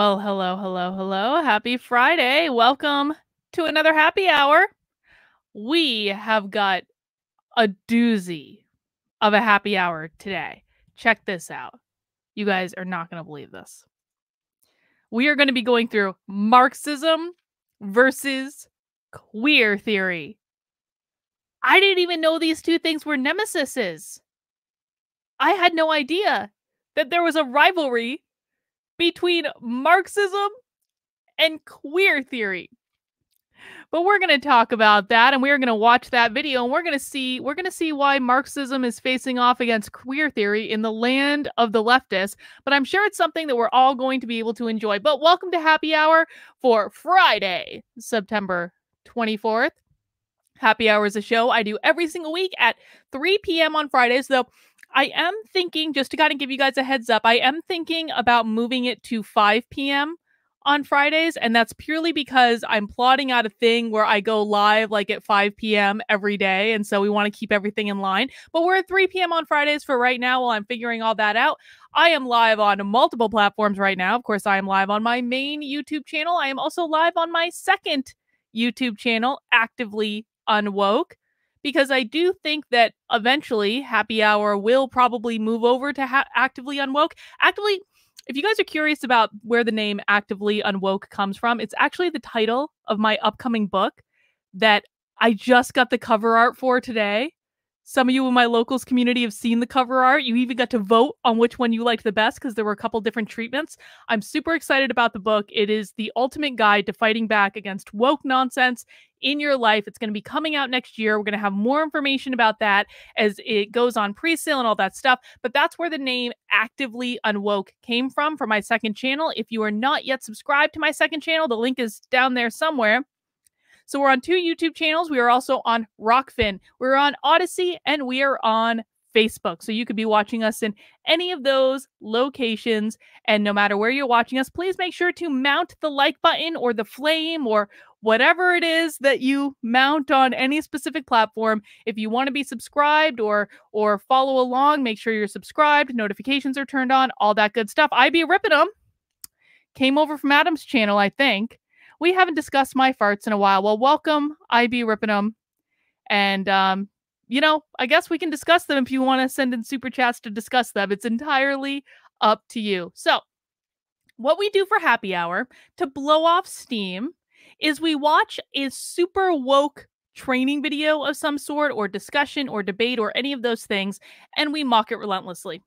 Well, hello, hello, hello. Happy Friday. Welcome to another happy hour. We have got a doozy of a happy hour today. Check this out. You guys are not going to believe this. We are going to be going through Marxism versus queer theory. I didn't even know these two things were nemesises. I had no idea that there was a rivalry between Marxism and queer theory. But we're going to talk about that, and we're going to watch that video, and we're going to see why Marxism is facing off against queer theory in the land of the leftists. But I'm sure it's something that we're all going to be able to enjoy. But welcome to Happy Hour for Friday, September 24th. Happy Hour is a show I do every single week at 3 p.m. on Fridays, though I am thinking, just to kind of give you guys a heads up, I am thinking about moving it to 5 p.m. on Fridays, and that's purely because I'm plotting out a thing where I go live like at 5 p.m. every day, and so we want to keep everything in line. But we're at 3 p.m. on Fridays for right now while I'm figuring all that out. I am live on multiple platforms right now. Of course, I am live on my main YouTube channel. I am also live on my second YouTube channel, Actively Unwoke, because I do think that eventually Happy Hour will probably move over to Actively Unwoke. If you guys are curious about where the name Actively Unwoke comes from, it's actually the title of my upcoming book that I just got the cover art for today. Some of you in my locals community have seen the cover art. You even got to vote on which one you liked the best because there were a couple different treatments. I'm super excited about the book. It is the ultimate guide to fighting back against woke nonsense in your life. It's going to be coming out next year. We're going to have more information about that as it goes on pre-sale and all that stuff. But that's where the name Actively Unwoke came from for my second channel. If you are not yet subscribed to my second channel, the link is down there somewhere. So we're on 2 YouTube channels. We are also on Rockfin. We're on Odyssey, and we are on Facebook. So you could be watching us in any of those locations. And no matter where you're watching us, please make sure to mount the like button or the flame or whatever it is that you mount on any specific platform. If you want to be subscribed or follow along, make sure you're subscribed. Notifications are turned on, all that good stuff. I be ripping them. Came over from Adam's channel, I think. We haven't discussed my farts in a while. Well, welcome, I be ripping them. And, I guess we can discuss them if you want to send in super chats to discuss them. It's entirely up to you. So, what we do for Happy Hour to blow off steam is we watch a super woke training video of some sort, or discussion, or debate, or any of those things, and we mock it relentlessly.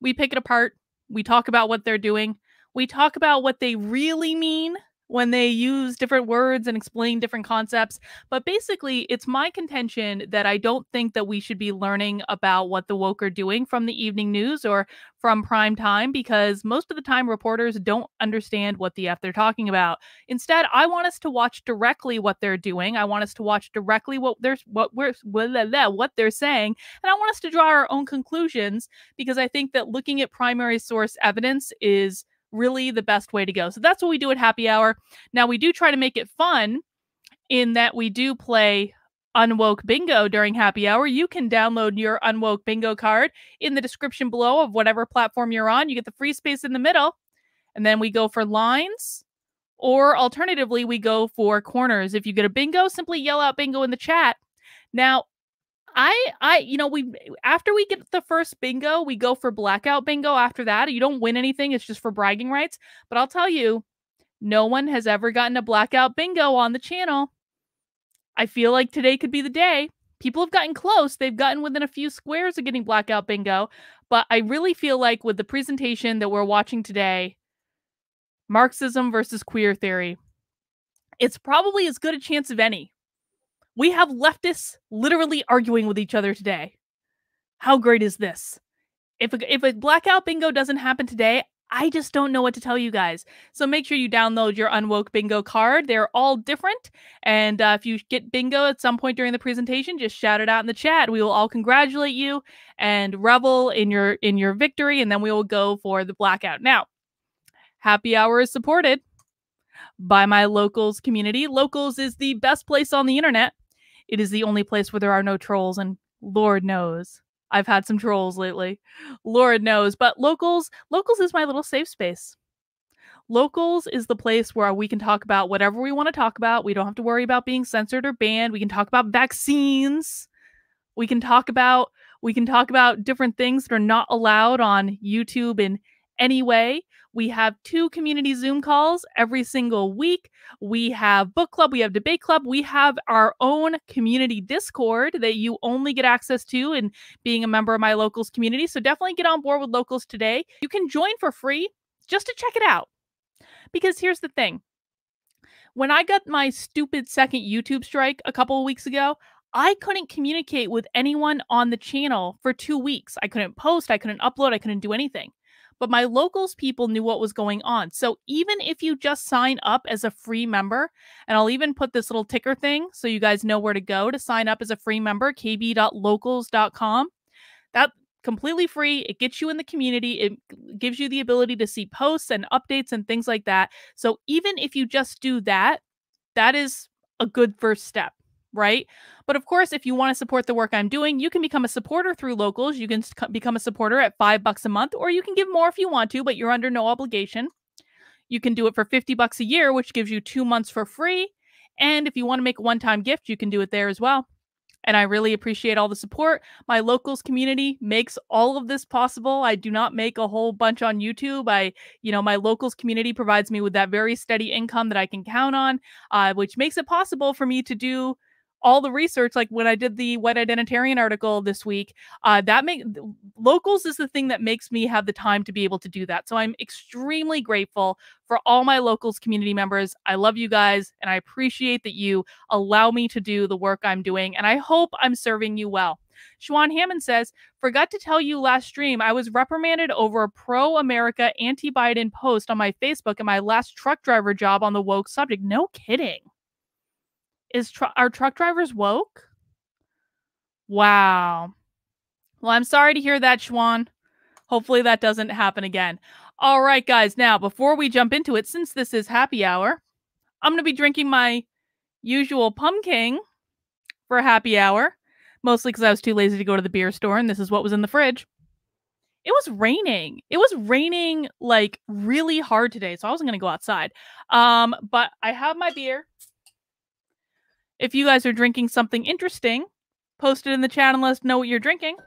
We pick it apart. We talk about what they're doing. We talk about what they really mean when they use different words and explain different concepts. But basically, it's my contention that I don't think that we should be learning about what the woke are doing from the evening news or from prime time, because most of the time reporters don't understand what the F they're talking about. Instead, I want us to watch directly what they're doing. I want us to watch directly what they're saying, and I want us to draw our own conclusions, because I think that looking at primary source evidence is really the best way to go. So that's what we do at Happy Hour. Now, we do try to make it fun in that we do play Unwoke Bingo during Happy Hour. You can download your Unwoke Bingo card in the description below of whatever platform you're on. You get the free space in the middle, and then we go for lines, or alternatively, we go for corners. If you get a bingo, simply yell out bingo in the chat. Now, after we get the first bingo, we go for blackout bingo after that. You don't win anything. It's just for bragging rights. But I'll tell you, no one has ever gotten a blackout bingo on the channel. I feel like today could be the day. People have gotten close. They've gotten within a few squares of getting blackout bingo. But I really feel like with the presentation that we're watching today, Marxism versus queer theory, it's probably as good a chance of any. We have leftists literally arguing with each other today. How great is this? If a blackout bingo doesn't happen today, I just don't know what to tell you guys. So make sure you download your Unwoke Bingo card. They're all different. And if you get bingo at some point during the presentation, just shout it out in the chat. We will all congratulate you and revel in your victory. And then we will go for the blackout. Now, Happy Hour is supported by my Locals community. Locals is the best place on the internet. It is the only place where there are no trolls, and Lord knows I've had some trolls lately. Lord knows. But Locals is my little safe space. Locals is the place where we can talk about whatever we want to talk about. We don't have to worry about being censored or banned. We can talk about vaccines. We can talk about different things that are not allowed on YouTube in any way. We have 2 community Zoom calls every single week. We have book club, we have debate club, we have our own community Discord that you only get access to in being a member of my locals community. So definitely get on board with locals today. You can join for free just to check it out. Because here's the thing. When I got my stupid second YouTube strike a couple of weeks ago, I couldn't communicate with anyone on the channel for 2 weeks. I couldn't post, I couldn't upload, I couldn't do anything. But my locals people knew what was going on. So even if you just sign up as a free member, and I'll even put this little ticker thing so you guys know where to go to sign up as a free member, kb.locals.com. That completely free. It gets you in the community. It gives you the ability to see posts and updates and things like that. So even if you just do that, that is a good first step, right? But of course, if you want to support the work I'm doing, you can become a supporter through locals. You can become a supporter at $5 a month, or you can give more if you want to, but you're under no obligation. You can do it for $50 a year, which gives you 2 months for free. And if you want to make a one-time gift, you can do it there as well. And I really appreciate all the support. My locals community makes all of this possible. I do not make a whole bunch on YouTube. My locals community provides me with that very steady income that I can count on, which makes it possible for me to do all the research. Like when I did the white identitarian article this week, locals is the thing that makes me have the time to be able to do that. So I'm extremely grateful for all my locals community members. I love you guys, and I appreciate that you allow me to do the work I'm doing, and I hope I'm serving you well. Schwan Hammond says, forgot to tell you last stream, I was reprimanded over a pro-America, anti-Biden post on my Facebook in my last truck driver job on the woke subject. No kidding. Are truck drivers woke? Wow. Well, I'm sorry to hear that, Schwan. Hopefully that doesn't happen again. All right, guys. Now, before we jump into it, since this is happy hour, I'm going to be drinking my usual pumpkin for happy hour, mostly because I was too lazy to go to the beer store, and this is what was in the fridge. It was raining. It was raining like really hard today, so I wasn't going to go outside. But I have my beer. If you guys are drinking something interesting, post it in the chat and let us know what you're drinking.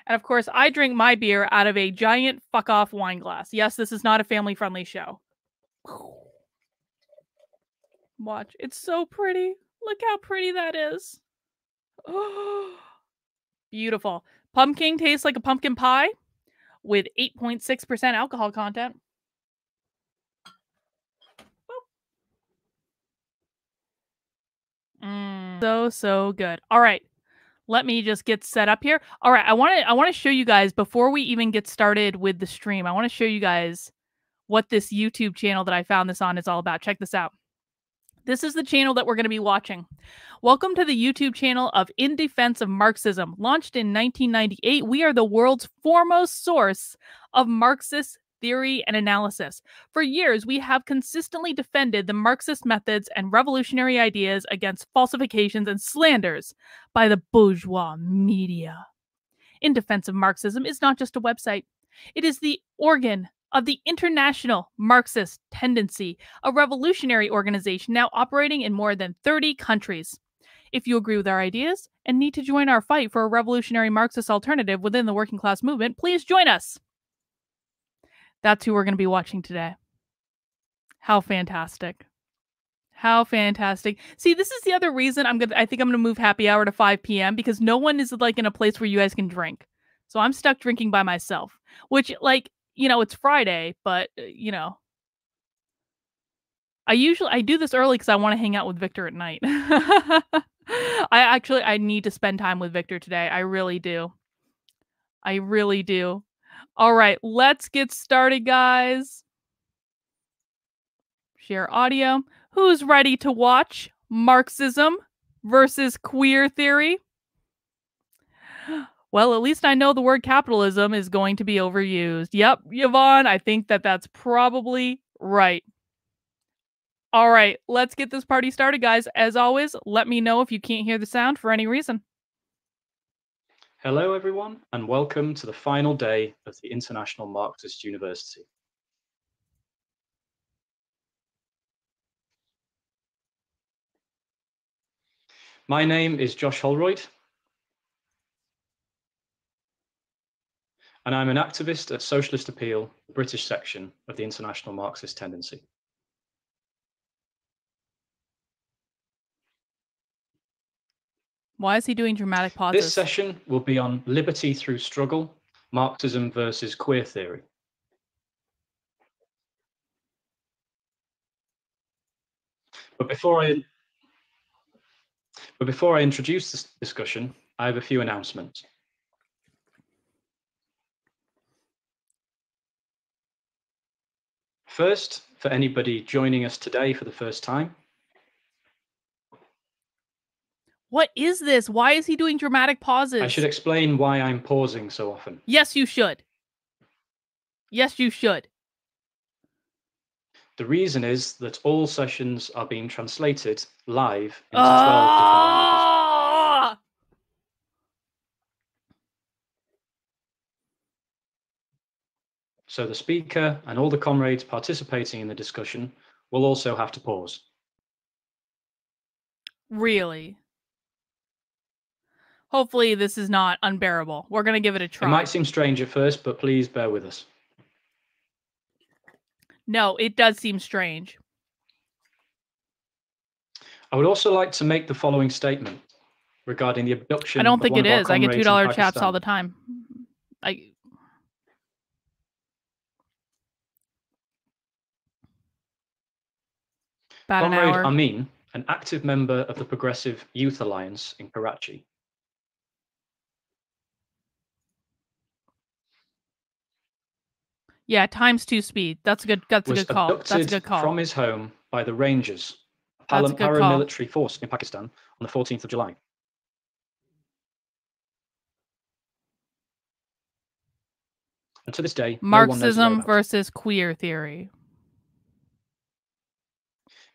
And of course, I drink my beer out of a giant fuck off wine glass. Yes, this is not a family-friendly show. Watch. It's so pretty. Look how pretty that is. Oh, beautiful. Pumpkin tastes like a pumpkin pie with 8.6% alcohol content. So good. All right. Let me just get set up here. All right, I want to show you guys before we even get started with the stream. I want to show you guys what this YouTube channel that I found this on is all about. Check this out. This is the channel that we're going to be watching. Welcome to the YouTube channel of In Defense of Marxism. Launched in 1998, we are the world's foremost source of Marxist theory and analysis. For years, we have consistently defended the Marxist methods and revolutionary ideas against falsifications and slanders by the bourgeois media. In Defense of Marxism is not just a website. It is the organ of the International Marxist Tendency, a revolutionary organization now operating in more than 30 countries. If you agree with our ideas and need to join our fight for a revolutionary Marxist alternative within the working class movement, please join us. That's who we're going to be watching today. How fantastic. How fantastic. See, this is the other reason I think I'm going to move happy hour to 5 p.m. because no one is like in a place where you guys can drink. So I'm stuck drinking by myself, which it's Friday, but I do this early because I want to hang out with Victor at night. I need to spend time with Victor today. I really do. I really do. All right, let's get started, guys. Share audio. Who's ready to watch Marxism versus queer theory? Well, at least I know the word capitalism is going to be overused. Yep, Yvonne, I think that's probably right. All right, let's get this party started, guys. As always, let me know if you can't hear the sound for any reason. Hello, everyone, and welcome to the final day of the International Marxist University. My name is Josh Holroyd, and I'm an activist at Socialist Appeal, the British section of the International Marxist Tendency. Why is he doing dramatic pauses? This session will be on liberty through struggle, Marxism versus queer theory. But before I introduce this discussion, I have a few announcements. First, for anybody joining us today for the first time, What is this? Why is he doing dramatic pauses? I should explain why I'm pausing so often. Yes, you should. Yes, you should. The reason is that all sessions are being translated live into 12 different languages. So the speaker and all the comrades participating in the discussion will also have to pause. Really? Hopefully this is not unbearable. We're going to give it a try. It might seem strange at first, but please bear with us. No, it does seem strange. I would also like to make the following statement regarding the abduction. I don't think it is. I get $2 chats Pakistan. all the time. About Comrade an hour. Amin, an active member of the Progressive Youth Alliance in Karachi, Yeah, times 2 speed. That's a good. That's a good call. That's a good call. From his home by the Rangers, a paramilitary force in Pakistan, on the 14th of July. And to this day, Marxism versus queer theory.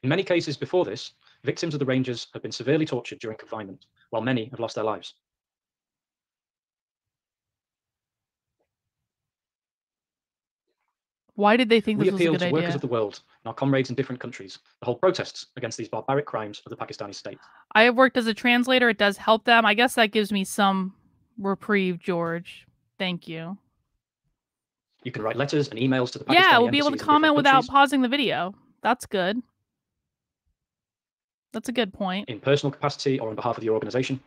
In many cases before this, victims of the Rangers have been severely tortured during confinement, while many have lost their lives. Why did they think this was a good idea? We appeal to workers of the world and our comrades in different countries to hold protests against these barbaric crimes of the Pakistani state. I have worked as a translator. It does help them. I guess that gives me some reprieve, George. Thank you. You can write letters and emails to the Pakistani Yeah, we'll be able to comment without pausing the video. That's good. That's a good point. In personal capacity or on behalf of your organization.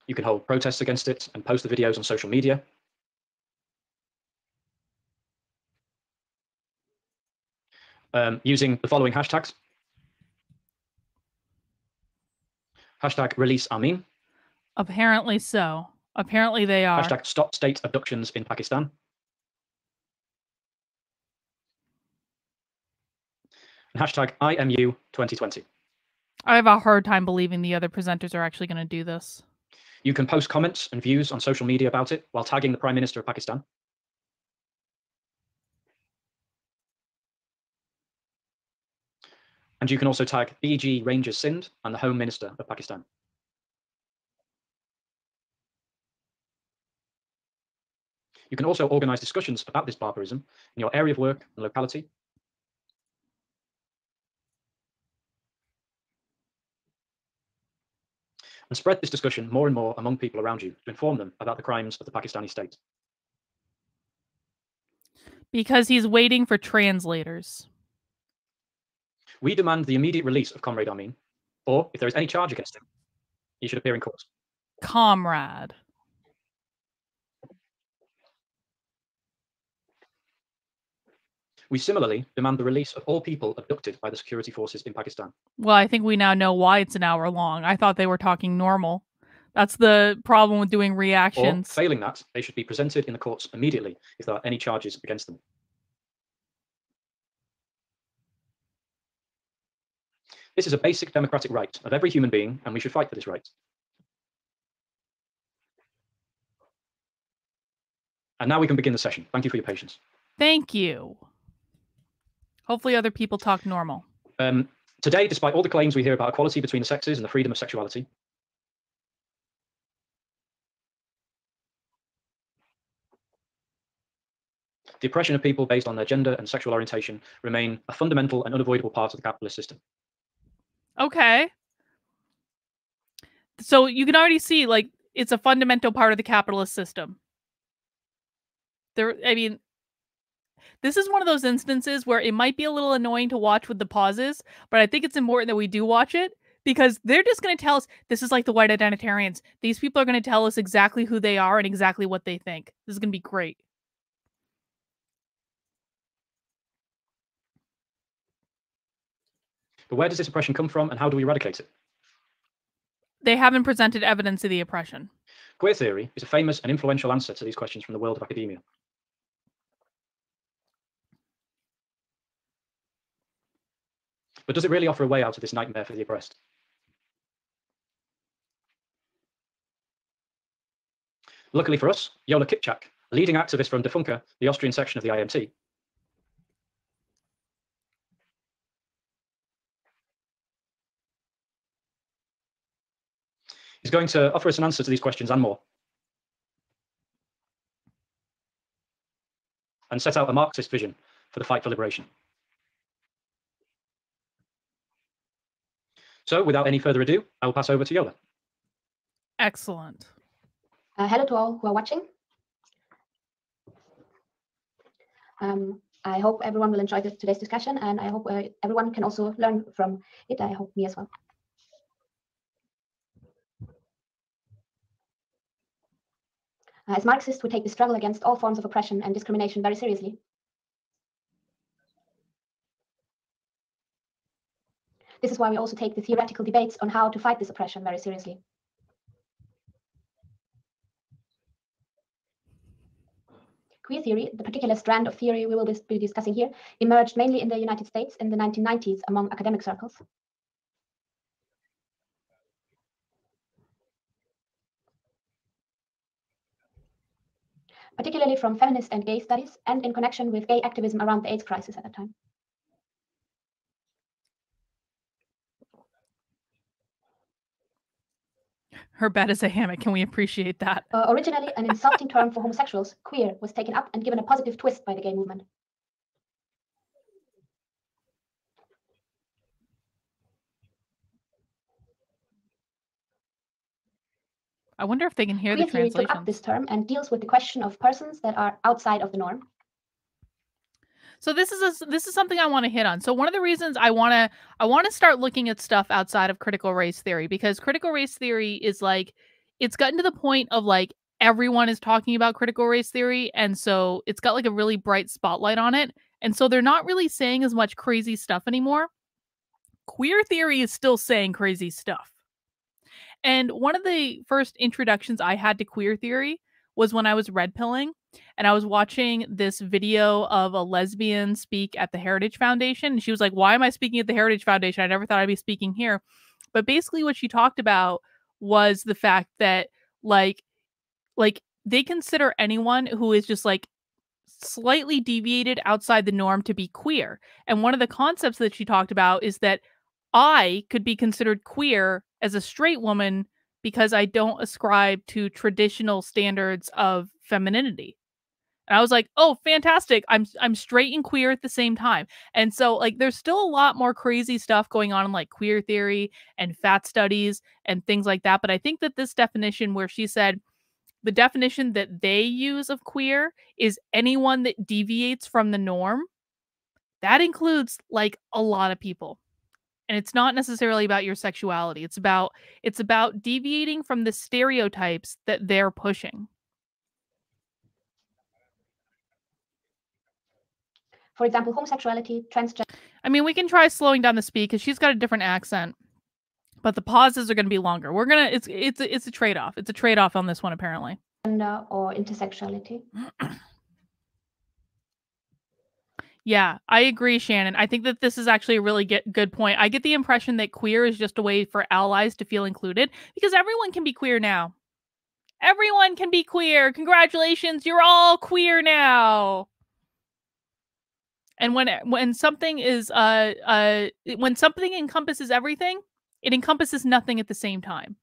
You can hold protests against it and post the videos on social media. Using the following hashtags. Hashtag release Amin. Apparently so. Apparently they are. Hashtag stop state abductions in Pakistan. And hashtag IMU 2020. I have a hard time believing the other presenters are actually going to do this. You can post comments and views on social media about it while tagging the Prime Minister of Pakistan. And you can also tag BG Rangers Sindh and the Home Minister of Pakistan. You can also organise discussions about this barbarism in your area of work and locality. And spread this discussion more and more among people around you to inform them about the crimes of the Pakistani state. Because he's waiting for translators. We demand the immediate release of Comrade Amin, or if there is any charge against him, he should appear in court. Comrade. We similarly demand the release of all people abducted by the security forces in Pakistan. Well, I think we now know why it's an hour long. I thought they were talking normal. That's the problem with doing reactions. Or, failing that, they should be presented in the courts immediately if there are any charges against them. This is a basic democratic right of every human being, and we should fight for this right. And now we can begin the session. Thank you for your patience. Thank you. Hopefully other people talk normal. Today, despite all the claims we hear about equality between the sexes and the freedom of sexuality, The oppression of people based on their gender and sexual orientation remain a fundamental and unavoidable part of the capitalist system. Okay. So you can already see, like, it's a fundamental part of the capitalist system. I mean, this is one of those instances where it might be a little annoying to watch with the pauses, but I think it's important that we do watch it because they're just going to tell us this is like the white identitarians. These people are going to tell us exactly who they are and exactly what they think. This is going to be great. But where does this oppression come from and how do we eradicate it? They haven't presented evidence of the oppression. Queer theory is a famous and influential answer to these questions from the world of academia. But does it really offer a way out of this nightmare for the oppressed? Luckily for us, Yola Kipchak, a leading activist from Defunka, the Austrian section of the IMT, is going to offer us an answer to these questions and more, and set out a Marxist vision for the fight for liberation. So without any further ado, I will pass over to Yola. Excellent. Hello to all who are watching. I hope everyone will enjoy today's discussion, and I hope everyone can also learn from it. I hope me as well. As Marxists, we take the struggle against all forms of oppression and discrimination very seriously. This is why we also take the theoretical debates on how to fight this oppression very seriously. Queer theory, the particular strand of theory we will be discussing here, emerged mainly in the United States in the 1990s among academic circles. Particularly from feminist and gay studies, and in connection with gay activism around the AIDS crisis at that time. Her bed is a hammock. Can we appreciate that? Originally an insulting term for homosexuals, queer was taken up and given a positive twist by the gay movement. I wonder if they can hear Queer the theory took translation. up this term and deals with the question of persons that are outside of the norm. So this is something I want to hit on. So one of the reasons I want to start looking at stuff outside of critical race theory, because critical race theory is like, it's gotten to the point of like everyone is talking about critical race theory, and so it's got like a really bright spotlight on it, and so they're not really saying as much crazy stuff anymore. Queer theory is still saying crazy stuff. And one of the first introductions I had to queer theory was when I was red pilling, and I was watching this video of a lesbian speak at the Heritage Foundation. And she was like, "Why am I speaking at the Heritage Foundation? I never thought I'd be speaking here." But basically what she talked about was the fact that like they consider anyone who is just like slightly deviated outside the norm to be queer. And one of the concepts that she talked about is that I could be considered queer as a straight woman because I don't ascribe to traditional standards of femininity. And I was like, "Oh, fantastic. I'm straight and queer at the same time." And so like there's still a lot more crazy stuff going on in like queer theory and fat studies and things like that, but I think that this definition where she said the definition that they use of queer is anyone that deviates from the norm, that includes like a lot of people. And it's not necessarily about your sexuality. It's about deviating from the stereotypes that they're pushing. For example, homosexuality, transgender. I mean, we can try slowing down the speed because she's got a different accent, but the pauses are going to be longer. It's a trade-off. It's a trade-off on this one, apparently. Or intersexuality. Yeah, I agree, Shannon. I think that this is actually a really good point. I get the impression that queer is just a way for allies to feel included because everyone can be queer now. Everyone can be queer. Congratulations, you're all queer now. And when something is when something encompasses everything, it encompasses nothing at the same time.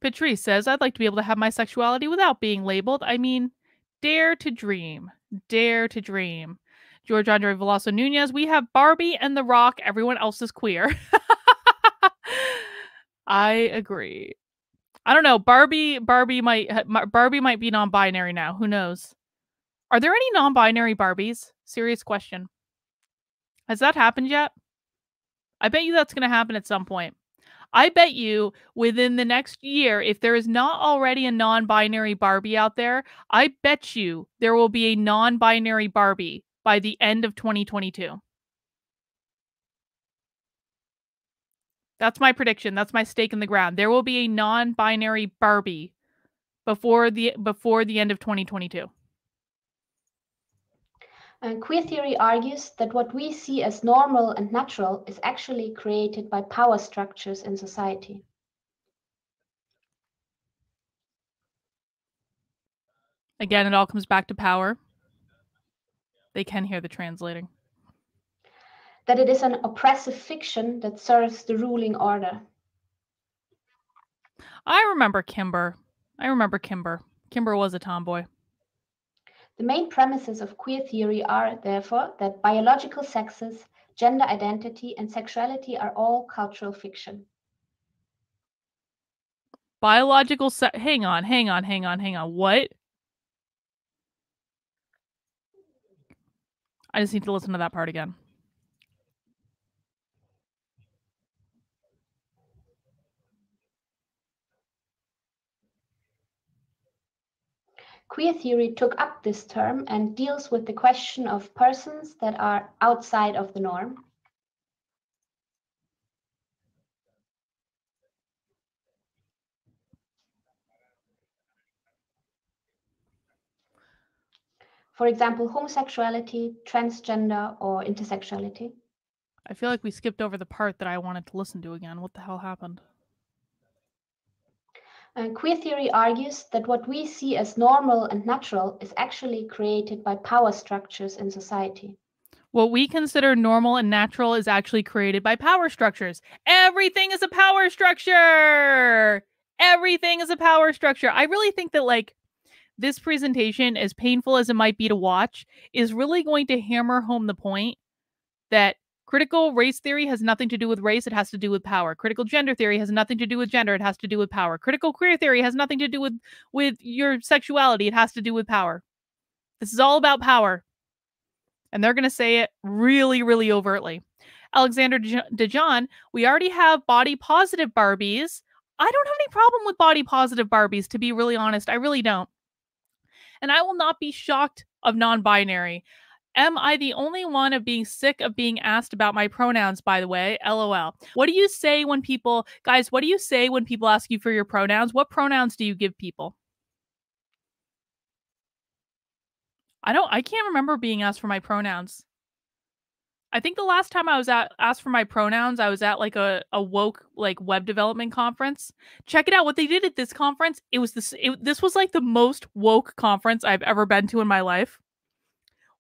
Patrice says, "I'd like to be able to have my sexuality without being labeled. I mean, Dare to dream. Dare to dream. George Andre Veloso Nunez, we have Barbie and The Rock. Everyone else is queer. I agree. I don't know. Barbie might be non-binary now. Who knows? Are there any non-binary Barbies? Serious question. Has that happened yet? I bet you that's going to happen at some point. I bet you within the next year, if there is not already a non-binary Barbie out there, I bet you there will be a non-binary Barbie by the end of 2022. That's my prediction. That's my stake in the ground. There will be a non-binary Barbie before the end of 2022. Queer theory argues that what we see as normal and natural is actually created by power structures in society. Again, it all comes back to power. They can hear the translating. That it is an oppressive fiction that serves the ruling order. I remember Kimber. Kimber was a tomboy. The main premises of queer theory are, therefore, that biological sexes, gender identity, and sexuality are all cultural fiction. Biological hang on. What? I just need to listen to that part again. Queer theory took up this term and deals with the question of persons that are outside of the norm. For example, homosexuality, transgender, or intersexuality. I feel like we skipped over the part that I wanted to listen to again. What the hell happened? Queer theory argues that what we see as normal and natural is actually created by power structures in society. What we consider normal and natural is actually created by power structures. Everything is a power structure! Everything is a power structure. I really think that, like, this presentation, as painful as it might be to watch, is really going to hammer home the point that critical race theory has nothing to do with race, it has to do with power. Critical gender theory has nothing to do with gender, it has to do with power. Critical queer theory has nothing to do with your sexuality, it has to do with power. This is all about power. And they're going to say it really, really overtly. Alexander DeJohn, we already have body positive Barbies. I don't have any problem with body positive Barbies, to be really honest. I really don't. And I will not be shocked of non-binary. Am I the only one of being sick of being asked about my pronouns, by the way? LOL. What do you say when people, guys, what do you say when people ask you for your pronouns? What pronouns do you give people? I can't remember being asked for my pronouns. I think the last time I was asked for my pronouns, I was at like a woke like web development conference. Check it out. What they did at this conference, this was like the most woke conference I've ever been to in my life.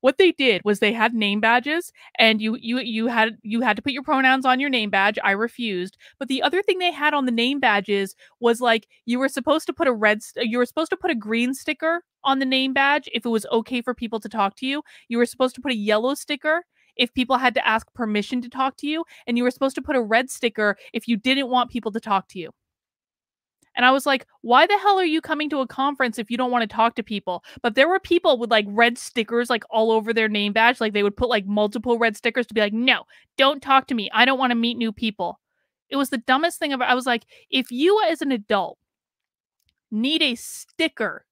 What they did was they had name badges, and you had to put your pronouns on your name badge. I refused. But the other thing they had on the name badges was like you were supposed to put a green sticker on the name badge if it was okay for people to talk to you. You were supposed to put a yellow sticker if people had to ask permission to talk to you, and you were supposed to put a red sticker if you didn't want people to talk to you. And I was like, why the hell are you coming to a conference if you don't want to talk to people? But there were people with like red stickers like all over their name badge. Like they would put like multiple red stickers to be like, no, don't talk to me. I don't want to meet new people. It was the dumbest thing ever. I was like, if you as an adult need a sticker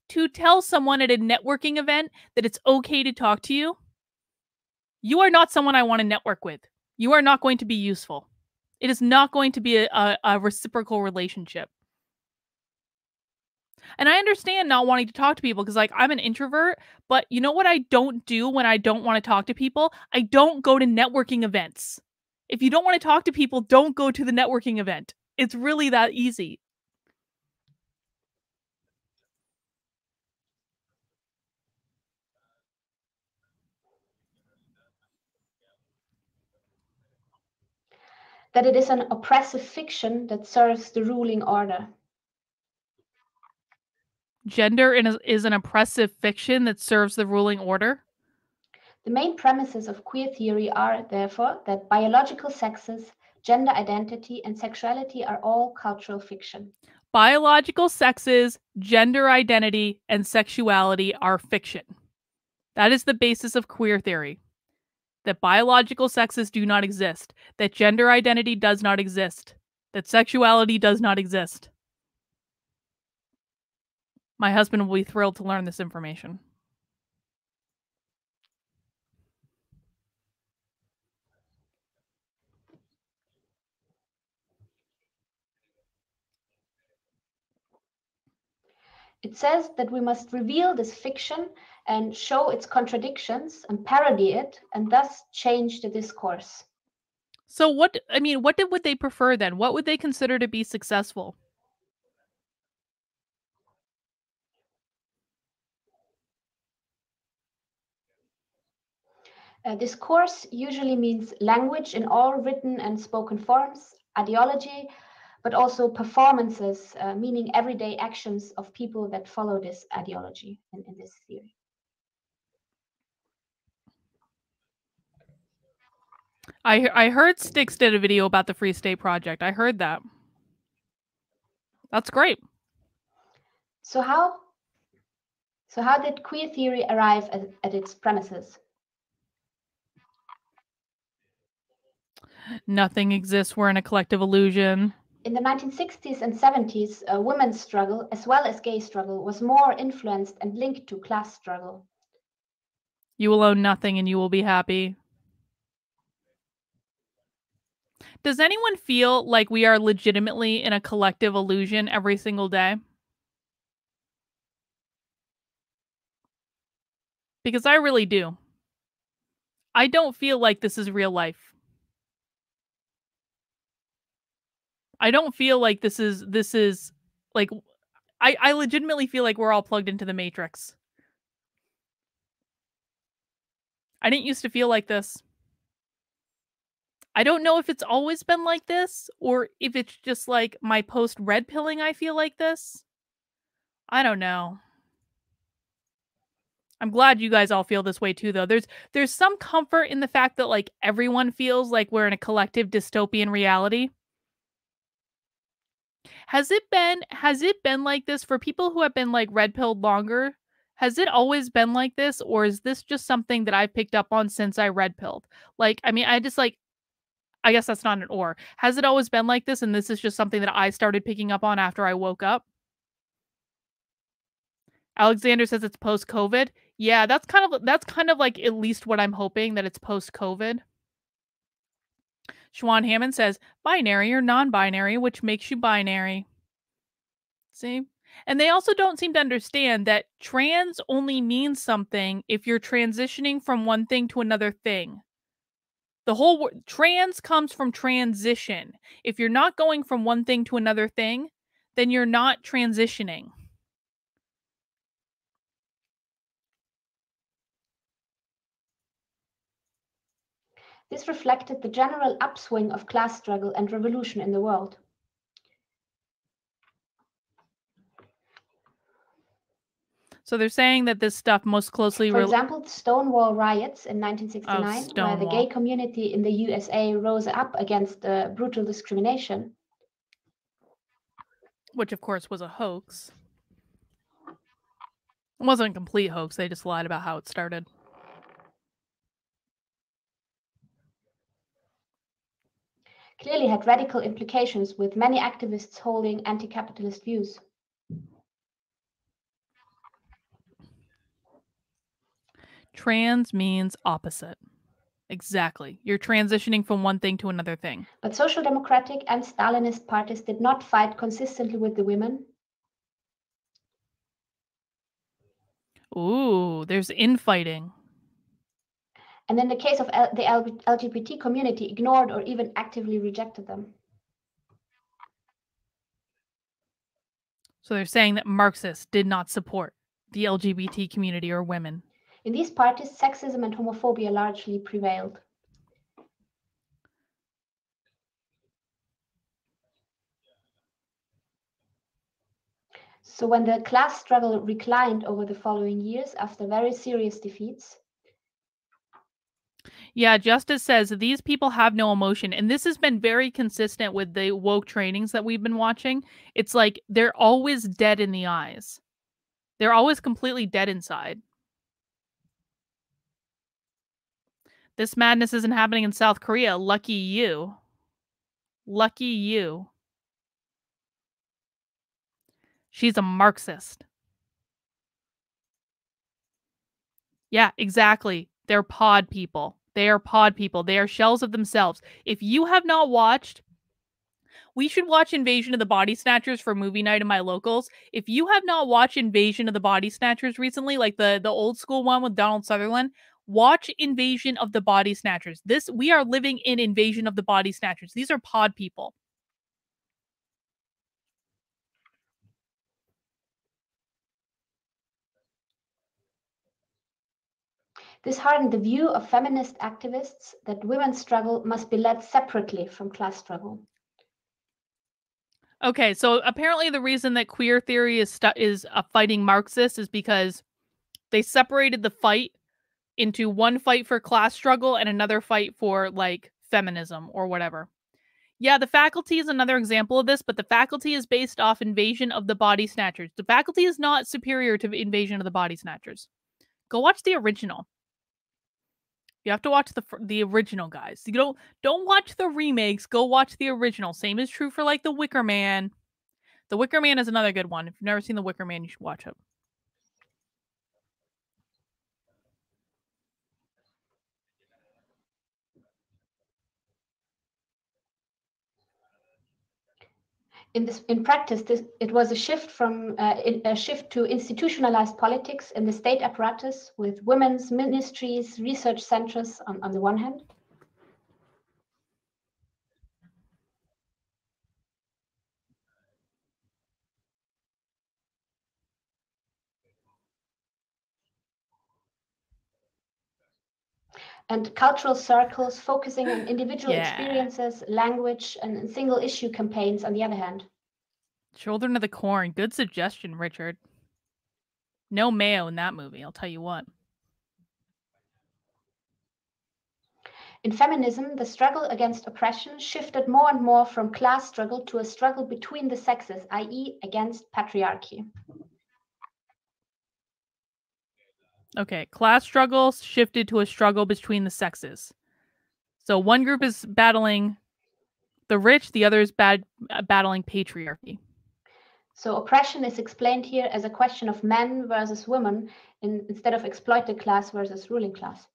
to tell someone at a networking event that it's okay to talk to you, you are not someone I want to network with. You are not going to be useful. It is not going to be a reciprocal relationship. And I understand not wanting to talk to people because, like, I'm an introvert, but you know what I don't do when I don't want to talk to people? I don't go to networking events. If you don't want to talk to people, don't go to the networking event. It's really that easy. That it is an oppressive fiction that serves the ruling order. Gender is an oppressive fiction that serves the ruling order. The main premises of queer theory are, therefore, that biological sexes, gender identity, and sexuality are all cultural fiction. Biological sexes, gender identity, and sexuality are fiction. That is the basis of queer theory. That biological sexes do not exist, that gender identity does not exist, that sexuality does not exist. My husband will be thrilled to learn this information. It says that we must reveal this fiction and show its contradictions and parody it, and thus change the discourse. So what would they prefer then? What would they consider to be successful? Discourse usually means language in all written and spoken forms, ideology, but also performances, meaning everyday actions of people that follow this ideology in this theory. I heard Styx did a video about the Free State Project. I heard that. That's great. So how did queer theory arrive at its premises? Nothing exists. We're in a collective illusion. In the 1960s and 70s, women's struggle, as well as gay struggle, was more influenced and linked to class struggle. You will own nothing and you will be happy. Does anyone feel like we are legitimately in a collective illusion every single day? Because I really do. I don't feel like this is real life. I don't feel like this is like I legitimately feel like we're all plugged into the Matrix. I didn't used to feel like this. I don't know if it's always been like this or if it's just like my post red pilling I feel like this. I don't know. I'm glad you guys all feel this way too though. There's some comfort in the fact that like everyone feels like we're in a collective dystopian reality. Has it been like this for people who have been like red pilled longer? Has it always been like this or is this just something that I've picked up on since I red pilled? Like I mean I just like I guess that's not an or. Has it always been like this and this is just something that I started picking up on after I woke up? Alexander says it's post-COVID. Yeah, that's kind of like at least what I'm hoping, that it's post-COVID. Schwan Hammond says binary or non-binary, which makes you binary. See? And they also don't seem to understand that trans only means something if you're transitioning from one thing to another thing. The whole trans comes from transition. If you're not going from one thing to another thing, then you're not transitioning. This reflected the general upswing of class struggle and revolution in the world. So they're saying that this stuff most closely... For example, the Stonewall riots in 1969, where the gay community in the USA rose up against brutal discrimination. Which, of course, was a hoax. It wasn't a complete hoax. They just lied about how it started. Clearly had radical implications, with many activists holding anti-capitalist views. Trans means opposite. Exactly. You're transitioning from one thing to another thing. But Social Democratic and Stalinist parties did not fight consistently with the women. Ooh, there's infighting. And in the case of the LGBT community, ignored or even actively rejected them. So they're saying that Marxists did not support the LGBT community or women. In these parties, sexism and homophobia largely prevailed. So when the class struggle reclined over the following years after very serious defeats. Yeah, Justice says these people have no emotion. And this has been very consistent with the woke trainings that we've been watching. It's like they're always dead in the eyes. They're always completely dead inside. This madness isn't happening in South Korea. Lucky you. Lucky you. She's a Marxist. Yeah, exactly. They're pod people. They are pod people. They are shells of themselves. If you have not watched, we should watch Invasion of the Body Snatchers for movie night in my locals. If you have not watched Invasion of the Body Snatchers recently, like the old school one with Donald Sutherland, watch Invasion of the Body Snatchers. We are living in Invasion of the Body Snatchers. These are pod people. This hardened the view of feminist activists that women's struggle must be led separately from class struggle. Okay, so apparently the reason that queer theory is fighting Marxists is because they separated the fight into one fight for class struggle and another fight for like feminism or whatever. Yeah, the faculty is another example of this, but the faculty is based off Invasion of the Body Snatchers. The faculty is not superior to Invasion of the Body Snatchers. Go watch the original. You have to watch the original, guys. You don't watch the remakes. Go watch the original. Same is true for like The Wicker Man. The Wicker Man is another good one. If you've never seen The Wicker Man, you should watch it. In practice, it was a shift to institutionalized politics in the state apparatus with women's ministries, research centers on the one hand. And cultural circles focusing on individual experiences, language, and single issue campaigns on the other hand. Children of the Corn. Good suggestion, Richard. No mayo in that movie, I'll tell you what. In feminism, the struggle against oppression shifted more and more from class struggle to a struggle between the sexes, i.e., against patriarchy. Okay, class struggles shifted to a struggle between the sexes. So one group is battling the rich, the other is battling patriarchy. So oppression is explained here as a question of men versus women instead of exploited class versus ruling class.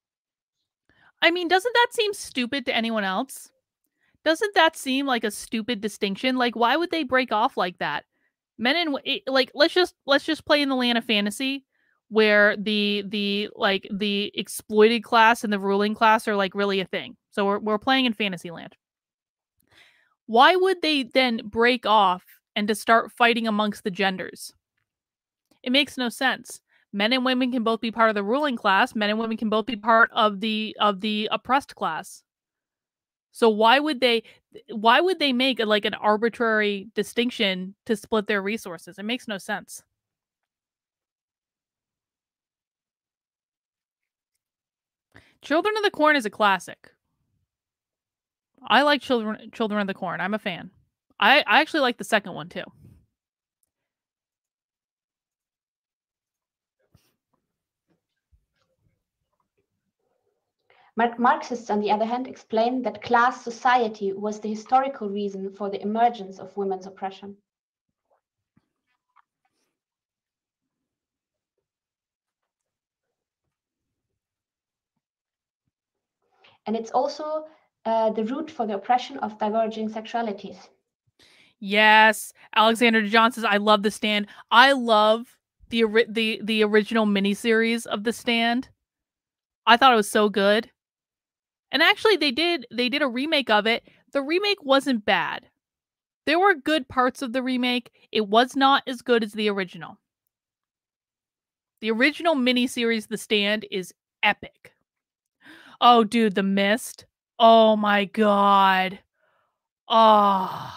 I mean, doesn't that seem stupid to anyone else? Doesn't that seem like a stupid distinction? Like, why would they break off like that? Men and like, let's just play in the land of fantasy, where the exploited class and the ruling class are like really a thing. So we're playing in fantasy land. Why would they then break off and to start fighting amongst the genders? It makes no sense. Men and women can both be part of the ruling class. Men and women can both be part of the oppressed class. So why would they make like an arbitrary distinction to split their resources? It makes no sense. Children of the Corn is a classic. I like Children of the Corn. I'm a fan. I actually like the second one too. Marxists, on the other hand, explain that class society was the historical reason for the emergence of women's oppression. And it's also the root for the oppression of diverging sexualities. Yes, Alexander John says, "I love The Stand." I love the original miniseries of The Stand. I thought it was so good. And actually, they did a remake of it. The remake wasn't bad. There were good parts of the remake. It was not as good as the original. The original miniseries, The Stand, is epic. Oh, dude, The Mist. Oh my god. Oh.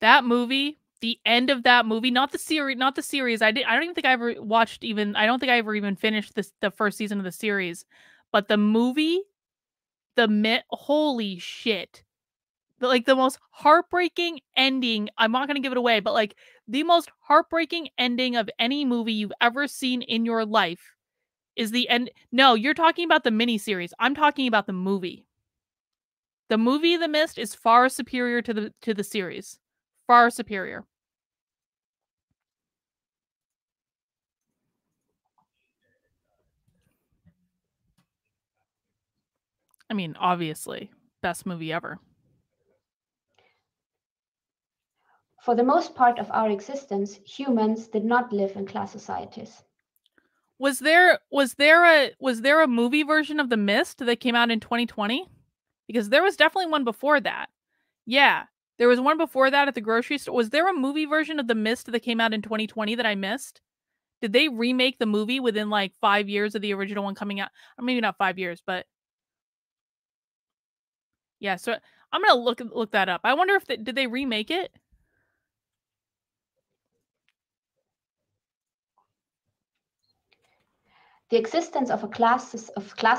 That movie, the end of that movie, not the series. I don't even think I ever watched I don't think I ever even finished the first season of the series. But the movie, holy shit. The most heartbreaking ending, I'm not going to give it away, but like the most heartbreaking ending of any movie you've ever seen in your life is the end. No, you're talking about the miniseries. I'm talking about the movie. The movie The Mist is far superior to the series. Far superior. I mean, obviously, best movie ever. For the most part of our existence, humans did not live in class societies. Was there a movie version of The Mist that came out in 2020? Because there was definitely one before that. Yeah, there was one before that at the grocery store. Was there a movie version of The Mist that came out in 2020 that I missed? Did they remake the movie within like 5 years of the original one coming out? Or maybe not 5 years, but yeah. So I'm gonna look that up. I wonder if did they remake it? The existence of class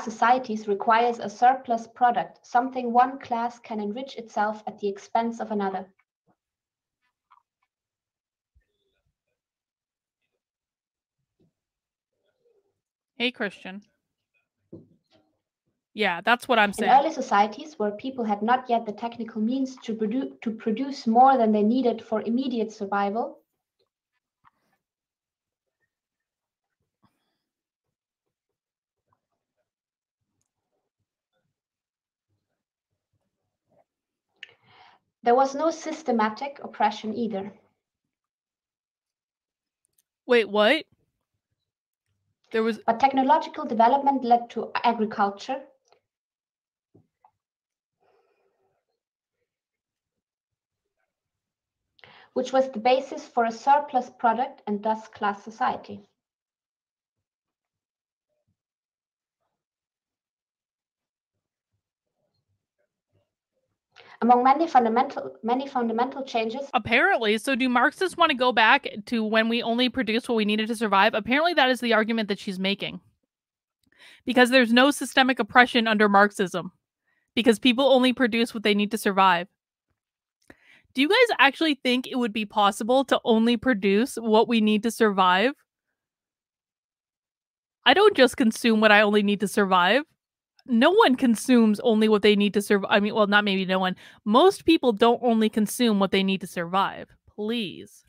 societies requires a surplus product, something one class can enrich itself at the expense of another. Hey, Christian. Yeah, that's what I'm saying. In early societies, where people had not yet the technical means to produce more than they needed for immediate survival, there was no systematic oppression either. Wait, what? But technological development led to agriculture, which was the basis for a surplus product and thus class society. Among many fundamental changes. Apparently, so do Marxists want to go back to when we only produced what we needed to survive? Apparently, that is the argument that she's making. Because there's no systemic oppression under Marxism. Because people only produce what they need to survive. Do you guys actually think it would be possible to only produce what we need to survive? I don't just consume what I only need to survive. No one consumes only what they need to survive. I mean, well, not maybe no one. Most people don't only consume what they need to survive. Please.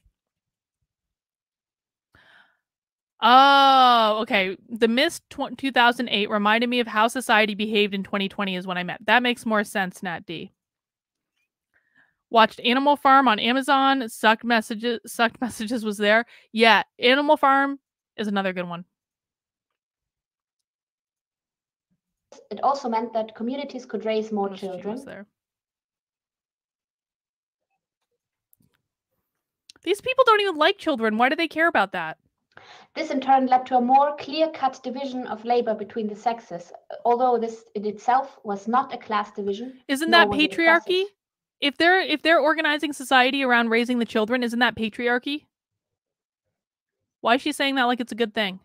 Oh, okay. The Mist 2008 reminded me of how society behaved in 2020 is when I met. That makes more sense, Nat D. Watched Animal Farm on Amazon. Sucked Messages was there. Yeah, Animal Farm is another good one. It also meant that communities could raise more children. There. These people don't even like children. Why do they care about that? This in turn led to a more clear-cut division of labor between the sexes, although this in itself was not a class division. Isn't that patriarchy? If they're organizing society around raising the children, isn't that patriarchy? Why is she saying that like it's a good thing?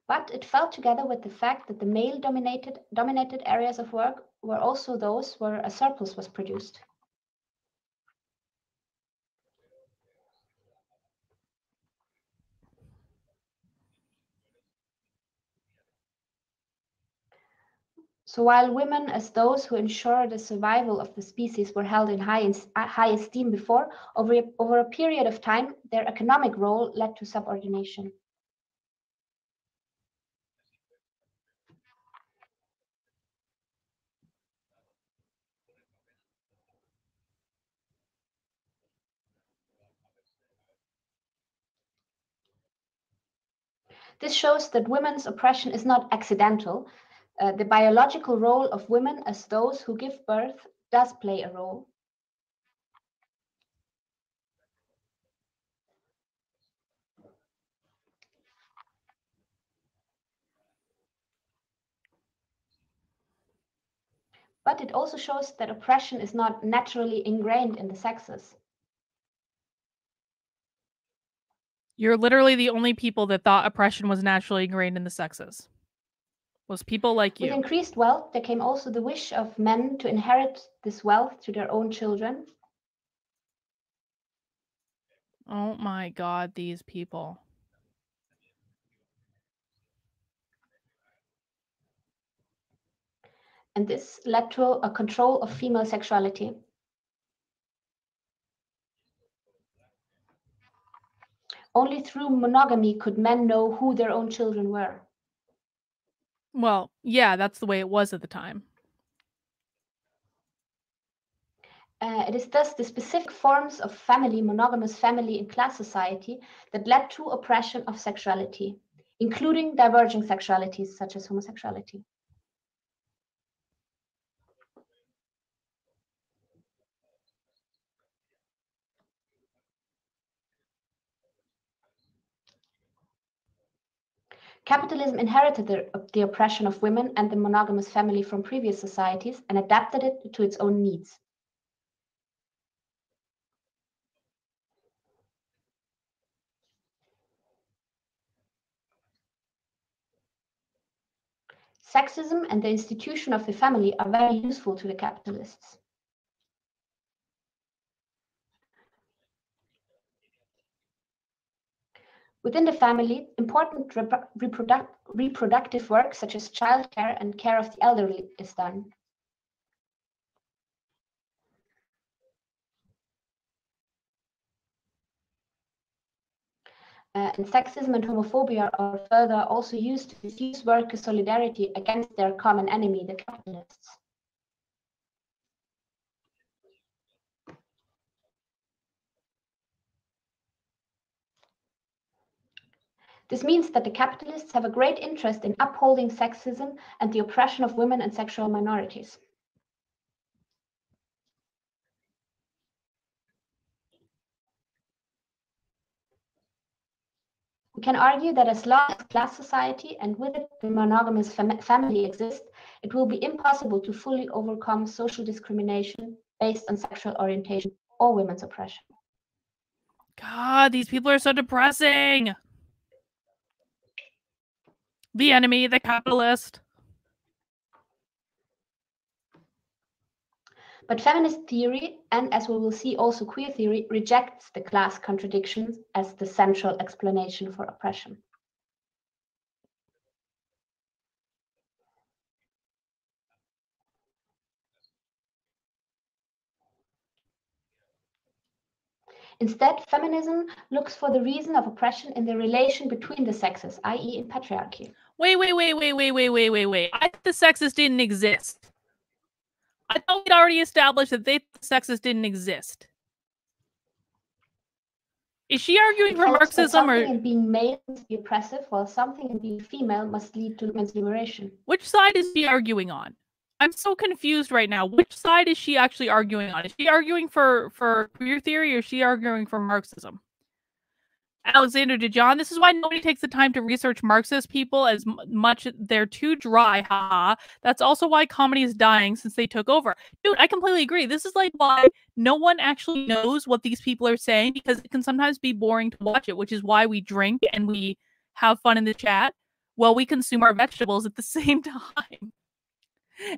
But it fell together with the fact that the male-dominated areas of work were also those where a surplus was produced. So while women, as those who ensure the survival of the species, were held in high esteem before, over a period of time, their economic role led to subordination. This shows that women's oppression is not accidental. The biological role of women as those who give birth does play a role. But it also shows that oppression is not naturally ingrained in the sexes. You're literally the only people that thought oppression was naturally ingrained in the sexes. Was people like you. With increased wealth, there came also the wish of men to inherit this wealth to their own children. Oh my God, these people. And this led to a control of female sexuality. Only through monogamy could men know who their own children were. Well, yeah, that's the way it was at the time. It is thus the specific forms of family, monogamous family in class society, that led to oppression of sexuality, including diverging sexualities such as homosexuality. Capitalism inherited the oppression of women and the monogamous family from previous societies and adapted it to its own needs. Sexism and the institution of the family are very useful to the capitalists. Within the family, important reproductive work such as childcare and care of the elderly is done. And sexism and homophobia are further also used to diffuse worker solidarity against their common enemy, the capitalists. This means that the capitalists have a great interest in upholding sexism and the oppression of women and sexual minorities. We can argue that as long as class society and with it the monogamous family exist, it will be impossible to fully overcome social discrimination based on sexual orientation or women's oppression. God, these people are so depressing. The enemy, the capitalist. But feminist theory, and as we will see also queer theory, rejects the class contradictions as the central explanation for oppression. Instead, feminism looks for the reason of oppression in the relation between the sexes, i.e. in patriarchy. Wait. I thought the sexes didn't exist. I thought we'd already established that the sexes didn't exist. Is she arguing for Marxism or something in being male must be oppressive, while something in being female must lead to women's liberation? which side is she arguing on? I'm so confused right now. Which side is she actually arguing on? Is she arguing for queer theory or is she arguing for Marxism? Alexander DeJohn, this is why nobody takes the time to research Marxist people as much. They're too dry, haha. That's also why comedy is dying since they took over. Dude, I completely agree. This is like why no one actually knows what these people are saying because it can sometimes be boring to watch it, which is why we drink and we have fun in the chat while we consume our vegetables at the same time.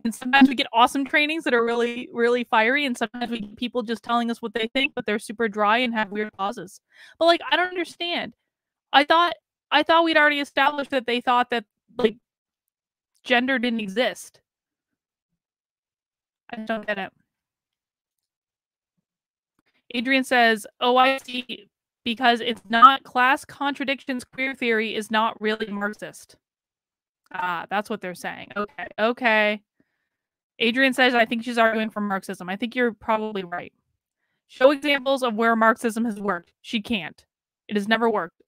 And sometimes we get awesome trainings that are really, really fiery, and sometimes we get people just telling us what they think, but they're super dry and have weird pauses. But like, I don't understand. I thought we'd already established that they thought that like gender didn't exist. I don't get it. Adrian says, "Oh, I see. Because it's not class contradictions. Queer theory is not really Marxist." Ah, that's what they're saying. Okay. Adrian says, I think she's arguing for Marxism. I think you're probably right. Show examples of where Marxism has worked. She can't. It has never worked.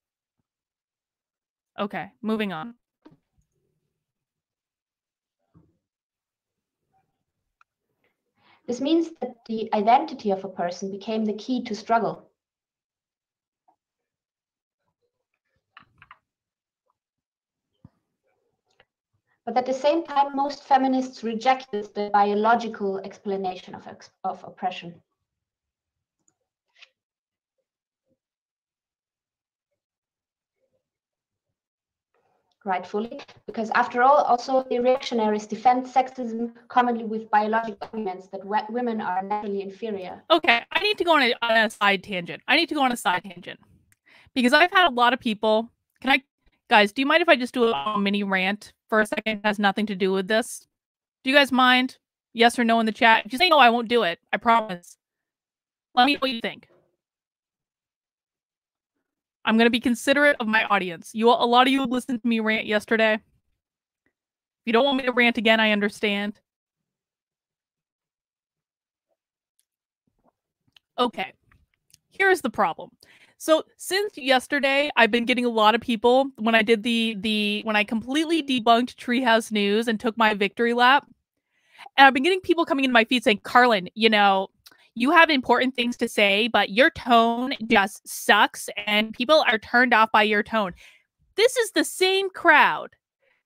Okay, moving on. This means that the identity of a person became the key to struggle. But at the same time, most feminists rejected the biological explanation of oppression. Rightfully, because after all, also the reactionaries defend sexism commonly with biological arguments that women are naturally inferior. Okay, I need to go on a side tangent. Because I've had a lot of people. Guys, do you mind if I just do a mini rant for a second? It has nothing to do with this. Do you guys mind? Yes or no in the chat? If you say no, I won't do it. I promise. Let me know what you think. I'm going to be considerate of my audience. A lot of you listened to me rant yesterday. If you don't want me to rant again, I understand. Okay. Here's the problem. So since yesterday, I've been getting a lot of people when I did when I completely debunked Treehouse News and took my victory lap. And I've been getting people coming into my feed saying, Carlin, you have important things to say, but your tone just sucks and people are turned off by your tone. This is the same crowd.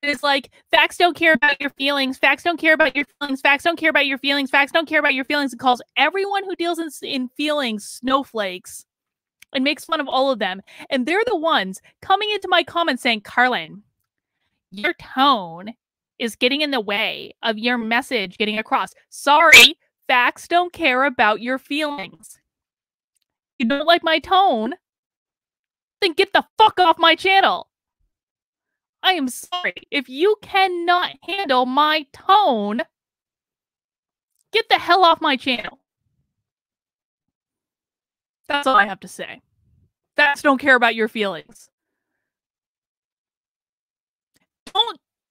It's like, facts don't care about your feelings. Facts don't care about your feelings. Facts don't care about your feelings. Facts don't care about your feelings. It calls everyone who deals in feelings snowflakes and makes fun of all of them. And they're the ones coming into my comments saying, Carlin, your tone is getting in the way of your message getting across. Sorry, facts don't care about your feelings. You don't like my tone? Then get the fuck off my channel. I am sorry. If you cannot handle my tone, get the hell off my channel. That's all I have to say. Facts don't care about your feelings.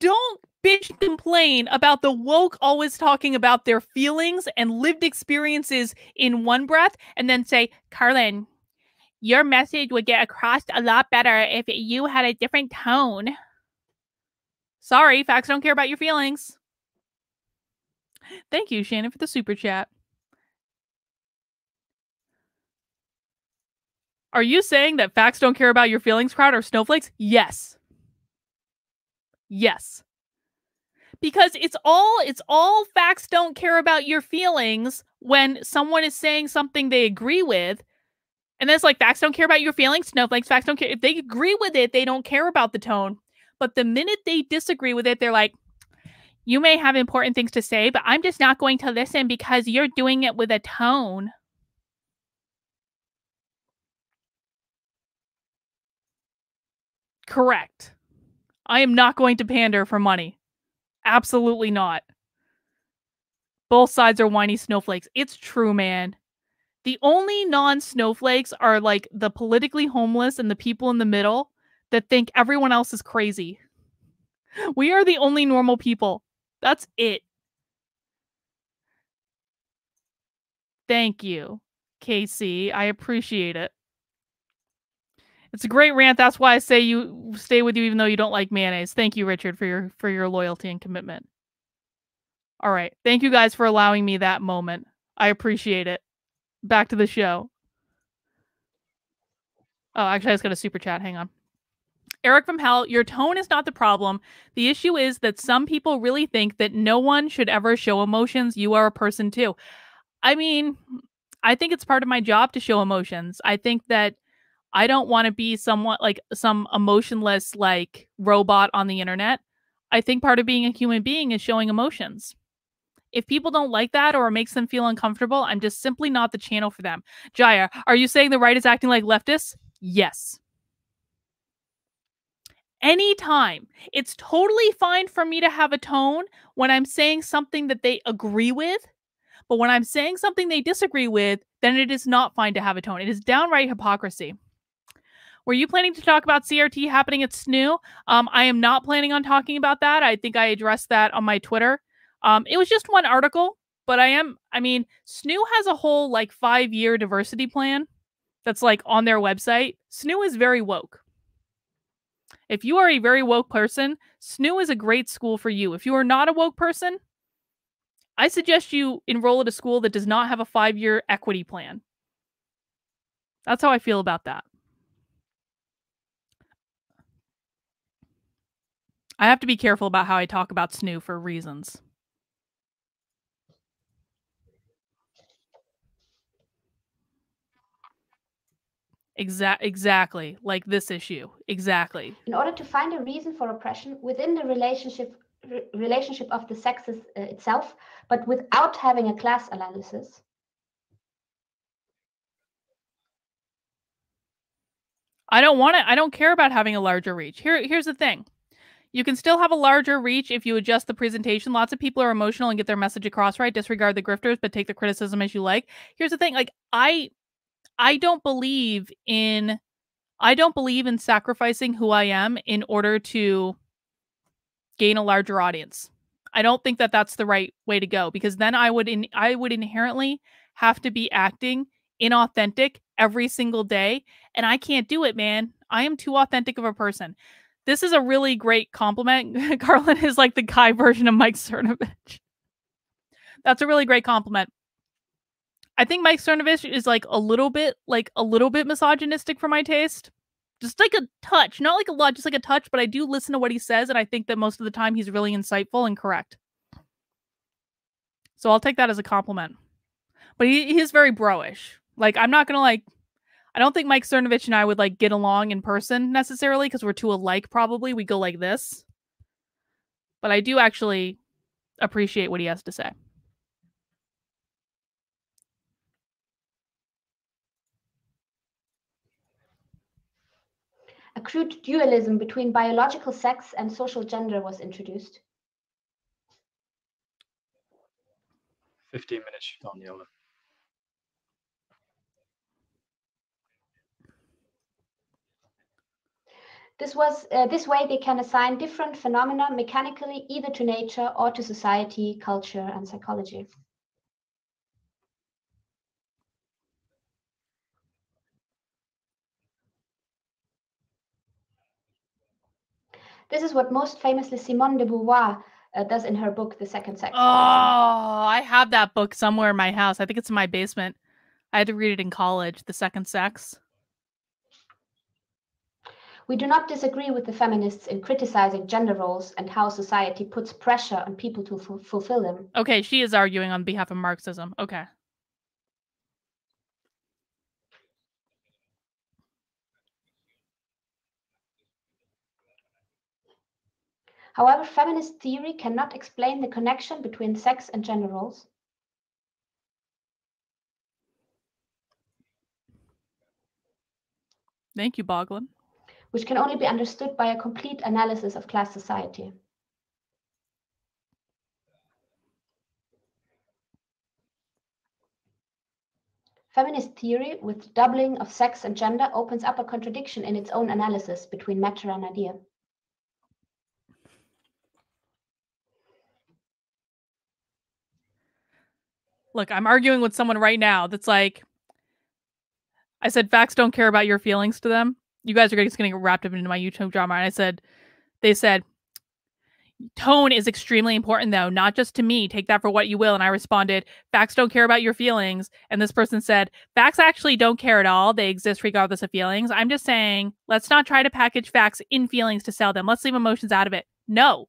Don't bitch complain about the woke always talking about their feelings and lived experiences in one breath and then say, Carlin, your message would get across a lot better if you had a different tone. Sorry, facts don't care about your feelings. Thank you, Shannon, for the super chat. Are you saying that facts don't care about your feelings, crowd, or snowflakes? Yes. Yes. Because it's all facts don't care about your feelings when someone is saying something they agree with. And then it's like, facts don't care about your feelings, snowflakes, facts don't care. If they agree with it, they don't care about the tone. But the minute they disagree with it, they're like, you may have important things to say, but I'm just not going to listen because you're doing it with a tone. Correct. I am not going to pander for money. Absolutely not. Both sides are whiny snowflakes. It's true, man. The only non-snowflakes are like the politically homeless and the people in the middle that think everyone else is crazy. We are the only normal people. That's it. Thank you, Casey. I appreciate it. It's a great rant. That's why I say you stay with you even though you don't like mayonnaise. Thank you, Richard, for your loyalty and commitment. All right. Thank you guys for allowing me that moment. I appreciate it. Back to the show. Oh, actually, I just got a super chat. Hang on. Eric from Hell, your tone is not the problem. The issue is that some people really think that no one should ever show emotions. You are a person too. I mean, I think it's part of my job to show emotions. I think that I don't want to be somewhat like some emotionless like robot on the internet. I think part of being a human being is showing emotions. If people don't like that or it makes them feel uncomfortable, I'm just simply not the channel for them. Jaya, are you saying the right is acting like leftists? Yes. Anytime. It's totally fine for me to have a tone when I'm saying something that they agree with. But when I'm saying something they disagree with, then it is not fine to have a tone. It is downright hypocrisy. Were you planning to talk about CRT happening at SNU? I am not planning on talking about that. I think I addressed that on my Twitter. It was just one article, but SNU has a whole like 5-year diversity plan that's like on their website. SNU is very woke. If you are a very woke person, SNU is a great school for you. If you are not a woke person, I suggest you enroll at a school that does not have a 5-year equity plan. That's how I feel about that. I have to be careful about how I talk about snoo for reasons. Exactly. Like this issue. Exactly. In order to find a reason for oppression within the relationship of the sexes itself, but without having a class analysis. I don't care about having a larger reach. Here's the thing. You can still have a larger reach if you adjust the presentation. Lots of people are emotional and get their message across right. Disregard the grifters, but take the criticism as you like. Here's the thing. Like I don't believe in sacrificing who I am in order to gain a larger audience. I don't think that that's the right way to go, because then I would inherently have to be acting inauthentic every single day, and I can't do it, man. I am too authentic of a person. This is a really great compliment. Carlin is like the guy version of Mike Cernovich. That's a really great compliment. I think Mike Cernovich is like a little bit misogynistic for my taste. Just like a touch, not like a lot, just like a touch, but I do listen to what he says, and I think that most of the time he's really insightful and correct. So I'll take that as a compliment. But he is very bro-ish. Like, I'm not gonna I don't think Mike Cernovich and I would like get along in person necessarily, because we're too alike probably. We go like this. But I do actually appreciate what he has to say. A crude dualism between biological sex and social gender was introduced. 15 minutes on Yola. This way they can assign different phenomena mechanically either to nature or to society, culture, and psychology. This is what most famously Simone de Beauvoir does in her book, The Second Sex. Oh, I have that book somewhere in my house. I think it's in my basement. I had to read it in college, The Second Sex. We do not disagree with the feminists in criticizing gender roles and how society puts pressure on people to fulfill them. Okay, she is arguing on behalf of Marxism. Okay. However, feminist theory cannot explain the connection between sex and gender roles. Thank you, Boglin. Which can only be understood by a complete analysis of class society. Feminist theory, with doubling of sex and gender, opens up a contradiction in its own analysis between matter and idea. Look, I'm arguing with someone right now that's like, I said, facts don't care about your feelings to them. You guys are just going to get wrapped up into my YouTube drama. And they said, tone is extremely important, though, not just to me. Take that for what you will. And I responded, facts don't care about your feelings. And this person said, facts actually don't care at all. They exist regardless of feelings. I'm just saying, let's not try to package facts in feelings to sell them. Let's leave emotions out of it. No.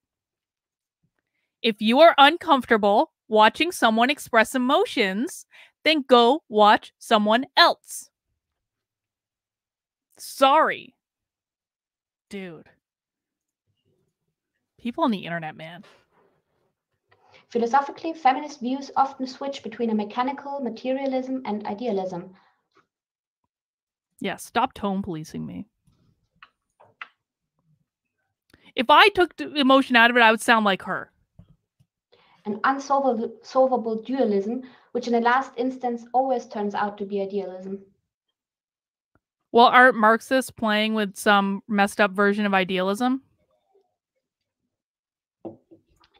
If you are uncomfortable watching someone express emotions, then go watch someone else. Sorry. Dude. People on the internet, man. Philosophically, feminist views often switch between a mechanical materialism and idealism. Yeah, stop tone policing me. If I took emotion out of it, I would sound like her. An unsolvable dualism, which in the last instance always turns out to be idealism. Well, aren't Marxists playing with some messed up version of idealism?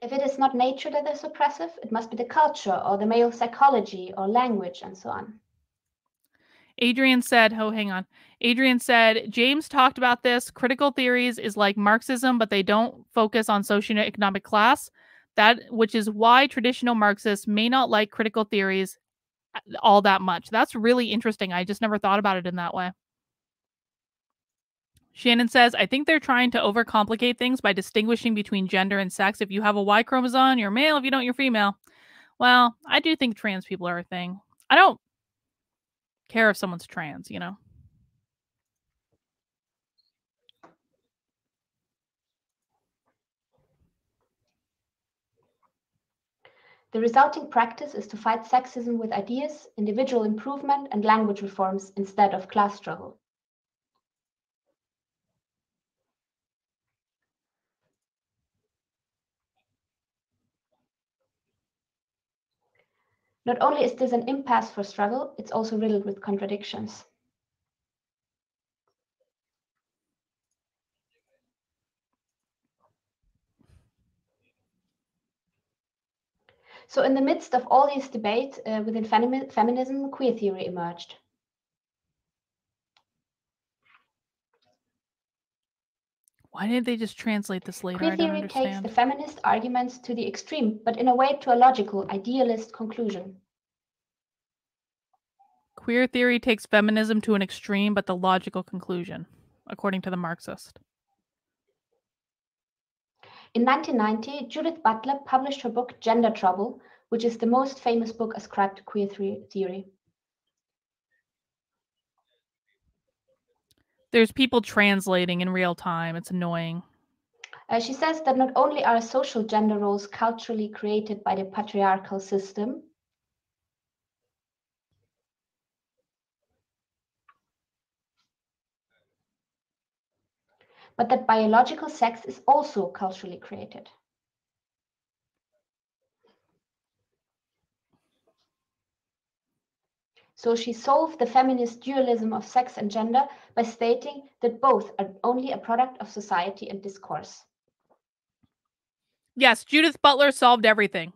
If it is not nature that is oppressive, it must be the culture or the male psychology or language and so on. Adrian said, Adrian said, James talked about this. Critical theories is like Marxism, but they don't focus on socioeconomic class. Which is why traditional Marxists may not like critical theories all that much. That's really interesting. I just never thought about it in that way. Shannon says, I think they're trying to overcomplicate things by distinguishing between gender and sex. If you have a Y chromosome, you're male. If you don't, you're female. Well, I do think trans people are a thing. I don't care if someone's trans, you know? The resulting practice is to fight sexism with ideas, individual improvement, and language reforms instead of class struggle. Not only is this an impasse for struggle, it's also riddled with contradictions. So in the midst of all these debates within feminism, queer theory emerged. Why didn't they just translate this later? Queer theory takes the feminist arguments to the extreme, but in a way to a logical, idealist conclusion. Queer theory takes feminism to an extreme, but the logical conclusion, according to the Marxist. In 1990, Judith Butler published her book Gender Trouble, which is the most famous book ascribed to queer theory. There's people translating in real time. It's annoying. She says that not only are social gender roles culturally created by the patriarchal system, but that biological sex is also culturally created. So she solved the feminist dualism of sex and gender by stating that both are only a product of society and discourse. Yes, Judith Butler solved everything.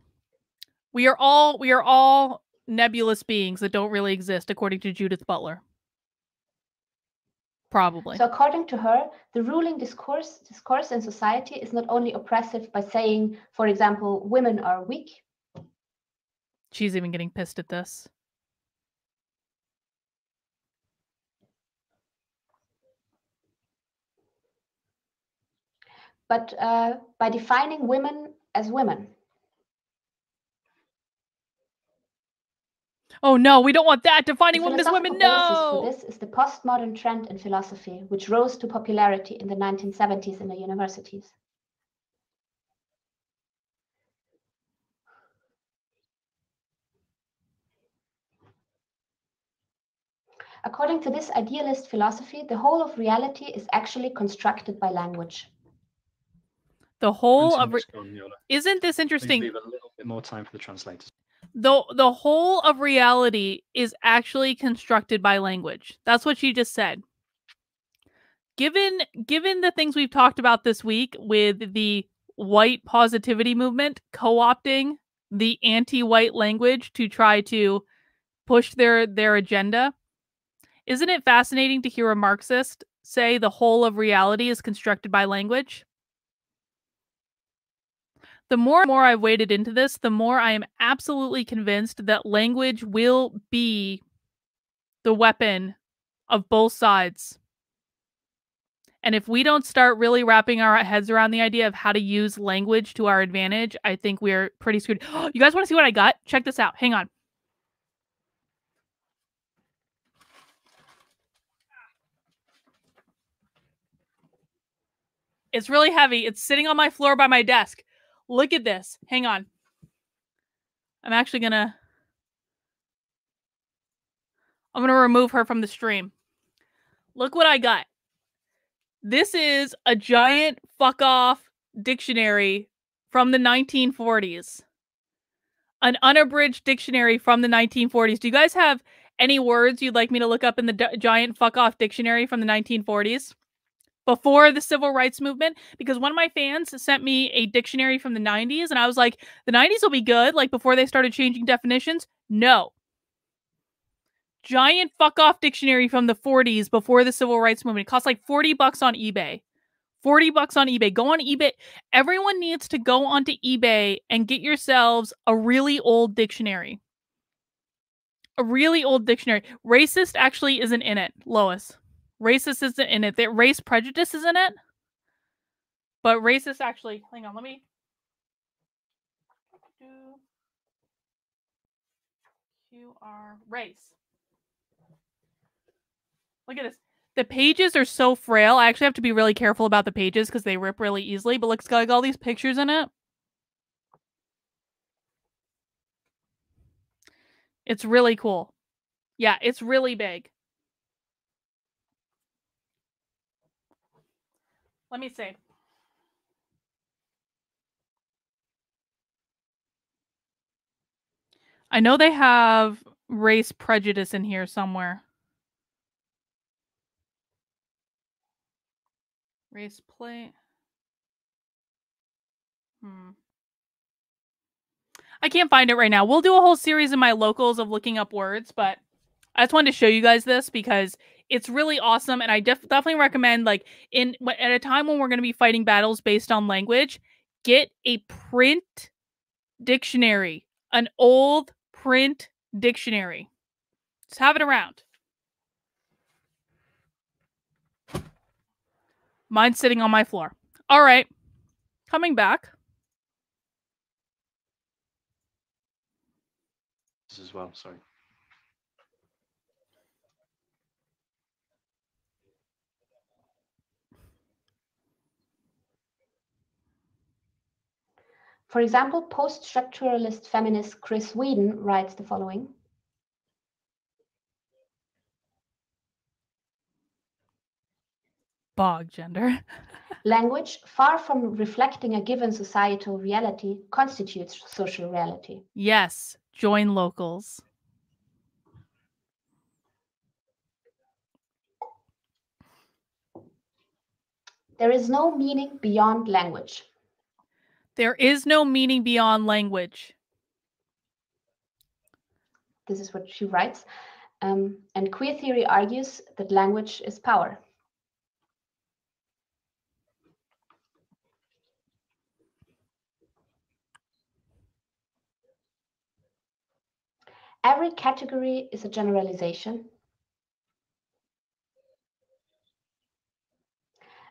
We are all nebulous beings that don't really exist, according to Judith Butler. Probably. So according to her, the ruling discourse in society is not only oppressive by saying, for example, women are weak. She's even getting pissed at this. But by defining women as women. Oh no, we don't want that. Defining women as women, no! The philosophical basis for this is the postmodern trend in philosophy, which rose to popularity in the 1970s in the universities. According to this idealist philosophy, the whole of reality is actually constructed by language. The whole of isn't this interesting? Leave a little bit more time for the translators. The whole of reality is actually constructed by language. That's what she just said. Given the things we've talked about this week with the white positivity movement co-opting the anti-white language to try to push their agenda, isn't it fascinating to hear a Marxist say the whole of reality is constructed by language? The more and more I've waded into this, the more I am absolutely convinced that language will be the weapon of both sides. And if we don't start really wrapping our heads around the idea of how to use language to our advantage, I think we're pretty screwed. You guys want to see what I got? Check this out. Hang on. It's really heavy. It's sitting on my floor by my desk. Look at this. Hang on. I'm actually going to remove her from the stream. Look what I got. This is a giant fuck off dictionary from the 1940s. An unabridged dictionary from the 1940s. Do you guys have any words you'd like me to look up in the giant fuck off dictionary from the 1940s? Before the civil rights movement, because one of my fans sent me a dictionary from the 90s, and I was like, the 90s will be good, like before they started changing definitions. No. Giant fuck off dictionary from the 40s before the civil rights movement. It costs like $40 on eBay. $40 on eBay. Go on eBay. Everyone needs to go onto eBay and get yourselves a really old dictionary. A really old dictionary. Racist actually isn't in it, Lois. Racist isn't in it. Race prejudice is in it. But racist actually, hang on, let me do QR race. Look at this. The pages are so frail. I actually have to be really careful about the pages because they rip really easily, but look, it's got like all these pictures in it. It's really cool. Yeah, it's really big. Let me see. I know they have race prejudice in here somewhere. Race plate. I can't find it right now. We'll do a whole series in my locals of looking up words, but I just wanted to show you guys this because it's really awesome, and I definitely recommend, like, at a time when we're going to be fighting battles based on language, get a print dictionary, an old print dictionary. Just have it around. Mine's sitting on my floor. All right, coming back. As well, sorry. For example, post-structuralist feminist Chris Whedon writes the following. Bog gender. Language, far from reflecting a given societal reality, constitutes social reality. Yes, join locals. There is no meaning beyond language. There is no meaning beyond language. This is what she writes. And queer theory argues that language is power. Every category is a generalization.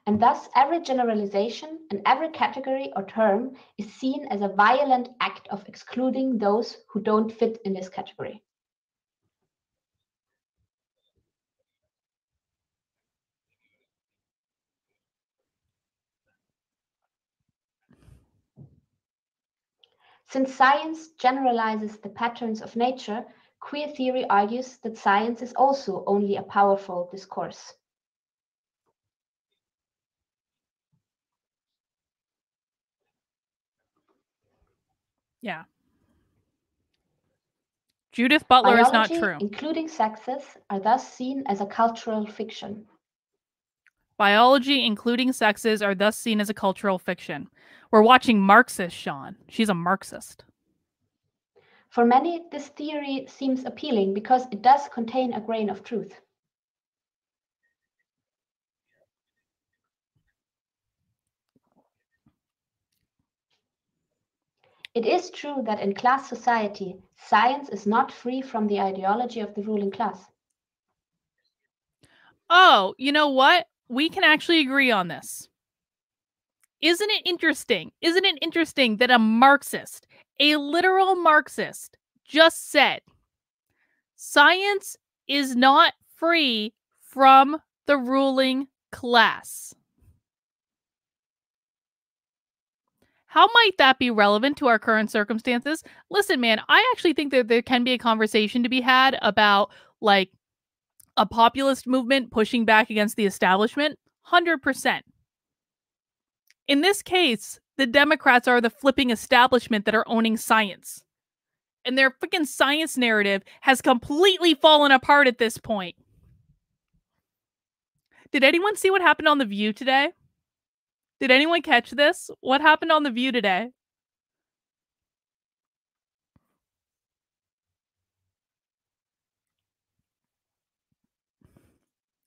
And thus, every generalization and every category or term is seen as a violent act of excluding those who don't fit in this category. Since science generalizes the patterns of nature, queer theory argues that science is also only a powerful discourse. Yeah. Judith Butler Biology, is not true. including sexes, are thus seen as a cultural fiction. Biology, including sexes, are thus seen as a cultural fiction. We're watching Marxist, Sean. She's a Marxist. For many, this theory seems appealing because it does contain a grain of truth. It is true that in class society, science is not free from the ideology of the ruling class. Oh, you know what? We can actually agree on this. Isn't it interesting? Isn't it interesting that a Marxist, a literal Marxist, just said science is not free from the ruling class? How might that be relevant to our current circumstances? Listen, man, I actually think that there can be a conversation to be had about, like, a populist movement pushing back against the establishment. 100%. In this case, the Democrats are the flipping establishment that are owning science. And their freaking science narrative has completely fallen apart at this point. Did anyone see what happened on The View today? Did anyone catch this? What happened on The View today?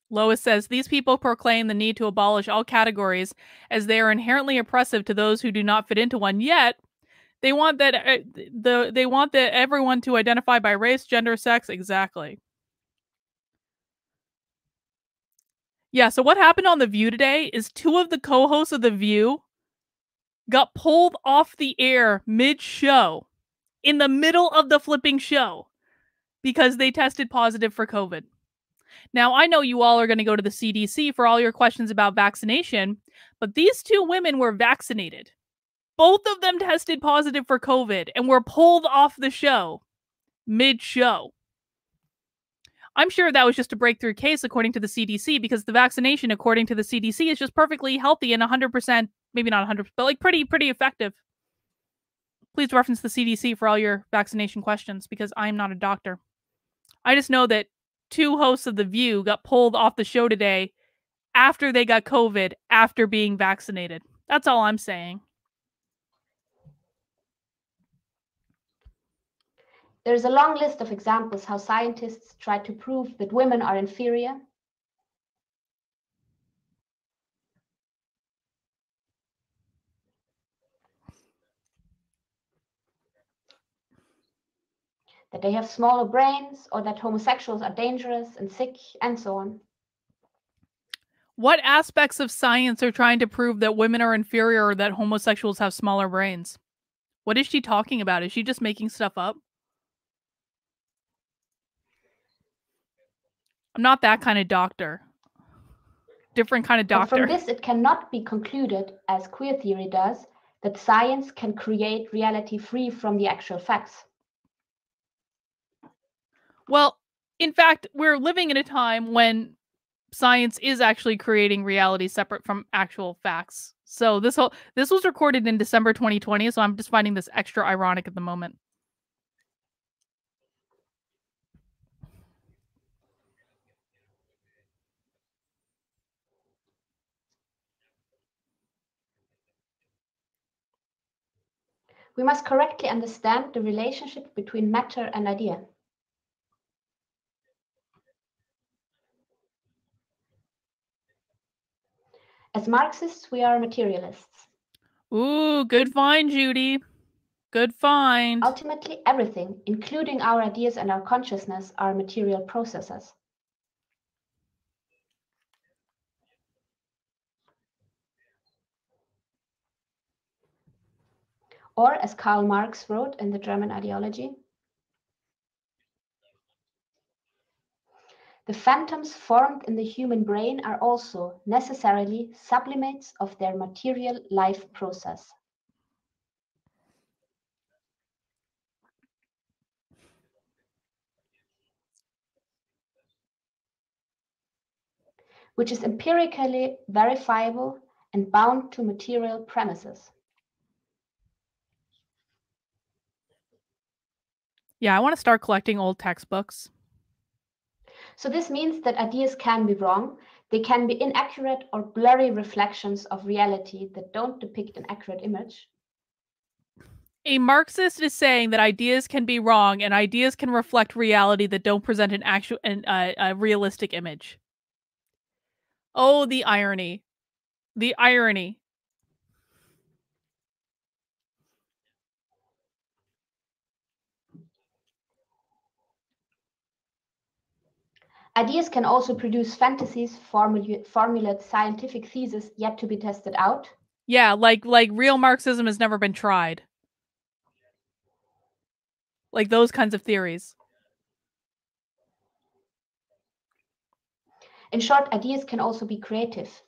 Lois says, these people proclaim the need to abolish all categories as they are inherently oppressive to those who do not fit into one. Yet, they want that everyone to identify by race, gender, sex. Exactly. Yeah, so what happened on The View today is 2 of the co-hosts of The View got pulled off the air mid-show, in the middle of the flipping show, because they tested positive for COVID. Now, I know you all are going to go to the CDC for all your questions about vaccination, but these 2 women were vaccinated. Both of them tested positive for COVID and were pulled off the show mid-show. I'm sure that was just a breakthrough case according to the CDC, because the vaccination, according to the CDC, is just perfectly healthy and 100%, maybe not 100%, but like pretty effective. Please reference the CDC for all your vaccination questions, because I'm not a doctor. I just know that 2 hosts of The View got pulled off the show today after they got COVID after being vaccinated. That's all I'm saying. There's a long list of examples how scientists try to prove that women are inferior, that they have smaller brains, or that homosexuals are dangerous and sick, and so on. What aspects of science are trying to prove that women are inferior or that homosexuals have smaller brains? What is she talking about? Is she just making stuff up? I'm not that kind of doctor. Different kind of doctor. But from this, it cannot be concluded, as queer theory does, that science can create reality free from the actual facts. Well, in fact, we're living in a time when science is actually creating reality separate from actual facts. So this was recorded in December 2020, so I'm just finding this extra ironic at the moment. We must correctly understand the relationship between matter and idea. As Marxists, we are materialists. Ooh, good find, Judy. Good find. Ultimately, everything, including our ideas and our consciousness, are material processes. Or, as Karl Marx wrote in the German Ideology, the phantoms formed in the human brain are also necessarily sublimates of their material life process. Which is empirically verifiable and bound to material premises. Yeah, I want to start collecting old textbooks. So this means that ideas can be wrong. They can be inaccurate or blurry reflections of reality that don't depict an accurate image. A Marxist is saying that ideas can be wrong and ideas can reflect reality that don't present an actual a realistic image. Oh, the irony. The irony. Ideas can also produce fantasies, formulate scientific theses yet to be tested out. Yeah, like real Marxism has never been tried. Like those kinds of theories. In short, ideas can also be creative.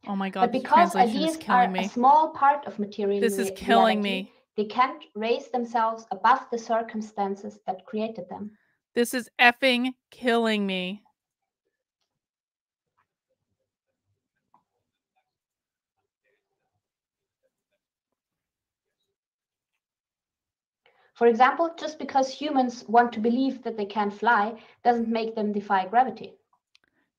Oh my god, but because ideas are a small part of material this is killing me. They can't raise themselves above the circumstances that created them. This is effing killing me. For example, just because humans want to believe that they can fly doesn't make them defy gravity.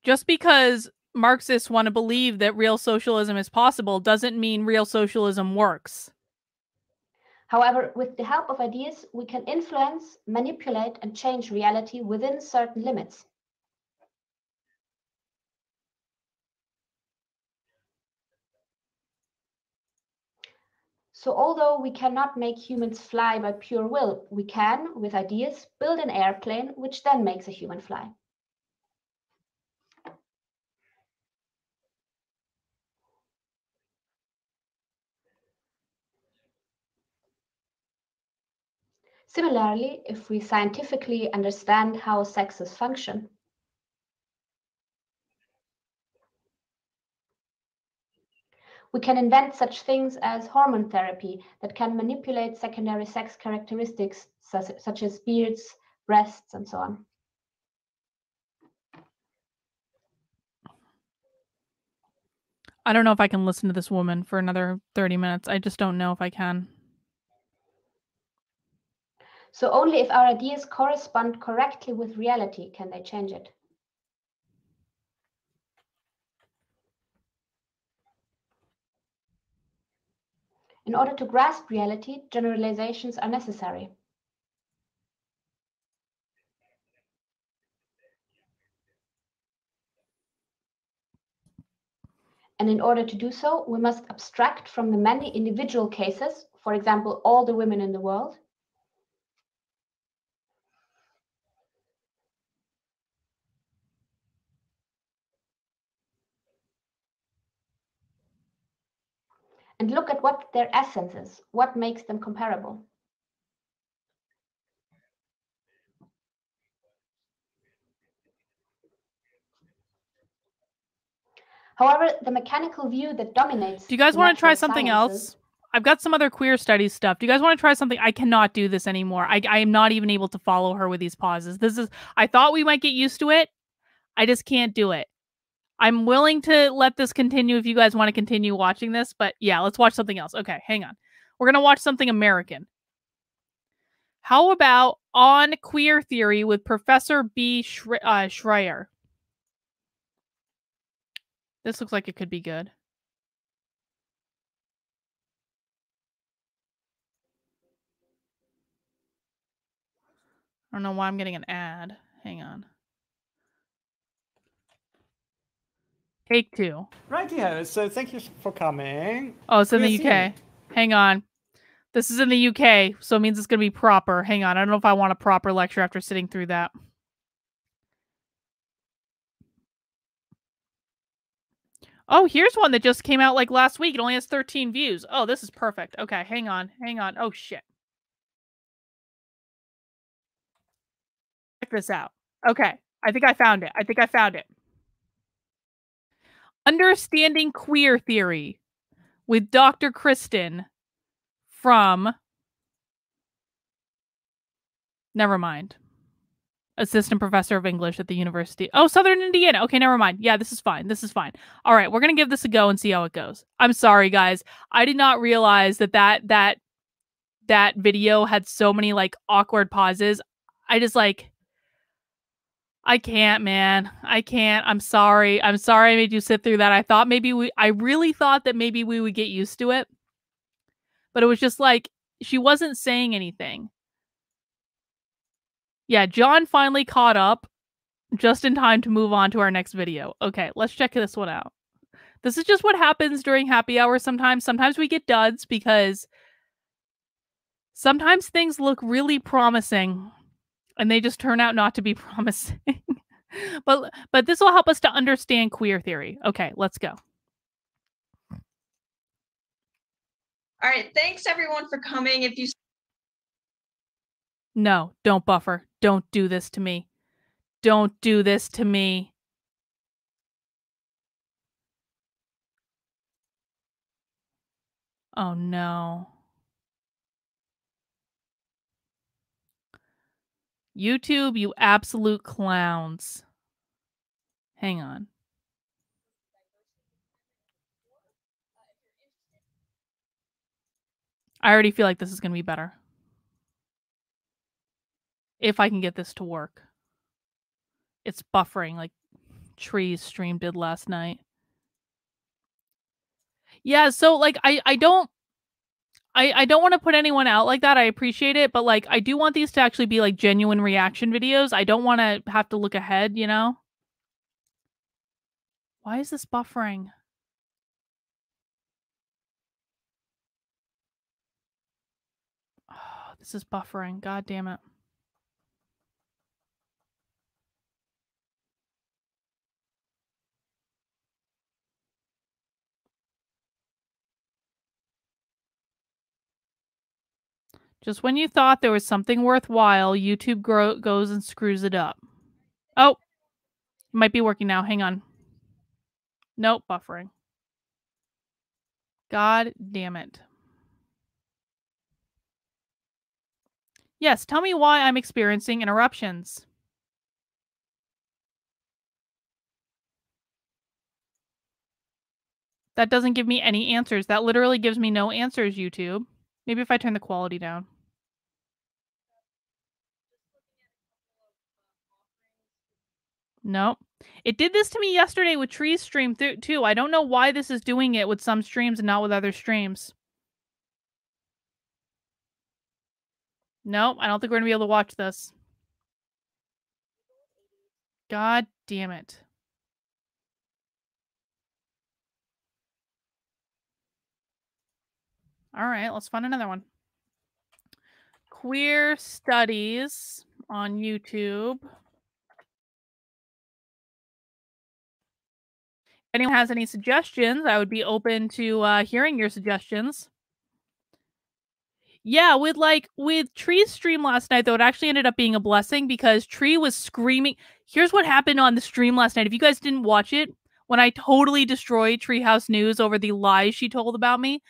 Just because Marxists want to believe that real socialism is possible doesn't mean real socialism works. However, with the help of ideas, we can influence, manipulate, and change reality within certain limits. So although we cannot make humans fly by pure will, we can, with ideas, build an airplane which then makes a human fly. Similarly, if we scientifically understand how sexes function, we can invent such things as hormone therapy that can manipulate secondary sex characteristics such as beards, breasts, and so on. I don't know if I can listen to this woman for another 30 minutes. I just don't know if I can. So only if our ideas correspond correctly with reality can they change it. In order to grasp reality, generalizations are necessary. And in order to do so, we must abstract from the many individual cases, for example, all the women in the world, and look at what their essence is, what makes them comparable. However, the mechanical view that dominates. Do you guys want to try something else? I've got some other queer studies stuff. Do you guys want to try something? I cannot do this anymore. I am not even able to follow her with these pauses. I thought we might get used to it. I just can't do it. I'm willing to let this continue if you guys want to continue watching this, but yeah, let's watch something else. Okay, hang on. We're going to watch something American. How about On Queer Theory with Professor B. Schreier? This looks like it could be good. I don't know why I'm getting an ad. Hang on. Take 2. Rightio, so thank you for coming. Oh, it's in the UK. Theory. Hang on. This is in the UK, so it means it's going to be proper. Hang on. I don't know if I want a proper lecture after sitting through that. Oh, here's one that just came out like last week. It only has 13 views. Oh, this is perfect. Okay, hang on. Hang on. Oh, shit. Check this out. Okay, I think I found it. Understanding Queer Theory with Dr. Kristen from... Never mind. Assistant professor of English at the University. Oh, Southern Indiana. Okay, never mind. Yeah, this is fine. All right, we're going to give this a go and see how it goes. I'm sorry, guys. I did not realize that video had so many, like, awkward pauses. I can't, man. I can't. I'm sorry. I made you sit through that. I really thought that maybe we would get used to it. But it was just like, she wasn't saying anything. Yeah, John finally caught up just in time to move on to our next video. Okay, let's check this one out. This is just what happens during happy hour sometimes. Sometimes we get duds because sometimes things look really promising and they just turn out not to be promising. but this will help us to understand queer theory. Okay, let's go. All right, thanks everyone for coming. If you No, don't buffer. Don't do this to me. Don't do this to me. Oh no. YouTube, you absolute clowns. Hang on. I already feel like this is going to be better. If I can get this to work. It's buffering like Tree's stream did last night. Yeah, so like I don't want to put anyone out like that. I appreciate it, but like I do want these to actually be like genuine reaction videos. I don't want to have to look ahead, you know? Why is this buffering? Oh, this is buffering. God damn it. Just when you thought there was something worthwhile, YouTube goes and screws it up. Oh, it might be working now. Hang on. Nope, buffering. God damn it. Yes, tell me why I'm experiencing interruptions. That doesn't give me any answers. That literally gives me no answers, YouTube. Maybe if I turn the quality down. Nope. It did this to me yesterday with Tree's stream too. I don't know why this is doing it with some streams and not with other streams. Nope, I don't think we're going to be able to watch this. God damn it. All right, let's find another one. Queer Studies on YouTube. If anyone has any suggestions, I would be open to hearing your suggestions. Yeah, with Tree's stream last night, though, it actually ended up being a blessing because Tree was screaming. Here's what happened on the stream last night. If you guys didn't watch it, when I totally destroyed Treehouse News over the lies she told about me,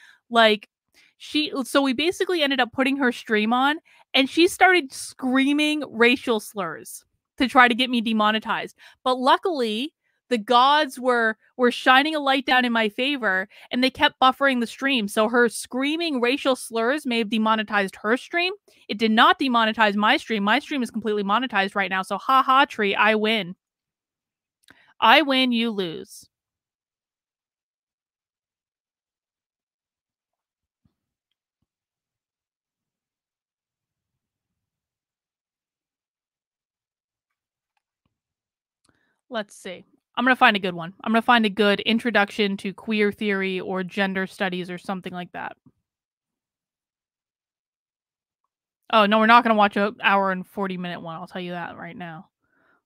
so we basically ended up putting her stream on, and she started screaming racial slurs to try to get me demonetized. But luckily, the gods were shining a light down in my favor, and they kept buffering the stream. So her screaming racial slurs may have demonetized her stream. It did not demonetize my stream. My stream is completely monetized right now. So haha, Tree, I win. I win, you lose. Let's see. I'm going to find a good one. I'm going to find a good introduction to queer theory or gender studies or something like that. Oh, no, we're not going to watch an hour and 40-minute one. I'll tell you that right now.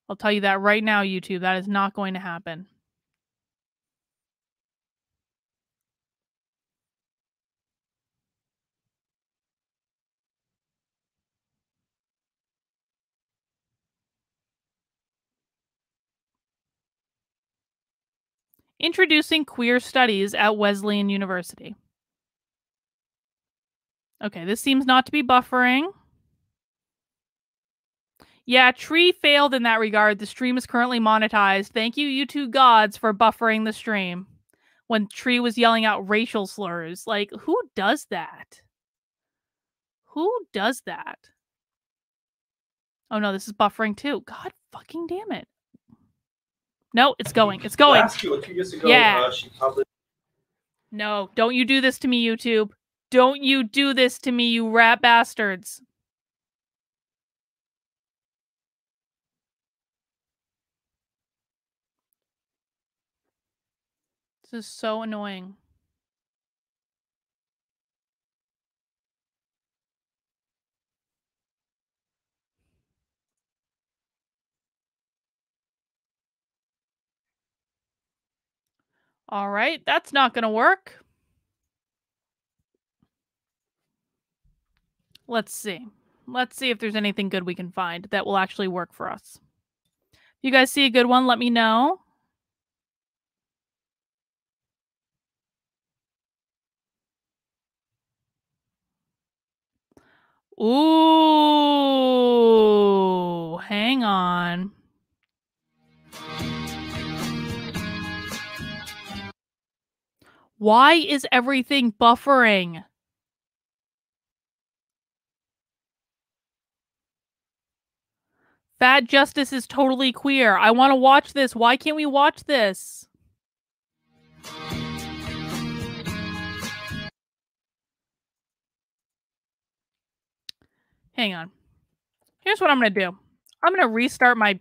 I'll tell you that right now, YouTube. That is not going to happen. Introducing queer studies at Wesleyan University. Okay, this seems not to be buffering. Yeah, Tree failed in that regard. The stream is currently monetized. Thank you, you two gods, for buffering the stream when Tree was yelling out racial slurs. Like, who does that? Who does that? Oh no, this is buffering too. God fucking damn it. No, it's going. It's going. Last year, 2 years ago, Yeah. she published. No, don't you do this to me, YouTube. Don't you do this to me, you rat bastards. This is so annoying. All right, that's not going to work. Let's see. Let's see if there's anything good we can find that will actually work for us. If you guys see a good one, let me know. Ooh, hang on. Why is everything buffering? Fat Justice is totally queer. I want to watch this. Why can't we watch this? Hang on. Here's what I'm going to do. I'm going to restart my...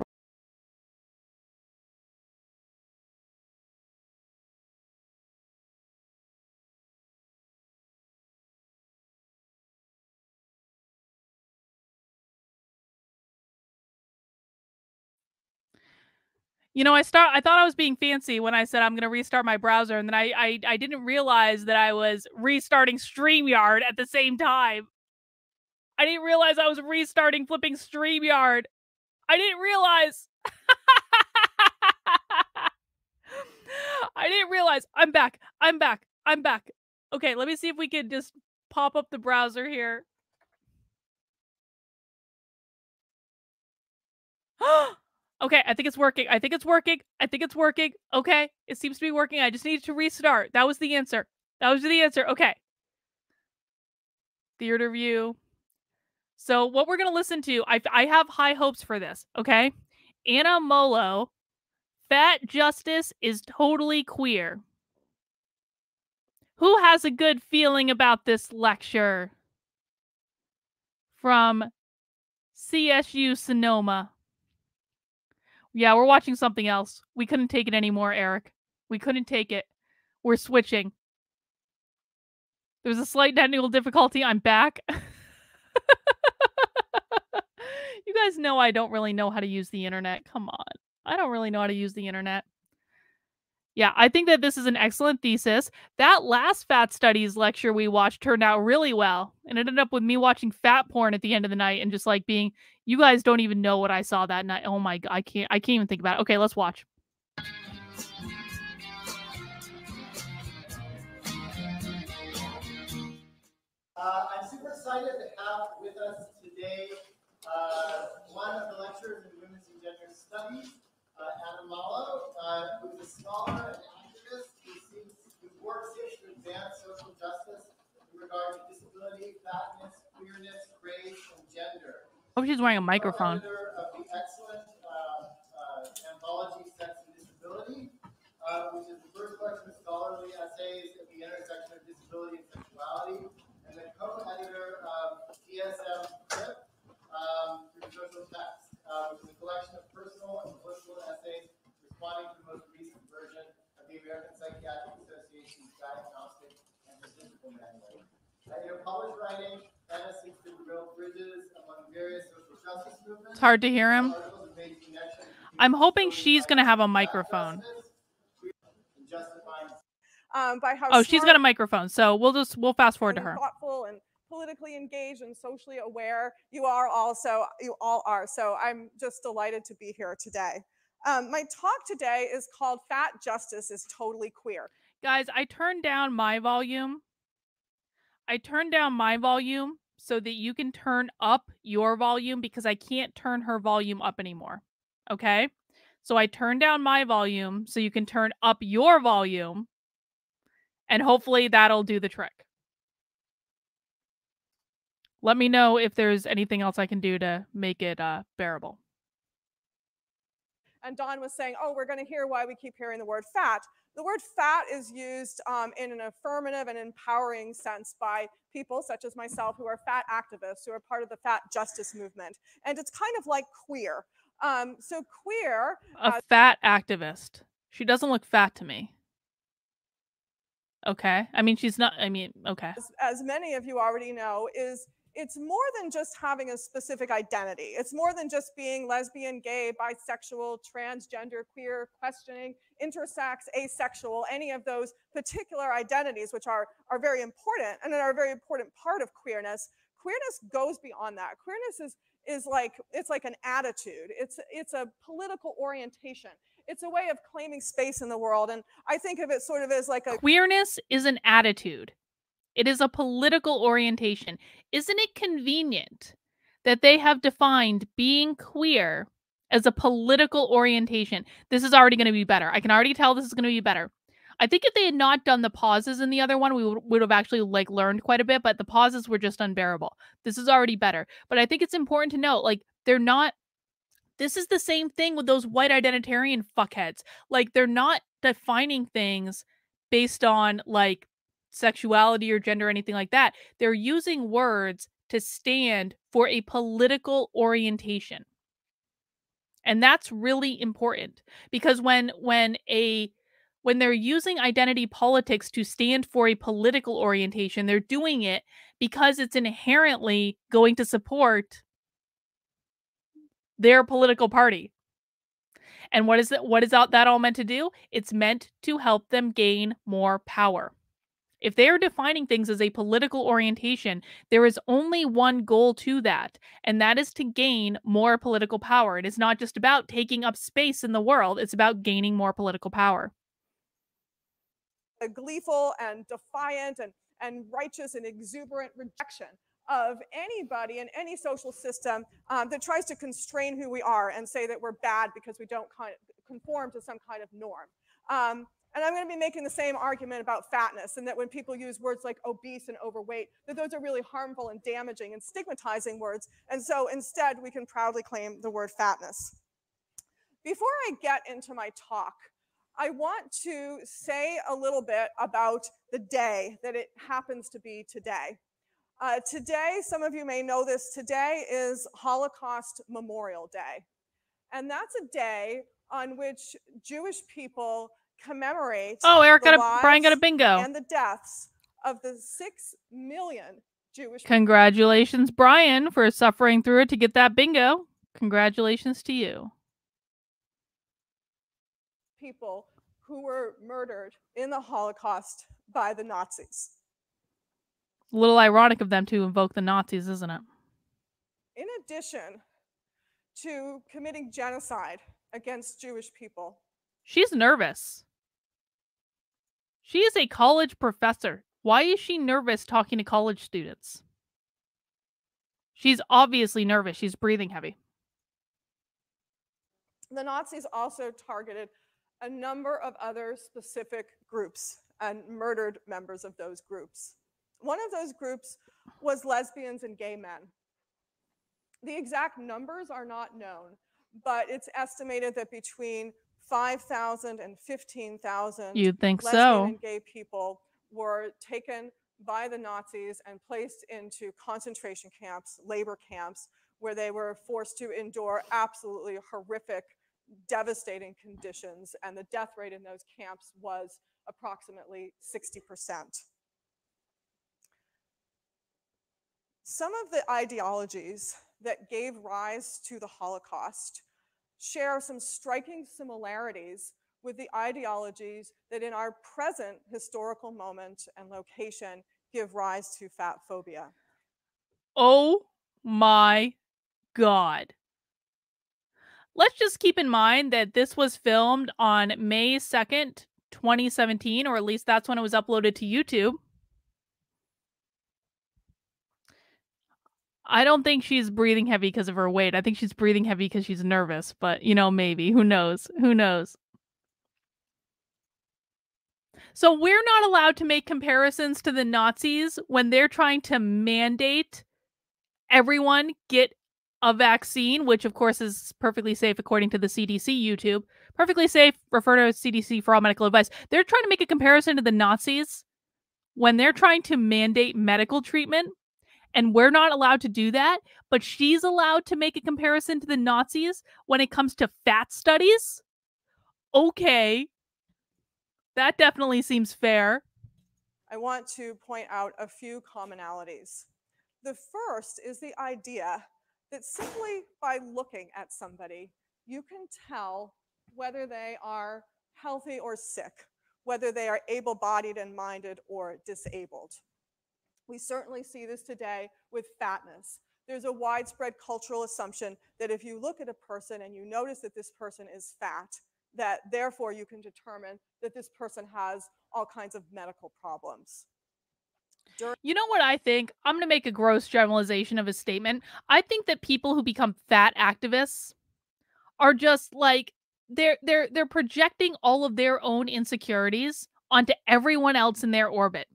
You know, I thought I was being fancy when I said I'm going to restart my browser, and then I didn't realize that I was restarting StreamYard at the same time. I didn't realize I was restarting flipping StreamYard. I didn't realize. I didn't realize. I'm back. I'm back. I'm back. Okay, let me see if we can just pop up the browser here. Okay, I think it's working. I think it's working. I think it's working. Okay, it seems to be working. I just needed to restart. That was the answer. That was the answer. Okay. Theater view. So what we're going to listen to, I have high hopes for this, okay? Anna Molo, Fat Justice is totally queer. Who has a good feeling about this lecture? From CSU Sonoma. Yeah, we're watching something else. We couldn't take it anymore, Eric. We couldn't take it. We're switching. There's a slight technical difficulty. I'm back. You guys know I don't really know how to use the internet. Come on. I don't really know how to use the internet. Yeah, I think that this is an excellent thesis. That last fat studies lecture we watched turned out really well. And it ended up with me watching fat porn at the end of the night and just like being, you guys don't even know what I saw that night. Oh my God, I can't even think about it. Okay, let's watch. I'm super excited to have with us today one of the lecturers in Women's and Gender Studies, Anna Molo, who is a scholar and activist who works to advance social justice in regard to disability, fatness, queerness, race, and gender. Oh, she's wearing a microphone. Editor of the excellent anthology Sex and Disability, which is the first collection of scholarly essays at the intersection of disability and sexuality, and the co-editor of TSM Clip through Social Text, which is a collection of personal and political essays responding to the most recent version of the American Psychiatric Association's Diagnostic and Statistical Manual. In her published writing, Anna seeks to build bridges among various social justice movements. It's hard to hear him. I'm hoping she's going to have a microphone. By how she's got a microphone, so we'll fast forward to her. Thoughtful and politically engaged and socially aware you all are. So I'm just delighted to be here today. My talk today is called Fat Justice is Totally Queer. Guys, I turned down my volume. So that you can turn up your volume because I can't turn her volume up anymore. Okay? So I turned down my volume so you can turn up your volume. And hopefully that'll do the trick. Let me know if there's anything else I can do to make it bearable. And Dawn was saying, oh, we're going to hear why we keep hearing the word fat. The word fat is used in an affirmative and empowering sense by people such as myself who are fat activists, who are part of the fat justice movement. And it's kind of like queer. So queer... A fat activist. She doesn't look fat to me. Okay. I mean, she's not, okay. As many of you already know, it's more than just having a specific identity. It's more than just being lesbian, gay, bisexual, transgender, queer, questioning, intersex, asexual, any of those particular identities, which are very important and are a very important part of queerness. Queerness goes beyond that. Queerness is like an attitude. It's a political orientation. It's a way of claiming space in the world. And I think of it sort of as like a... Queerness is an attitude. It is a political orientation. Isn't it convenient that they have defined being queer as a political orientation? This is already going to be better. I can already tell this is going to be better. I think if they had not done the pauses in the other one, we would have actually learned quite a bit, but the pauses were just unbearable. This is already better. But I think it's important to note, they're not... This is the same thing with those white identitarian fuckheads. They're not defining things based on, sexuality or gender or anything like that. They're using words to stand for a political orientation. And that's really important because when they're using identity politics to stand for a political orientation, they're doing it because it's inherently going to support their political party. And what is that all meant to do? It's meant to help them gain more power. If they are defining things as a political orientation, there is only one goal to that, and that is to gain more political power. It is not just about taking up space in the world, it's about gaining more political power. A gleeful and defiant and righteous and exuberant rejection of anybody in any social system that tries to constrain who we are and say that we're bad because we don't conform to some kind of norm. And I'm going to be making the same argument about fatness, and that when people use words like obese and overweight, that those are really harmful and damaging and stigmatizing words. And so instead, we can proudly claim the word fatness. Before I get into my talk, I want to say a little bit about the day that it happens to be today. Today, some of you may know this, today is Holocaust Memorial Day. And that's a day on which Jewish people commemorate Brian got a bingo. And the deaths of the 6 million Jewish people. Congratulations, Brian, for suffering through it to get that bingo. Congratulations to you. People who were murdered in the Holocaust by the Nazis. A little ironic of them to invoke the Nazis, isn't it? In addition to committing genocide against Jewish people. She's nervous. She is a college professor. Why is she nervous talking to college students? She's obviously nervous. She's breathing heavy. The Nazis also targeted a number of other specific groups and murdered members of those groups. One of those groups was lesbians and gay men. The exact numbers are not known, but it's estimated that between 5,000 and 15,000 You'd think lesbian so. and gay people were taken by the Nazis and placed into concentration camps, labor camps, where they were forced to endure absolutely horrific, devastating conditions, and the death rate in those camps was approximately 60%. Some of the ideologies that gave rise to the Holocaust share some striking similarities with the ideologies that in our present historical moment and location give rise to fat phobia. Oh my God. Let's just keep in mind that this was filmed on May 2nd, 2017, or at least that's when it was uploaded to YouTube. I don't think she's breathing heavy because of her weight. I think she's breathing heavy because she's nervous, but you know, maybe. Who knows? Who knows? So we're not allowed to make comparisons to the Nazis when they're trying to mandate everyone get a vaccine, which of course is perfectly safe according to the CDC YouTube. Perfectly safe, refer to CDC for all medical advice. They're trying to make a comparison to the Nazis when they're trying to mandate medical treatment. And we're not allowed to do that, but she's allowed to make a comparison to the Nazis when it comes to fat studies? Okay. That definitely seems fair. I want to point out a few commonalities. The first is the idea that simply by looking at somebody, you can tell whether they are healthy or sick, whether they are able-bodied and minded or disabled. We certainly see this today with fatness. There's a widespread cultural assumption that if you look at a person and you notice that this person is fat, that therefore you can determine that this person has all kinds of medical problems. You know what I think? I'm going to make a gross generalization of his statement. I think that people who become fat activists are just like, they're projecting all of their own insecurities onto everyone else in their orbit.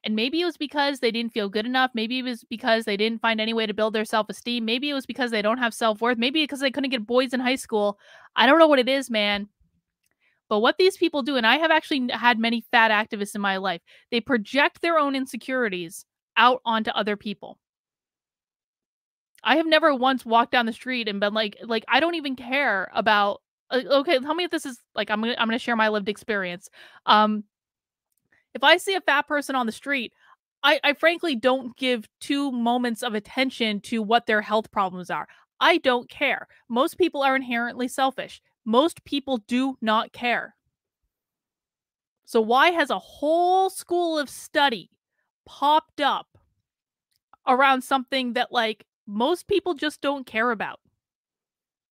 And maybe it was because they didn't feel good enough. Maybe it was because they didn't find any way to build their self-esteem. Maybe it was because they don't have self-worth. Maybe because they couldn't get boys in high school. I don't know what it is, man. But what these people do, and I have actually had many fat activists in my life, they project their own insecurities out onto other people. I have never once walked down the street and been like I don't even care about, okay, tell me if this is, like, I'm gonna share my lived experience. If I see a fat person on the street, I frankly don't give 2 moments of attention to what their health problems are. I don't care. Most people are inherently selfish. Most people do not care. So why has a whole school of study popped up around something that, like, most people just don't care about?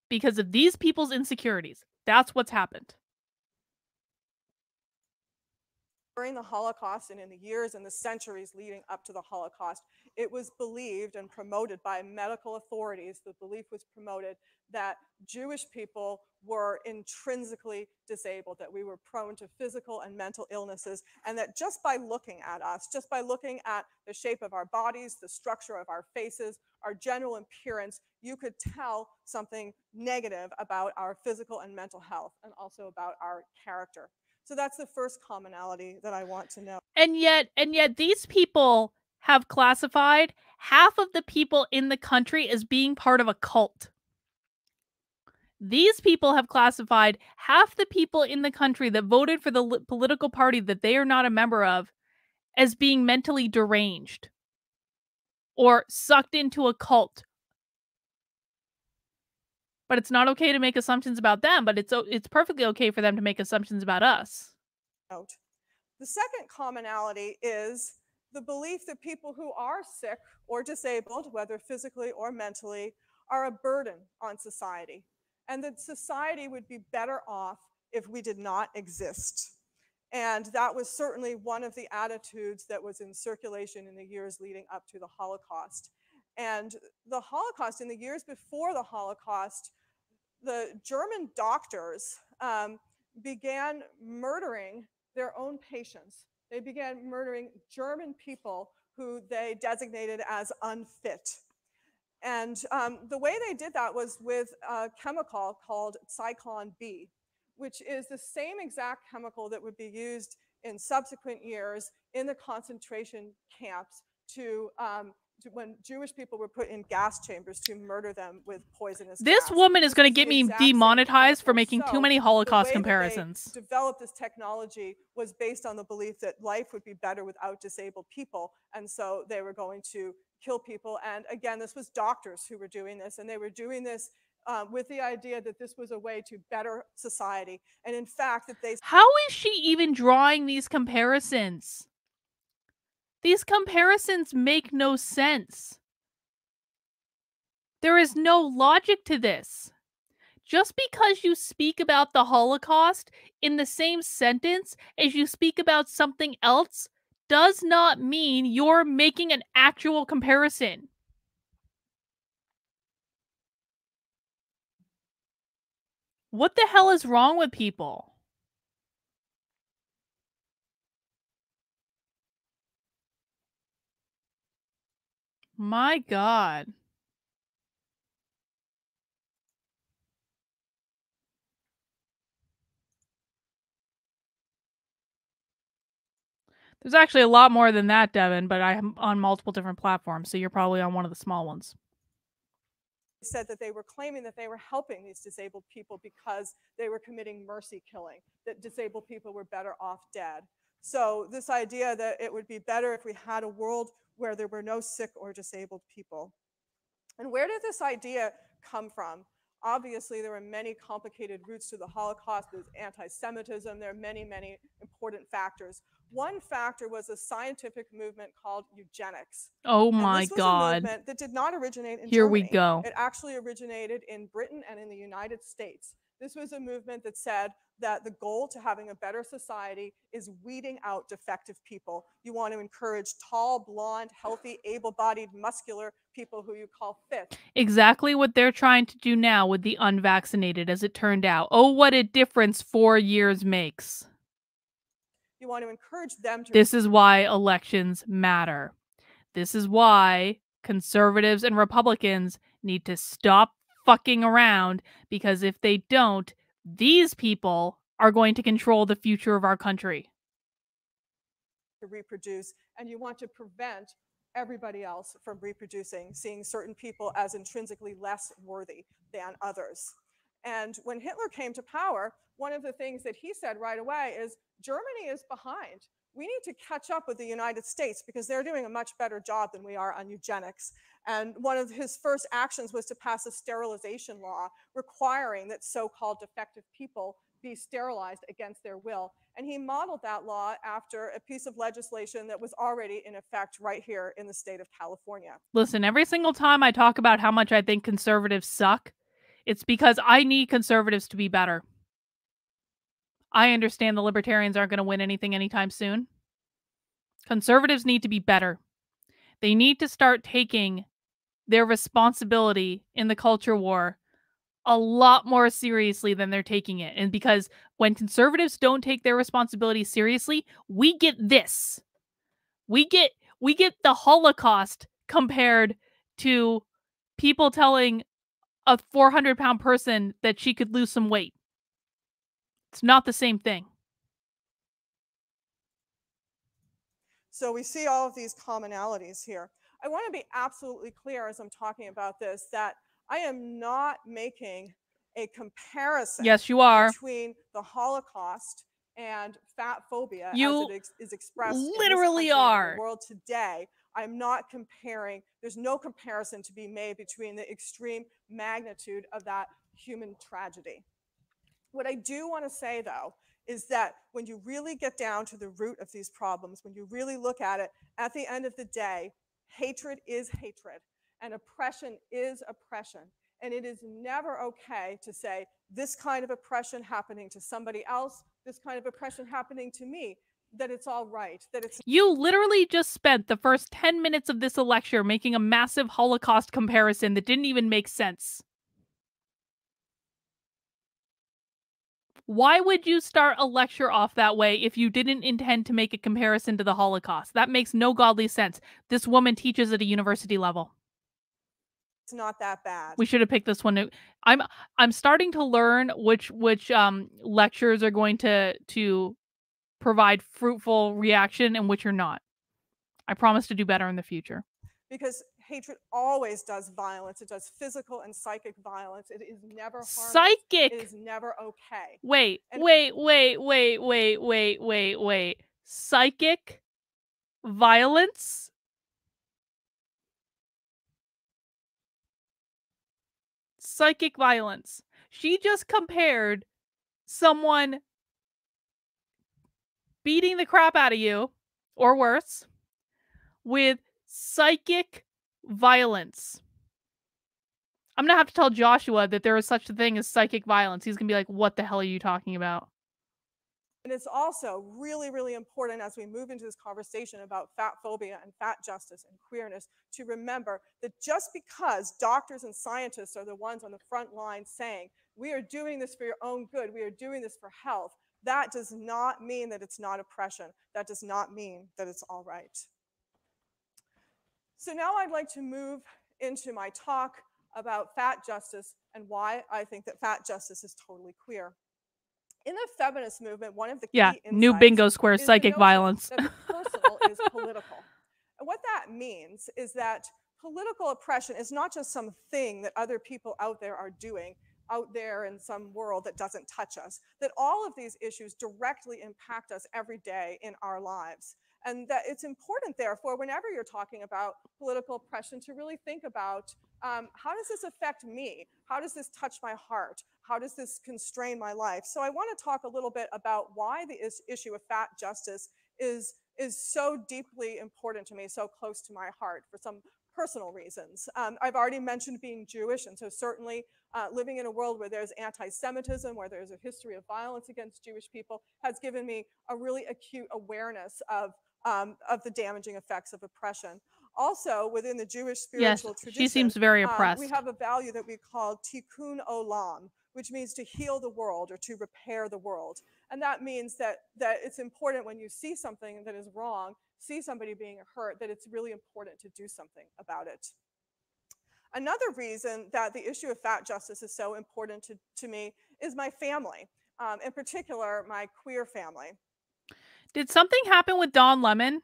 Because of these people's insecurities. That's what's happened. During the Holocaust and in the years and the centuries leading up to the Holocaust, it was believed and promoted by medical authorities, the belief was promoted that Jewish people were intrinsically disabled, that we were prone to physical and mental illnesses, and that just by looking at us, just by looking at the shape of our bodies, the structure of our faces, our general appearance, you could tell something negative about our physical and mental health, and also about our character. So that's the first commonality that I want to know. And yet these people have classified half of the people in the country as being part of a cult. These people have classified half the people in the country that voted for the political party that they are not a member of as being mentally deranged or sucked into a cult. But it's not okay to make assumptions about them, but it's perfectly okay for them to make assumptions about us. The second commonality is the belief that people who are sick or disabled, whether physically or mentally, are a burden on society, and that society would be better off if we did not exist. And that was certainly one of the attitudes that was in circulation in the years leading up to the Holocaust. And the Holocaust, in the years before the Holocaust, the German doctors began murdering their own patients. They began murdering German people who they designated as unfit. And the way they did that was with a chemical called Zyklon B, which is the same exact chemical that would be used in subsequent years in the concentration camps to when Jewish people were put in gas chambers to murder them with poisonous This gas. woman is going to get me demonetized for making too many Holocaust comparisons. The way that they developed this technology was based on the belief that life would be better without disabled people, and so they were going to kill people. And again, this was doctors who were doing this, and they were doing this with the idea that this was a way to better society. And in fact, that they... How is she even drawing these comparisons? These comparisons make no sense. There is no logic to this. Just because you speak about the Holocaust in the same sentence as you speak about something else does not mean you're making an actual comparison. What the hell is wrong with people? My God. There's actually a lot more than that, Devin, but I'm on multiple different platforms, so you're probably on one of the small ones. Said that they were claiming that they were helping these disabled people because they were committing mercy killing, that disabled people were better off dead. So this idea that it would be better if we had a world where there were no sick or disabled people. And where did this idea come from? Obviously, there were many complicated roots to the Holocaust. There's anti-Semitism. There are many, many important factors. One factor was a scientific movement called eugenics. Oh my God. This was a movement that did not originate in Germany. Here we go. It actually originated in Britain and in the United States. This was a movement that said that the goal to having a better society is weeding out defective people. You want to encourage tall, blonde, healthy, able-bodied, muscular people who you call fit. Exactly what they're trying to do now with the unvaccinated, as it turned out. Oh, what a difference 4 years makes. You want to encourage them to... This is why elections matter. This is why conservatives and Republicans need to stop fucking around, because if they don't, these people are going to control the future of our country. To reproduce, and you want to prevent everybody else from reproducing, seeing certain people as intrinsically less worthy than others. And when Hitler came to power, one of the things that he said right away is, Germany is behind. We need to catch up with the United States because they're doing a much better job than we are on eugenics. And one of his first actions was to pass a sterilization law requiring that so-called defective people be sterilized against their will. And he modeled that law after a piece of legislation that was already in effect right here in the state of California. Listen, every single time I talk about how much I think conservatives suck, it's because I need conservatives to be better. I understand the libertarians aren't going to win anything anytime soon. Conservatives need to be better. They need to start taking their responsibility in the culture war a lot more seriously than they're taking it. And because when conservatives don't take their responsibility seriously, we get this. We get the Holocaust compared to people telling a 400-pound person that she could lose some weight. It's not the same thing. So we see all of these commonalities here. I want to be absolutely clear as I'm talking about this that I am not making a comparison Yes, you are. between the Holocaust and fat phobia You as it is expressed literally in this country and in are. the world today. I'm not comparing. There's no comparison to be made between the extreme magnitude of that human tragedy. What I do want to say, though, is that when you really get down to the root of these problems, when you really look at it, at the end of the day, hatred is hatred and oppression is oppression. And it is never okay to say this kind of oppression happening to somebody else, this kind of oppression happening to me, that it's all right, that it's... You literally just spent the first 10 minutes of this lecture making a massive Holocaust comparison that didn't even make sense. Why would you start a lecture off that way if you didn't intend to make a comparison to the Holocaust? That makes no godly sense. This woman teaches at a university level. It's not that bad. We should have picked this one. I'm starting to learn which lectures are going to provide fruitful reaction and which are not. I promise to do better in the future. Because hatred always does violence. It does physical and psychic violence. It is never harmless. Psychic. It is never okay. Wait. Psychic violence? Psychic violence. She just compared someone beating the crap out of you, or worse, with psychic violence. I'm going to have to tell Joshua that there is such a thing as psychic violence. He's going to be like, what the hell are you talking about? And it's also really, really important as we move into this conversation about fat phobia and fat justice and queerness to remember that just because doctors and scientists are the ones on the front line saying, we are doing this for your own good, we are doing this for health, that does not mean that it's not oppression. That does not mean that it's all right. So now I'd like to move into my talk about fat justice and why I think that fat justice is totally queer. In the feminist movement, one of the key insights new bingo square, is psychic violence. that the personal is political. And what that means is that political oppression is not just something that other people out there are doing out there in some world that doesn't touch us, that all of these issues directly impact us every day in our lives. And that it's important, therefore, whenever you're talking about political oppression, to really think about how does this affect me? How does this touch my heart? How does this constrain my life? So I want to talk a little bit about why the issue of fat justice is so deeply important to me, so close to my heart for some personal reasons. I've already mentioned being Jewish, and so certainly living in a world where there's anti-Semitism, where there's a history of violence against Jewish people, has given me a really acute awareness of the damaging effects of oppression. Also, within the Jewish spiritual tradition, she seems very oppressed. We have a value that we call tikkun olam, which means to heal the world or to repair the world. And that means that it's important when you see something that is wrong, see somebody being hurt, that it's really important to do something about it. Another reason that the issue of fat justice is so important to me is my family, in particular, my queer family. Did something happen with Don Lemon?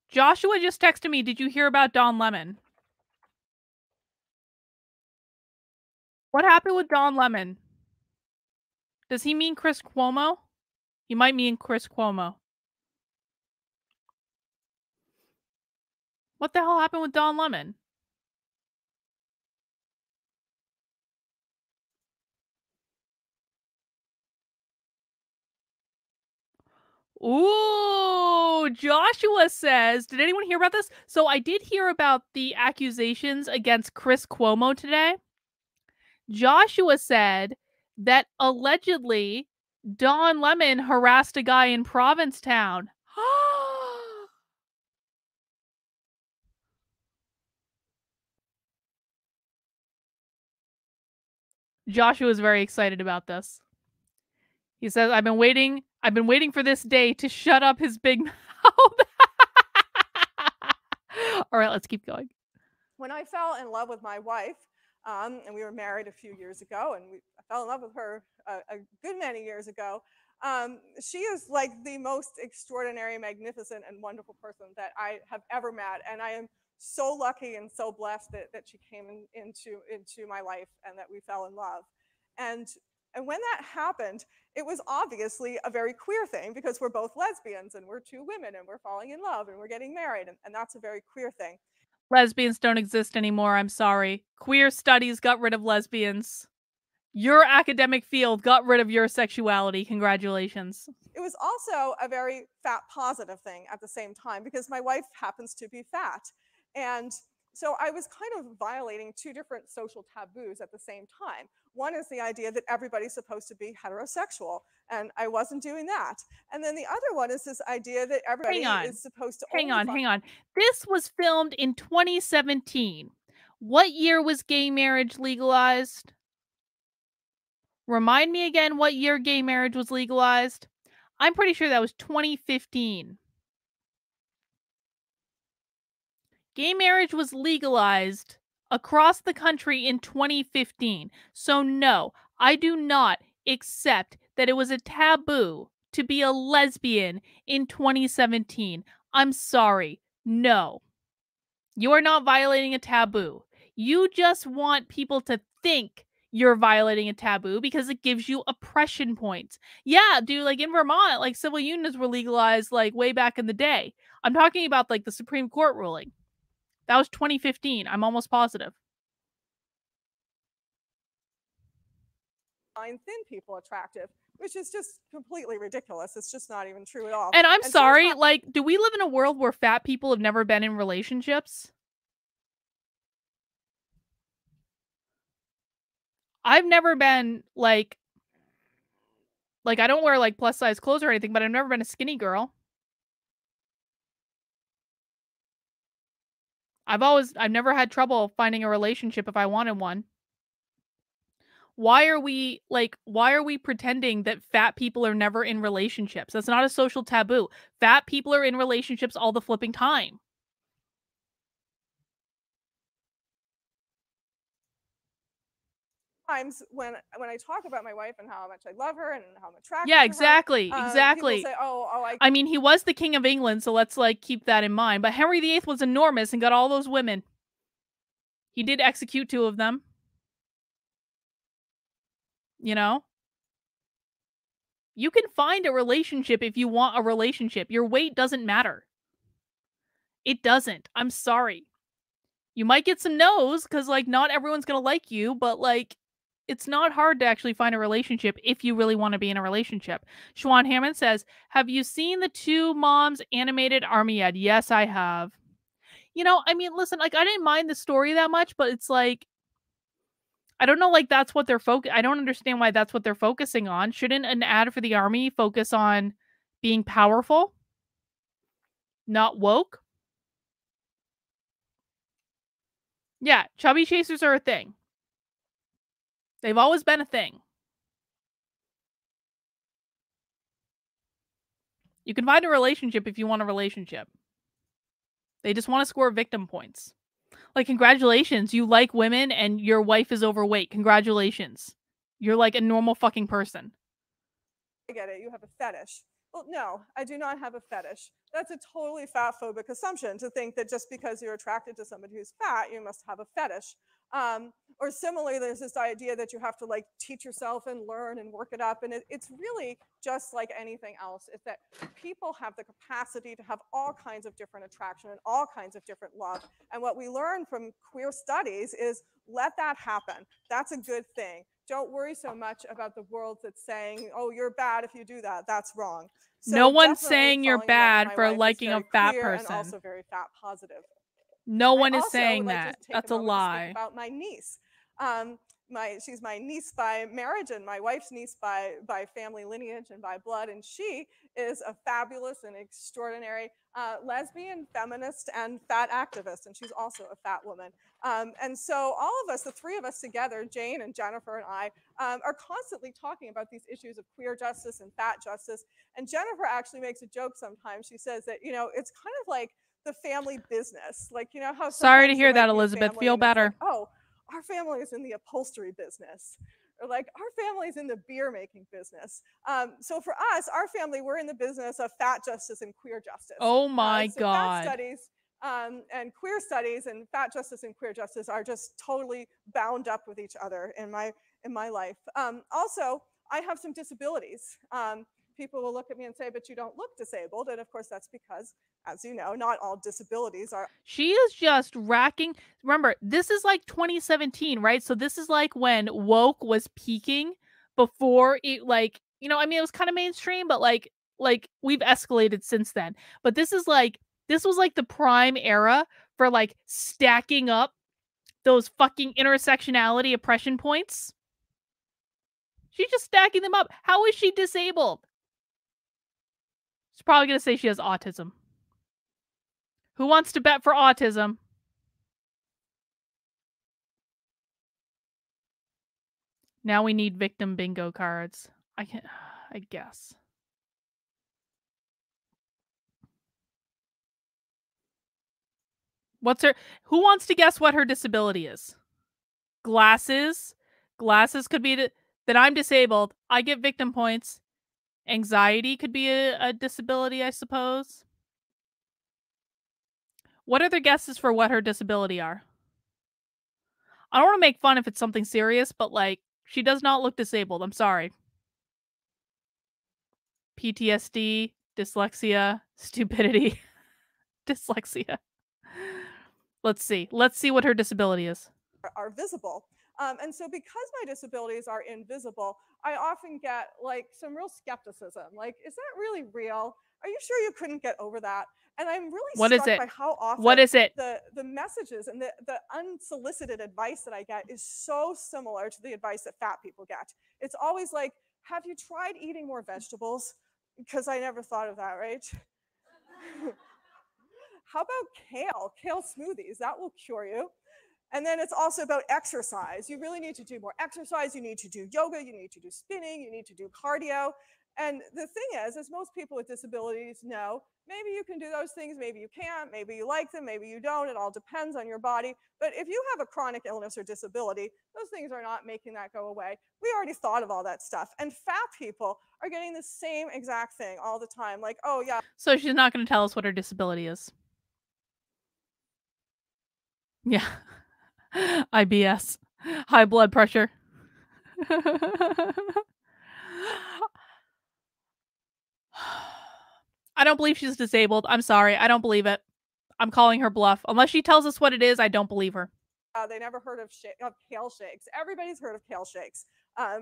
Joshua just texted me, did you hear about Don Lemon? What happened with Don Lemon? Does he mean Chris Cuomo? He might mean Chris Cuomo. What the hell happened with Don Lemon? Ooh, Joshua says, did anyone hear about this? So I did hear about the accusations against Chris Cuomo today. Joshua said that allegedly Don Lemon harassed a guy in Provincetown. Joshua is very excited about this. He says, I've been waiting for this day to shut up his big mouth. All right, let's keep going. When I fell in love with my wife, and we were married a few years ago, and I fell in love with her a good many years ago. She is like the most extraordinary, magnificent, and wonderful person that I have ever met, and I am so lucky and so blessed that she came into my life and that we fell in love. And when that happened, it was obviously a very queer thing because we're both lesbians and we're two women and we're falling in love and we're getting married, and that's a very queer thing. Lesbians don't exist anymore, I'm sorry. Queer studies got rid of lesbians. Your academic field got rid of your sexuality. Congratulations. It was also a very fat positive thing at the same time because my wife happens to be fat. And so I was kind of violating two different social taboos at the same time. One is the idea that everybody's supposed to be heterosexual, and I wasn't doing that. And then the other one is this idea that everybody is supposed to Hang on. This was filmed in 2017. What year was gay marriage legalized? Remind me again what year gay marriage was legalized. I'm pretty sure that was 2015. Gay marriage was legalized across the country in 2015. So no, I do not accept that it was a taboo to be a lesbian in 2017. I'm sorry. No. You are not violating a taboo. You just want people to think you're violating a taboo because it gives you oppression points. Yeah, dude, like in Vermont, like civil unions were legalized like way back in the day. I'm talking about like the Supreme Court ruling. That was 2015. I'm almost positive. Find thin people attractive, which is just completely ridiculous. It's just not even true at all. And I'm sorry, like, do we live in a world where fat people have never been in relationships? I've never been like I don't wear like plus size clothes or anything, but I've never been a skinny girl. I've never had trouble finding a relationship if I wanted one. Why are we pretending that fat people are never in relationships? That's not a social taboo. Fat people are in relationships all the flipping time. Times when I talk about my wife and how much I love her and how I'm attracted Yeah, to exactly. her, Exactly. people say, oh, I mean, he was the king of England, so let's like keep that in mind. But Henry VIII was enormous and got all those women. He did execute 2 of them. You know? You can find a relationship if you want a relationship. Your weight doesn't matter. It doesn't. I'm sorry. You might get some no's because, like, not everyone's going to like you, but, like, it's not hard to actually find a relationship if you really want to be in a relationship. Schwan Hammond says, have you seen the 2 Moms animated army yet? Yes, I have. You know, I mean, listen, like, I didn't mind the story that much, but it's like, I don't know, like, that's what they're I don't understand why that's what they're focusing on. Shouldn't an ad for the army focus on being powerful? Not woke? Yeah, chubby chasers are a thing. They've always been a thing. You can find a relationship if you want a relationship. They just want to score victim points. Like, congratulations, you like women and your wife is overweight. Congratulations. You're like a normal fucking person. I get it. You have a fetish. Well, no, I do not have a fetish. That's a totally fat-phobic assumption to think that just because you're attracted to somebody who's fat, you must have a fetish. Or similarly, there's this idea that you have to like teach yourself and learn and work it up. And it's really just like anything else. It's that people have the capacity to have all kinds of different attraction and all kinds of different love. And what we learn from queer studies is let that happen. That's a good thing. don't worry so much about the world that's saying, oh, you're bad if you do that. That's wrong. So no one's definitely saying you're falling in love with bad my for wife is liking a very fat queer person. and also very fat positive. No one I is also saying would like that. to take That's a a moment to lie. speak about my niece. She's my niece by marriage and my wife's niece by family lineage and by blood. And she is a fabulous and extraordinary lesbian, feminist, and fat activist. And she's also a fat woman. And so all of us, the three of us together, Jane and Jennifer and I, are constantly talking about these issues of queer justice and fat justice. And Jennifer actually makes a joke sometimes. She says that, it's kind of like the family business. Like, how Sorry to sometimes hear there might that, be a Elizabeth. family Feel and it's better. like, oh, our family is in the upholstery business, or like our family's in the beer making business. So for us, our family, we're in the business of fat justice and queer justice. Oh my so God. Fat studies and queer studies and fat justice and queer justice are just totally bound up with each other in my life. Also, I have some disabilities. People will look at me and say, but you don't look disabled. And of course, that's because, as you know, not all disabilities are. She is just racking. Remember, this is like 2017, right? So this is like when woke was peaking before it, like, it was kind of mainstream, but like we've escalated since then. But this was like the prime era for like stacking up those fucking intersectionality oppression points. She's just stacking them up. How is she disabled? She's probably going to say she has autism. Who wants to bet for autism? Now we need victim bingo cards. I guess. Who wants to guess what her disability is? Glasses. Glasses could be that I'm disabled. I get victim points. Anxiety could be a disability, I suppose. What are the guesses for what her disability are? I don't want to make fun if it's something serious, but like, she does not look disabled. I'm sorry. PTSD, dyslexia, stupidity, dyslexia. Let's see what her disability is. Are visible. And so because my disabilities are invisible, I often get like some real skepticism. Like, is that really real? Are you sure you couldn't get over that? And I'm really struck by how often What is it? the messages and the unsolicited advice that I get is so similar to the advice that fat people get. It's always like, have you tried eating more vegetables? Because I never thought of that, right? How about kale? Kale smoothies, that will cure you. And then it's also about exercise. You really need to do more exercise. You need to do yoga. You need to do spinning. You need to do cardio. And the thing is, as most people with disabilities know, maybe you can do those things, maybe you can't, maybe you like them, maybe you don't. It all depends on your body. But if you have a chronic illness or disability, those things are not making that go away. We already thought of all that stuff. And fat people are getting the same exact thing all the time. Like, oh, yeah. So she's not going to tell us what her disability is. Yeah. IBS, high blood pressure. I don't believe she's disabled. I'm sorry. I don't believe it. I'm calling her bluff. Unless she tells us what it is, I don't believe her. They never heard of kale shakes. Everybody's heard of kale shakes.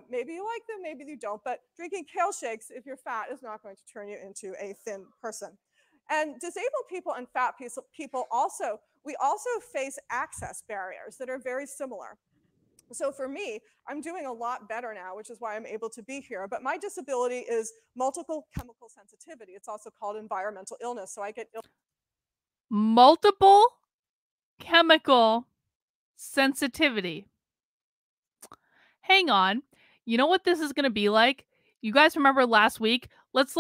Maybe you like them, maybe you don't, but drinking kale shakes, if you're fat, is not going to turn you into a thin person. And disabled people and fat people also face access barriers that are very similar. So for me, I'm doing a lot better now, which is why I'm able to be here. But my disability is multiple chemical sensitivity. It's also called environmental illness. So I get multiple chemical sensitivity. Hang on. You know what this is going to be like? You guys remember last week? Let's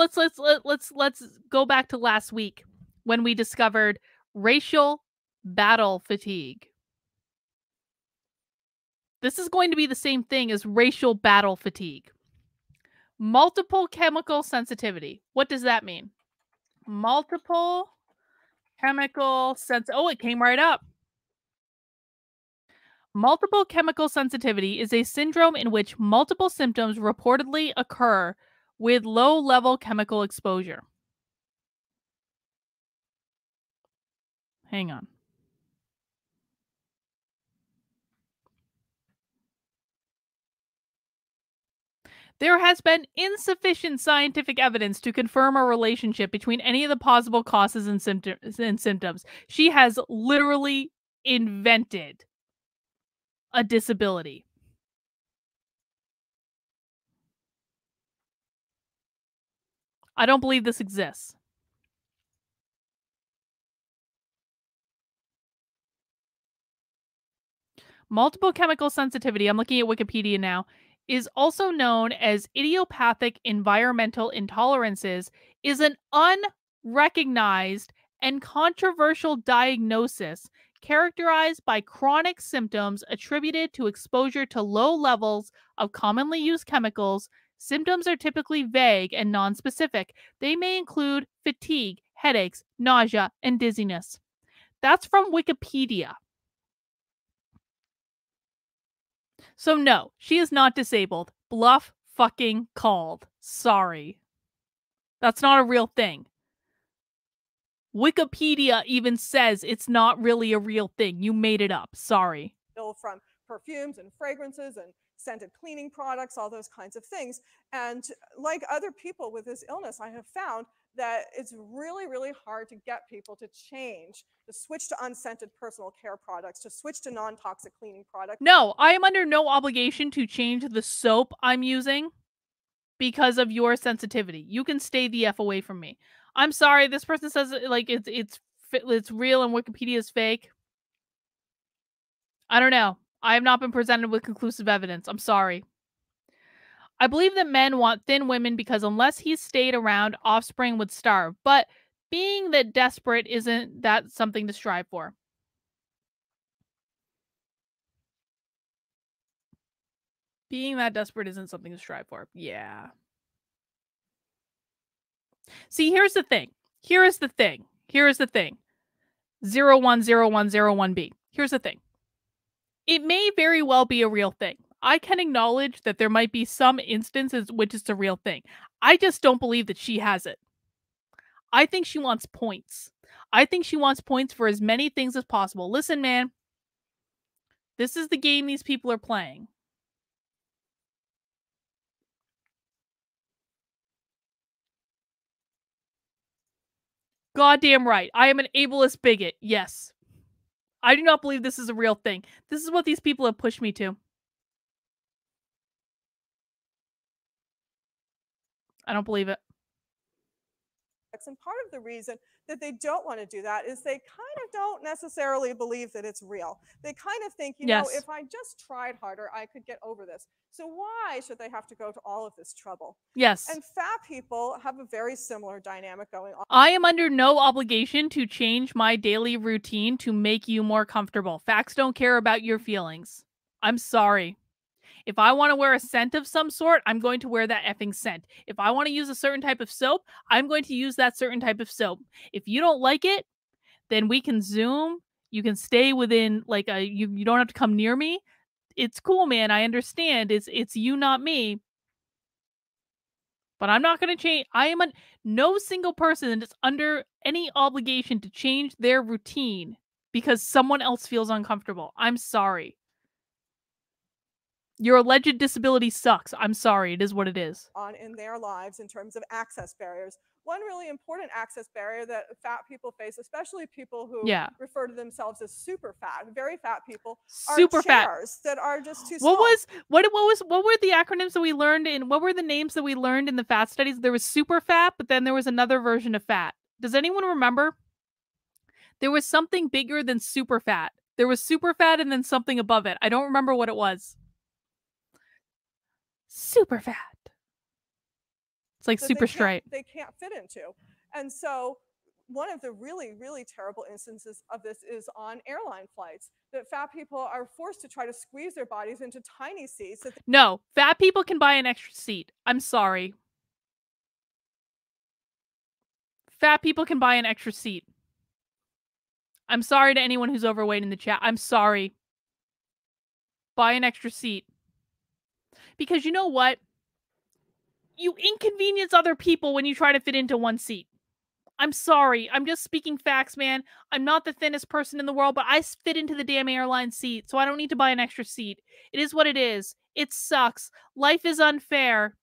go back to last week when we discovered racial battle fatigue. This is going to be the same thing as racial battle fatigue. Multiple chemical sensitivity. What does that mean? Multiple chemical oh, it came right up. Multiple chemical sensitivity is a syndrome in which multiple symptoms reportedly occur with low-level chemical exposure. Hang on. There has been insufficient scientific evidence to confirm a relationship between any of the possible causes and symptoms. She has literally invented a disability. I don't believe this exists. Multiple chemical sensitivity, I'm looking at Wikipedia now, is also known as idiopathic environmental intolerances, is an unrecognized and controversial diagnosis characterized by chronic symptoms attributed to exposure to low levels of commonly used chemicals. Symptoms are typically vague and nonspecific. They may include fatigue, headaches, nausea, and dizziness. That's from Wikipedia. So no, she is not disabled. Bluff fucking called. Sorry. That's not a real thing. Wikipedia even says it's not really a real thing. You made it up. Sorry. From perfumes and fragrances and scented cleaning products, all those kinds of things. And like other people with this illness, I have found that it's really, really hard to get people to change, to switch to unscented personal care products, to switch to non-toxic cleaning products. No, I am under no obligation to change the soap I'm using because of your sensitivity. You can stay the F away from me. I'm sorry, this person says like it's real and Wikipedia is fake. I don't know. I have not been presented with conclusive evidence. I'm sorry. I believe that men want thin women because unless he stayed around, offspring would starve. But being that desperate, isn't that something to strive for? Being that desperate isn't something to strive for. Yeah. See, here's the thing. Here is the thing. 010101B. Here's the thing. It may very well be a real thing. I can acknowledge that there might be some instances which it's a real thing. I just don't believe that she has it. I think she wants points. I think she wants points for as many things as possible. Listen, man. This is the game these people are playing. Goddamn right. I am an ableist bigot. Yes. I do not believe this is a real thing. This is what these people have pushed me to. I don't believe it. And part of the reason that they don't want to do that is they kind of don't necessarily believe that it's real. They kind of think, you know, if I just tried harder, I could get over this. So why should they have to go to all of this trouble? Yes. And fat people have a very similar dynamic going on. I am under no obligation to change my daily routine to make you more comfortable. Facts don't care about your feelings. I'm sorry. If I want to wear a scent of some sort, I'm going to wear that effing scent. If I want to use a certain type of soap, I'm going to use that certain type of soap. If you don't like it, then we can Zoom. You can stay within, like, you don't have to come near me. It's cool, man. I understand. It's you, not me. But I'm not going to change. No single person is under any obligation to change their routine because someone else feels uncomfortable. I'm sorry. Your alleged disability sucks. I'm sorry. It is what it is. On in their lives in terms of access barriers. One really important access barrier that fat people face, especially people who refer to themselves as super fat, very fat people, are chairs that are just too small. What were the acronyms that we learned in, what were the names that we learned in the fat studies? There was super fat, but then there was another version of fat. Does anyone remember? There was something bigger than super fat. There was super fat and then something above it. I don't remember what it was. Super fat. It's like super straight. They can't fit into. And so one of the really, really terrible instances of this is on airline flights, that fat people are forced to try to squeeze their bodies into tiny seats. No, fat people can buy an extra seat. I'm sorry. Fat people can buy an extra seat. I'm sorry to anyone who's overweight in the chat. I'm sorry. Buy an extra seat. Because you know what? You inconvenience other people when you try to fit into one seat. I'm sorry. I'm just speaking facts, man. I'm not the thinnest person in the world, but I fit into the damn airline seat, so I don't need to buy an extra seat. It is what it is. It sucks. Life is unfair.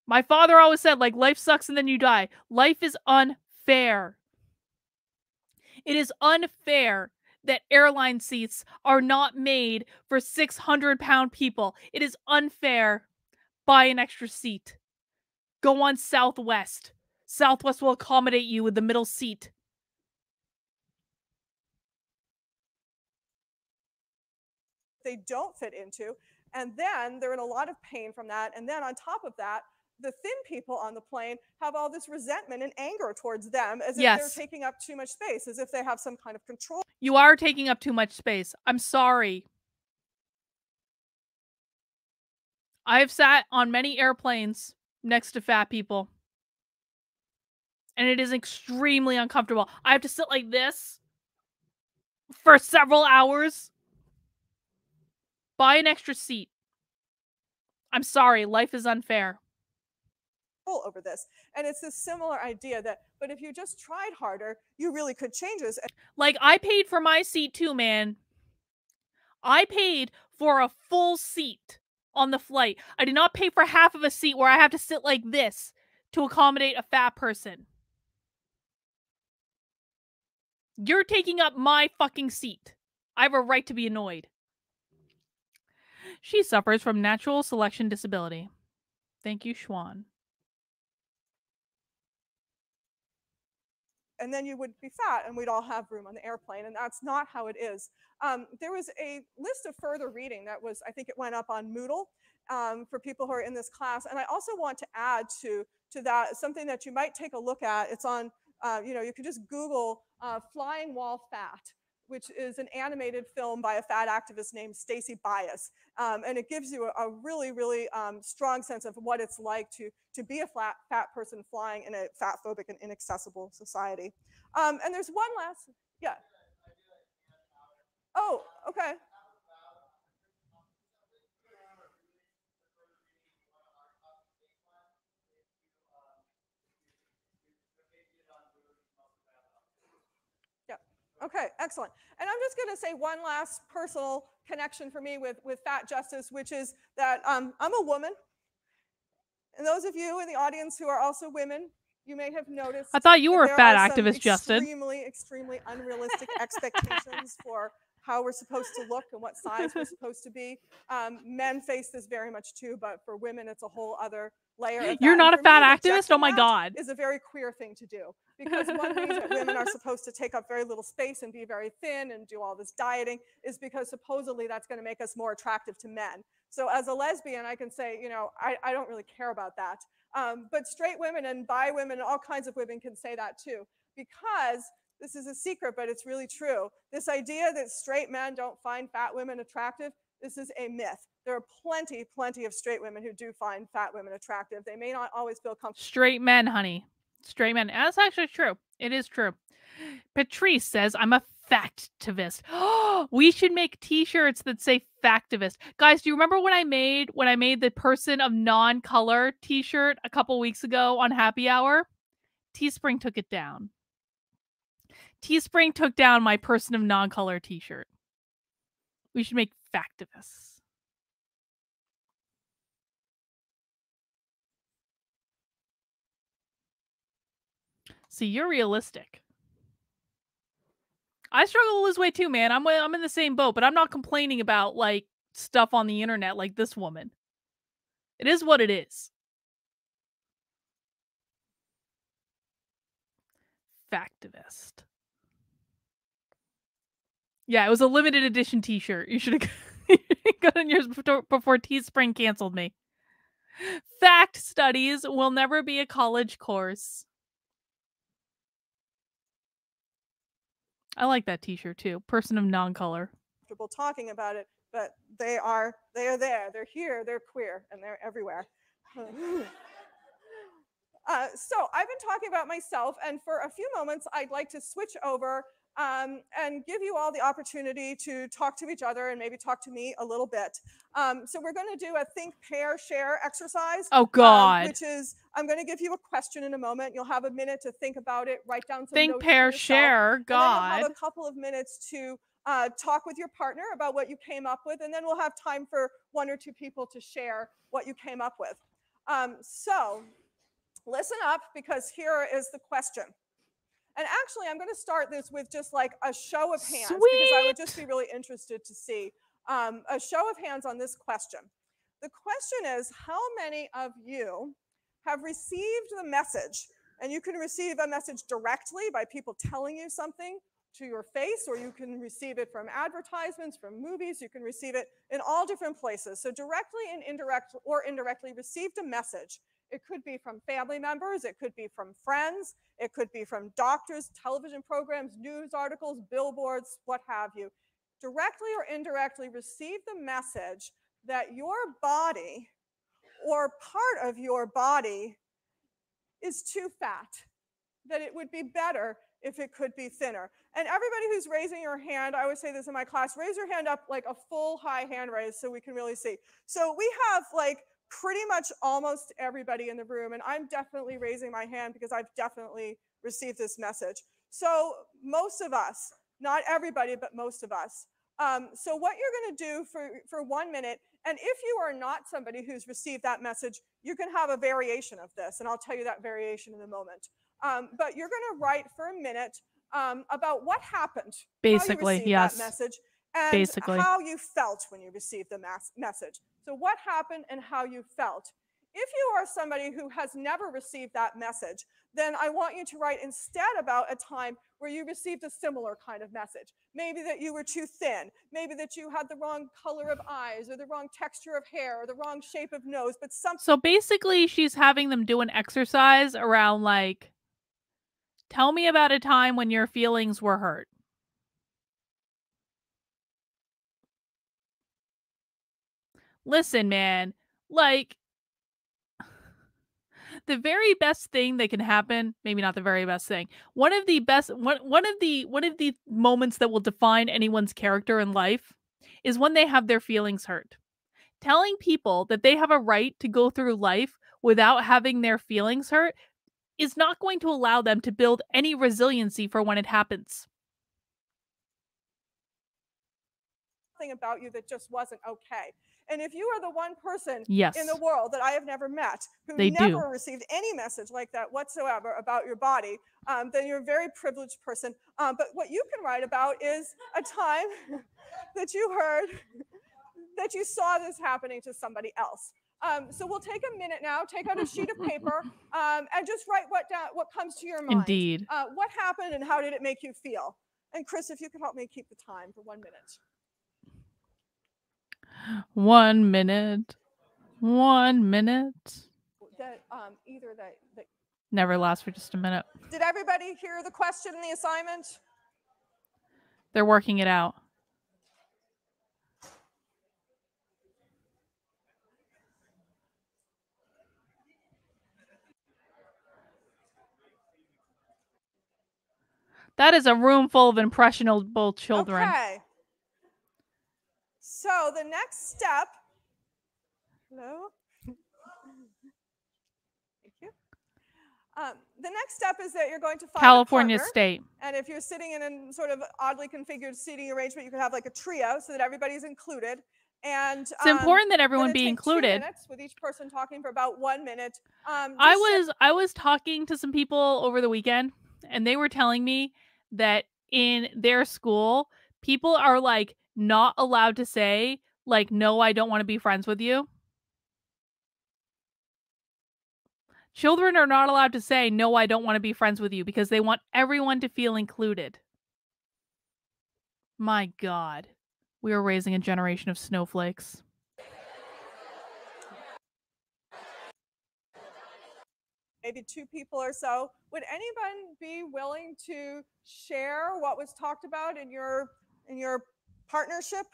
My father always said, like, life sucks and then you die. Life is unfair. It is unfair that airline seats are not made for 600-pound people. It is unfair. Buy an extra seat. Go on Southwest. Southwest will accommodate you with the middle seat. They don't fit into, and then they're in a lot of pain from that. And then on top of that, the thin people on the plane have all this resentment and anger towards them, as if they're taking up too much space, as if they have some kind of control. You are taking up too much space. I'm sorry. I've sat on many airplanes next to fat people, and it is extremely uncomfortable. I have to sit like this for several hours. Buy an extra seat. I'm sorry, life is unfair. Over this, and it's this similar idea that, but if you just tried harder, you really could change this. Like, I paid for my seat too, man. I paid for a full seat on the flight. I did not pay for half of a seat where I have to sit like this to accommodate a fat person. You're taking up my fucking seat. I have a right to be annoyed. She suffers from natural selection disability. Thank you, Schwan. And then you would be fat and we'd all have room on the airplane, and that's not how it is. There was a list of further reading that was, I think it went up on Moodle for people who are in this class. And I also want to add to that something that you might take a look at. It's on, you can just Google Flying Wall Fat, which is an animated film by a fat activist named Stacey Bias. And it gives you a really, really strong sense of what it's like to be a fat person flying in a fat-phobic and inaccessible society. And there's one last, yeah. Oh, okay. Okay, excellent. And I'm just going to say one last personal connection for me with fat justice, which is that I'm a woman. And those of you in the audience who are also women, you may have noticed. I thought you were a fat activist, Justin. Extremely unrealistic expectations for how we're supposed to look and what size we're supposed to be. Men face this very much too, but for women, it's a whole other layer of that. You're not a fat activist? Oh my God. Is a very queer thing to do, because one reason that women are supposed to take up very little space and be very thin and do all this dieting is because supposedly that's going to make us more attractive to men. So as a lesbian, I can say, I don't really care about that. But straight women and bi women and all kinds of women can say that too, because this is a secret, but it's really true. This idea that straight men don't find fat women attractive, this is a myth. There are plenty of straight women who do find fat women attractive. They may not always feel comfortable. Straight men, honey. Straight men. That's actually true. It is true. Patrice says, I'm a factivist. We should make t-shirts that say factivist. Guys, do you remember when I made the person of non-color t-shirt a couple weeks ago on Happy Hour? Teespring took it down. Teespring took down my person of non-color t-shirt. We should make factivists. See, you're realistic. I struggle to lose weight too, man. I'm in the same boat, but I'm not complaining about like stuff on the internet like this woman. It is what it is. Factivist. Yeah, it was a limited edition t-shirt. You should have gotten yours before Teespring canceled me. Fact studies will never be a college course. I like that t-shirt too. Person of non-color. Talking about it, but they are there. They're here. They're queer, and they're everywhere. So I've been talking about myself, and for a few moments, I'd like to switch over and give you all the opportunity to talk to each other and maybe talk to me a little bit. So we're going to do a think, pair, share exercise. Oh, God. Which is, I'm going to give you a question in a moment. You'll have a minute to think about it, write down some think, notes pair, for yourself, share. God. And then you'll have a couple of minutes to talk with your partner about what you came up with, and then we'll have time for one or two people to share what you came up with. So listen up, because here is the question. And actually, I'm going to start this with just like a show of hands, because I would just be really interested to see a show of hands on this question. The question is, how many of you have received the message? And you can receive a message directly by people telling you something to your face, or you can receive it from advertisements, from movies. You can receive it in all different places. So directly and indirectly received a message. It could be from family members, it could be from friends, it could be from doctors, television programs, news articles, billboards, what have you. Directly or indirectly receive the message that your body or part of your body is too fat, that it would be better if it could be thinner. And everybody who's raising your hand, I always say this in my class, raise your hand up like a full high hand raise so we can really see. So we have like pretty much almost everybody in the room, and I'm definitely raising my hand because I've definitely received this message. So most of us, not everybody, but most of us. So what you're going to do for 1 minute, and if you are not somebody who's received that message, you can have a variation of this, and I'll tell you that variation in a moment. But you're going to write for a minute about what happened, Basically, how you received yes. that message, and Basically. how you felt when you received the message. So what happened and how you felt. If you are somebody who has never received that message, then I want you to write instead about a time where you received a similar kind of message. Maybe that you were too thin, maybe that you had the wrong color of eyes, or the wrong texture of hair, or the wrong shape of nose, but something. So basically, she's having them do an exercise around like, tell me about a time when your feelings were hurt. Listen, man, like, the very best thing that can happen, maybe not the very best thing, one of the moments that will define anyone's character in life is when they have their feelings hurt. Telling people that they have a right to go through life without having their feelings hurt is not going to allow them to build any resiliency for when it happens. About you that just wasn't okay. And if you are the one person Yes. in the world that I have never met who They never do. received any message like that whatsoever about your body, then you're a very privileged person. But what you can write about is a time that you heard, that you saw this happening to somebody else. So we'll take a minute now, take out a sheet of paper, and just write what comes to your mind. Indeed. What happened and how did it make you feel? And Chris, if you could help me keep the time for 1 minute. 1 minute. 1 minute. That either that Never lasts for just a minute. Did everybody hear the question and the assignment? They're working it out. That is a room full of impressionable children. Okay. So the next step. Hello. Thank you. The next step is that you're going to find California a partner. State. And if you're sitting in a sort of oddly configured seating arrangement, you could have like a trio so that everybody's included. And it's important that everyone be included. 2 minutes with each person talking for about 1 minute. I was talking to some people over the weekend, and they were telling me that in their school, people are like not allowed to say like, no, I don't want to be friends with you. Children are not allowed to say, no, I don't want to be friends with you, because they want everyone to feel included. My God, we are raising a generation of snowflakes. Maybe 2 people or so. Would anyone be willing to share what was talked about in your partnership?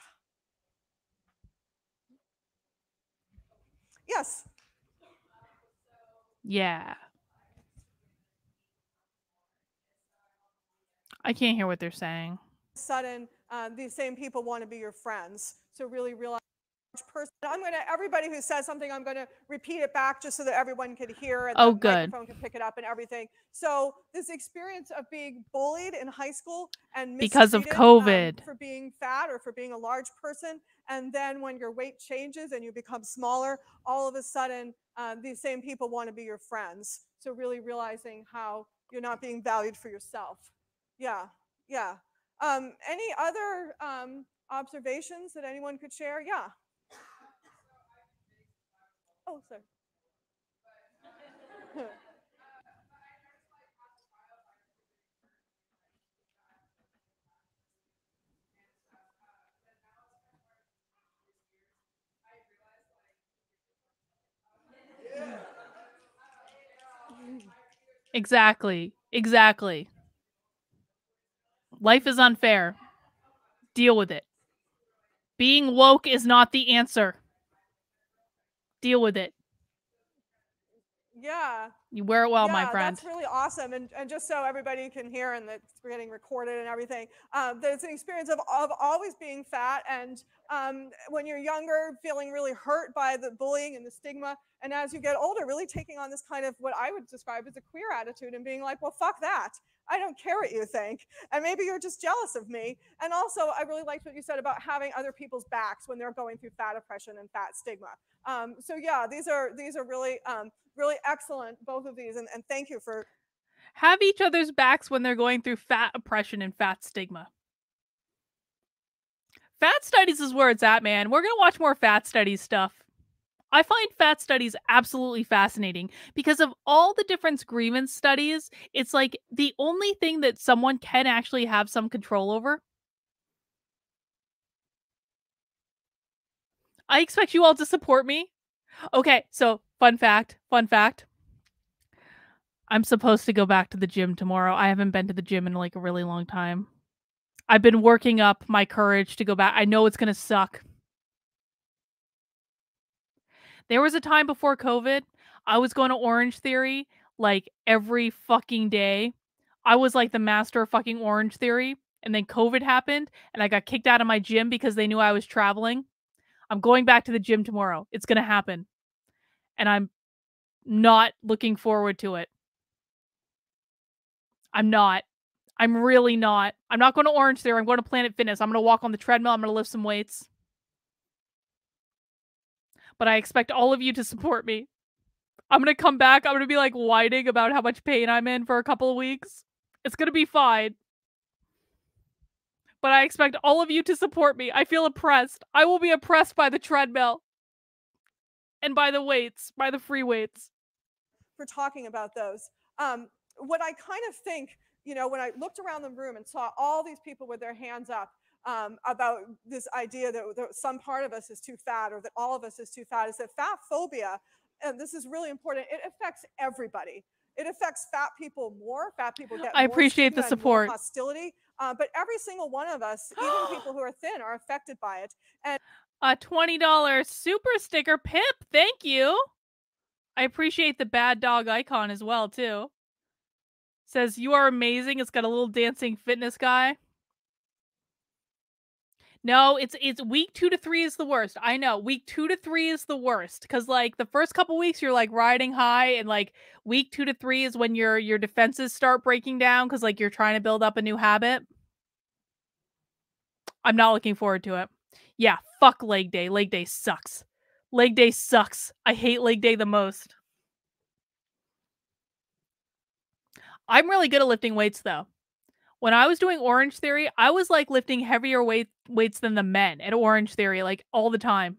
Yes. Yeah. I can't hear what they're saying. Sudden, these same people want to be your friends. So really realize person. Everybody who says something, I'm going to repeat it back just so that everyone can hear and Oh, the good. microphone can pick it up and everything. So this experience of being bullied in high school and because of mistreated, COVID, for being fat or for being a large person, and then when your weight changes and you become smaller, all of a sudden these same people want to be your friends. So really realizing how you're not being valued for yourself. Yeah, yeah. Any other observations that anyone could share? Yeah. Oh, sorry. Exactly. Exactly. Life is unfair. Deal with it. Being woke is not the answer. Deal with it. Yeah. You wear it well, yeah, my friend. That's really awesome. And just so everybody can hear and that we're getting recorded and everything, there's an experience of always being fat and when you're younger, feeling really hurt by the bullying and the stigma. And as you get older, really taking on this kind of what I would describe as a queer attitude and being like, well, fuck that. I don't care what you think. And maybe you're just jealous of me. And also, I really liked what you said about having other people's backs when they're going through fat oppression and fat stigma. So yeah, these are really really excellent, both of these, and thank you for have each other's backs when they're going through fat oppression and fat stigma. Fat studies is where it's at, man. We're gonna watch more fat studies stuff. I find fat studies absolutely fascinating because of all the different grievance studies. It's like the only thing that someone can actually have some control over. I expect you all to support me. Okay, so fun fact. I'm supposed to go back to the gym tomorrow. I haven't been to the gym in like a really long time. I've been working up my courage to go back. I know it's going to suck. There was a time before COVID, I was going to Orange Theory like every fucking day. I was like the master of fucking Orange Theory. And then COVID happened and I got kicked out of my gym because they knew I was traveling. I'm going back to the gym tomorrow. It's going to happen. And I'm not looking forward to it. I'm not. I'm really not. I'm not going to Orange Theory. I'm going to Planet Fitness. I'm going to walk on the treadmill. I'm going to lift some weights. But I expect all of you to support me. I'm going to come back. I'm going to be like whining about how much pain I'm in for a couple of weeks. It's going to be fine. But I expect all of you to support me. I feel oppressed. I will be oppressed by the treadmill. And by the weights, by the free weights. For talking about those. What I kind of think, you know, when I looked around the room and saw all these people with their hands up about this idea that some part of us is too fat or that all of us is too fat, is that fat phobia, and this is really important, it affects everybody. It affects fat people more. Fat people get I more appreciate the stigma and support. more hostility. But every single one of us, even people who are thin, are affected by it. And a $20 super sticker, Pip. Thank you. I appreciate the bad dog icon as well, too. Says, you are amazing. It's got a little dancing fitness guy. No, it's week 2 to 3 is the worst. I know. Week 2 to 3 is the worst. Because, like, the first couple weeks, you're, like, riding high. And, like, week 2 to 3 is when your defenses start breaking down. Because, like, you're trying to build up a new habit. I'm not looking forward to it. Yeah, fuck leg day. Leg day sucks. Leg day sucks. I hate leg day the most. I'm really good at lifting weights, though. When I was doing Orange Theory, I was like lifting heavier weights than the men at Orange Theory, like all the time.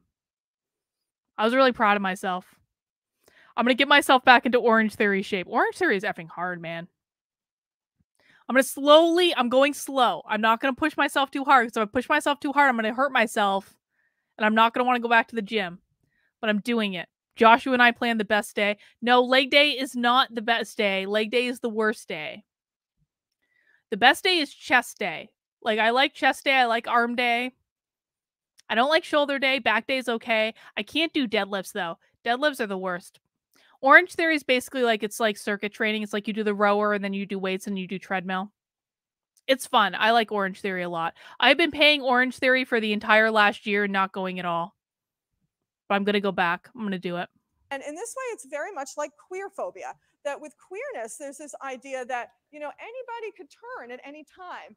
I was really proud of myself. I'm going to get myself back into Orange Theory shape. Orange Theory is effing hard, man. I'm going slow. I'm not going to push myself too hard, because if I push myself too hard, I'm going to hurt myself, and I'm not going to want to go back to the gym. But I'm doing it. Joshua and I planned the best day. No, leg day is not the best day. Leg day is the worst day. The best day is chest day. Like, I like chest day. I like arm day. I don't like shoulder day. Back day is okay. I can't do deadlifts, though. Deadlifts are the worst. Orange Theory is basically like, it's like circuit training. It's like you do the rower and then you do weights and you do treadmill. It's fun. I like Orange Theory a lot. I've been paying Orange Theory for the entire last year and not going at all. but I'm going to go back. I'm going to do it. And in this way, it's very much like queer phobia, that with queerness, there's this idea that, you know, anybody could turn at any time.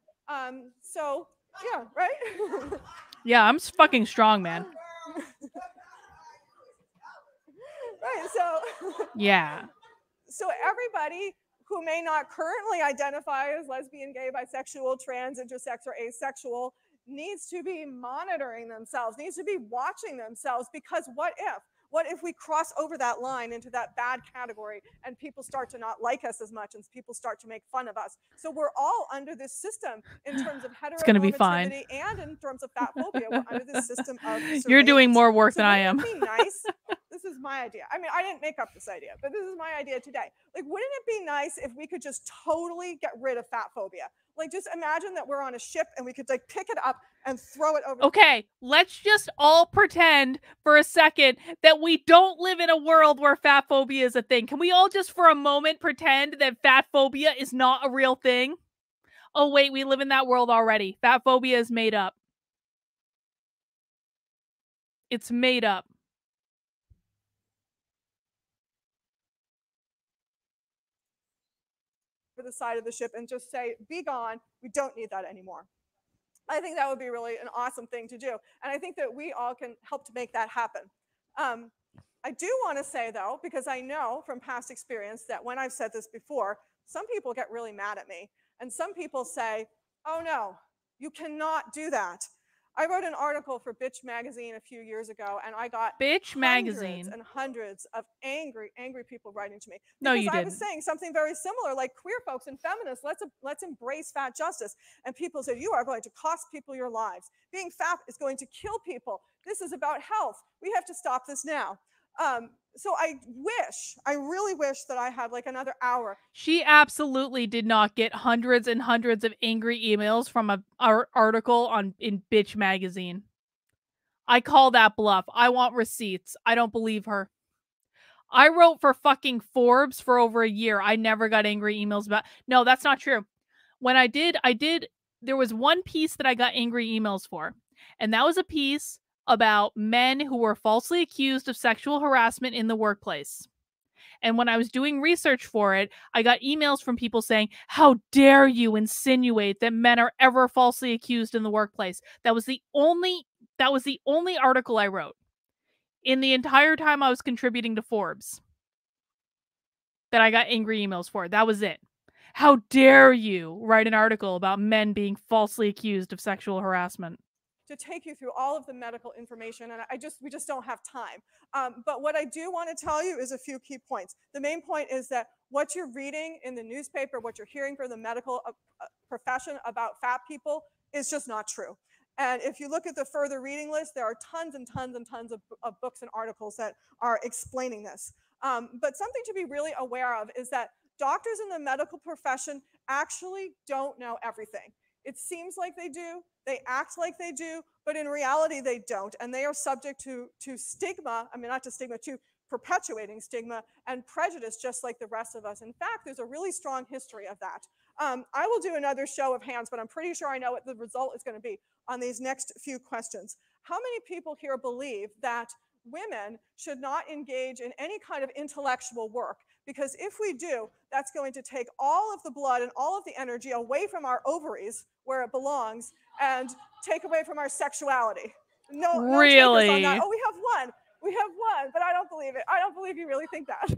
So, yeah, right? Yeah, I'm fucking strong, man. Right, so... Yeah. So everybody who may not currently identify as lesbian, gay, bisexual, trans, intersex, or asexual needs to be monitoring themselves, needs to be watching themselves, because what if? What if we cross over that line into that bad category and people start to not like us as much and people start to make fun of us? So we're all under this system in terms of heteronormativity and in terms of fat phobia. We're under this system of surveillance. You're doing more work than I am. Wouldn't it be nice? This is my idea. I mean, I didn't make up this idea, but this is my idea today. Like, wouldn't it be nice if we could just totally get rid of fat phobia? Like, just imagine that we're on a ship and we could like pick it up and throw it over. Okay, let's just all pretend for a second that we don't live in a world where fat phobia is a thing. Can we all just for a moment pretend that fat phobia is not a real thing? Oh wait, we live in that world already. Fat phobia is made up. It's made up. For the side of the ship and just say, be gone, we don't need that anymore. I think that would be really an awesome thing to do. And I think that we all can help to make that happen. I do want to say, though, because I know from past experience that when I've said this before, some people get really mad at me. And some people say, oh, no, you cannot do that. I wrote an article for Bitch Magazine a few years ago, and I got hundreds and hundreds of angry people writing to me. No, you didn't. I was saying something very similar, like queer folks and feminists, let's embrace fat justice. And people said, you are going to cost people your lives. Being fat is going to kill people. This is about health. We have to stop this now. So I really wish that I had like another hour. She absolutely did not get hundreds and hundreds of angry emails from an article in Bitch Magazine. I call that bluff. I want receipts. I don't believe her. I wrote for fucking Forbes for over a year. I never got angry emails about... No, that's not true. When I did... There was one piece that I got angry emails for. And that was a piece about men who were falsely accused of sexual harassment in the workplace. And when I was doing research for it, I got emails from people saying, how dare you insinuate that men are ever falsely accused in the workplace? That was the only article I wrote in the entire time I was contributing to Forbes that I got angry emails for. That was it. How dare you write an article about men being falsely accused of sexual harassment? To take you through all of the medical information, and we just don't have time. But what I do want to tell you is a few key points. The main point is that what you're reading in the newspaper, what you're hearing from the medical profession about fat people is just not true. And if you look at the further reading list, there are tons and tons and tons of books and articles that are explaining this. But something to be really aware of is that doctors in the medical profession actually don't know everything. It seems like they do, they act like they do, but in reality they don't. And they are subject to stigma, I mean, not to stigma, to perpetuating stigma and prejudice just like the rest of us. In fact, there's a really strong history of that. I will do another show of hands, but I'm pretty sure I know what the result is going to be on these next few questions. How many people here believe that women should not engage in any kind of intellectual work? Because if we do, that's going to take all of the blood and all of the energy away from our ovaries, where it belongs, and take away from our sexuality. No really? Takers on that. Oh, we have one, but I don't believe it. I don't believe you really think that.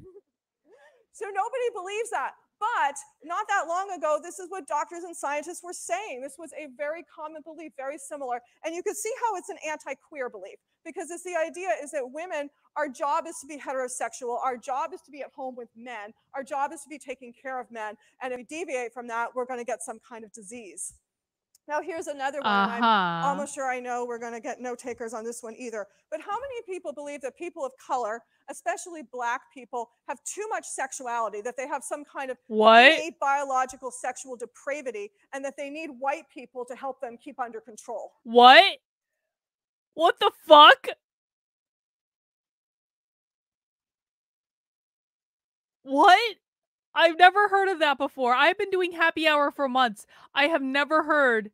So nobody believes that. But not that long ago, this is what doctors and scientists were saying. This was a very common belief, very similar. And you can see how it's an anti-queer belief, because it's the idea is that women, our job is to be heterosexual. Our job is to be at home with men. Our job is to be taking care of men. And if we deviate from that, we're going to get some kind of disease. Now, here's another one. And I'm almost sure I know we're going to get no takers on this one either. But how many people believe that people of color, especially Black people, have too much sexuality, that they have some kind of innate biological sexual depravity, and that they need white people to help them keep under control? What? What the fuck? What? I've never heard of that before. I've been doing happy hour for months. I have never heard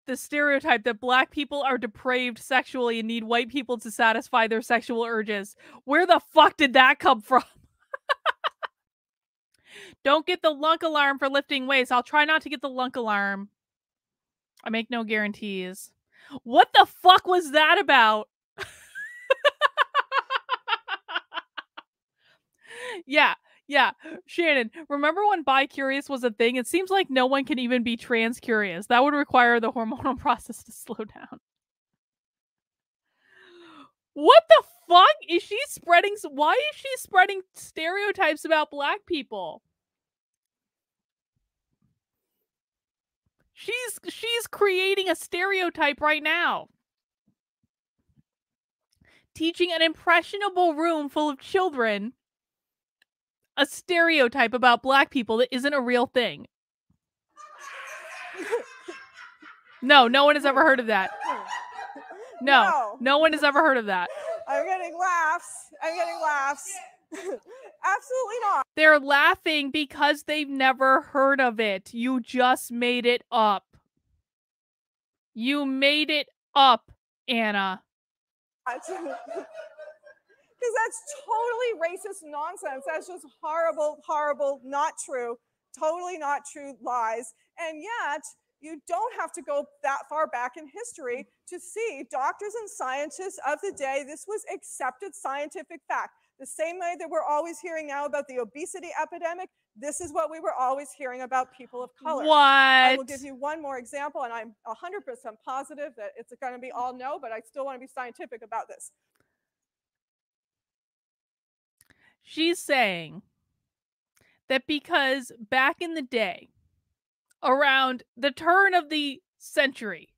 the stereotype that black people are depraved sexually and need white people to satisfy their sexual urges. Where the fuck did that come from? Don't get the lunk alarm for lifting weights. I'll try not to get the lunk alarm. I make no guarantees. What the fuck was that about? Yeah. Shannon, remember when bi-curious was a thing? It seems like no one can even be trans-curious. That would require the hormonal process to slow down. What the fuck? Is she spreading... Why is she spreading stereotypes about black people? She's creating a stereotype right now. Teaching an impressionable room full of children a stereotype about black people that isn't a real thing. No one has ever heard of that. No one has ever heard of that. I'm getting laughs. Absolutely not. They're laughing because they've never heard of it. You just made it up. You made it up, Anna. Because that's totally racist nonsense. That's just horrible, not true, totally not true lies. And yet, you don't have to go that far back in history to see doctors and scientists of the day. This was accepted scientific fact. The same way that we're always hearing now about the obesity epidemic, this is what we were always hearing about people of color. What? I will give you one more example, and I'm 100% positive that it's going to be all no, but I still want to be scientific about this. She's saying that because back in the day, around the turn of the century,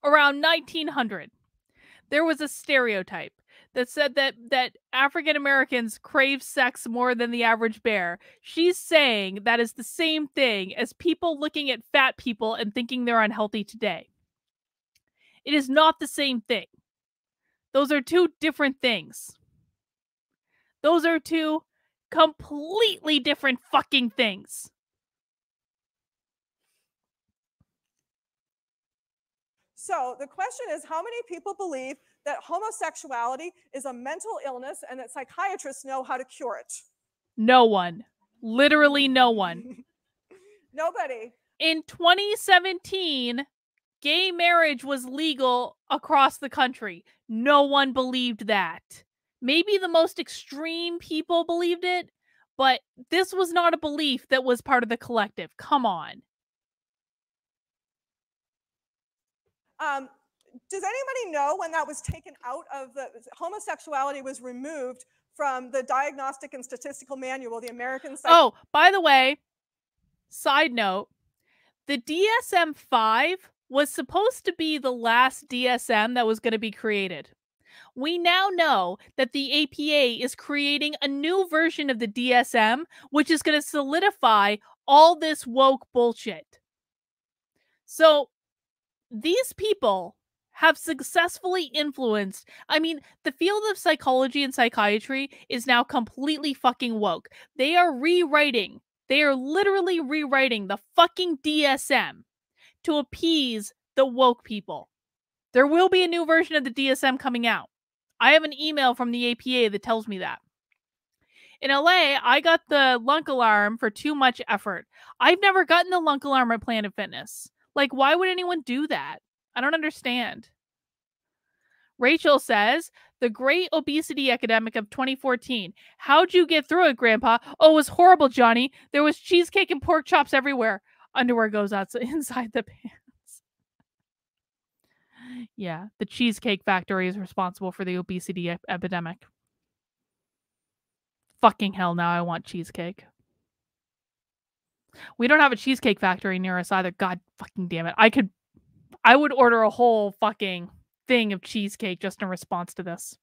around 1900, there was a stereotype that said that African Americans crave sex more than the average bear. She's saying that is the same thing as people looking at fat people and thinking they're unhealthy today. It is not the same thing. Those are two different things. Those are two completely different fucking things. So the question is, how many people believe that homosexuality is a mental illness and that psychiatrists know how to cure it? No one. Literally no one. Nobody. In 2017, gay marriage was legal across the country. No one believed that. Maybe the most extreme people believed it, but this was not a belief that was part of the collective. Come on. Does anybody know when that was taken out of the homosexuality was removed from the Diagnostic and Statistical Manual, the American Oh, by the way, side note, the DSM-5 was supposed to be the last DSM that was going to be created. We now know that the APA is creating a new version of the DSM, which is going to solidify all this woke bullshit. So these people have successfully influenced. I mean, the field of psychology and psychiatry is now completely fucking woke. They are literally rewriting the fucking DSM to appease the woke people. There will be a new version of the DSM coming out. I have an email from the APA that tells me that. In LA, I got the lunk alarm for too much effort. I've never gotten the lunk alarm at Planet Fitness. Like, why would anyone do that? I don't understand. Rachel says, the great obesity epidemic of 2014. How'd you get through it, Grandpa? Oh, it was horrible, Johnny. There was cheesecake and pork chops everywhere. Underwear goes outside inside the pants. Yeah, the Cheesecake Factory is responsible for the obesity epidemic. Fucking hell, now I want cheesecake. We don't have a Cheesecake Factory near us either. God fucking damn it. I would order a whole fucking thing of cheesecake just in response to this.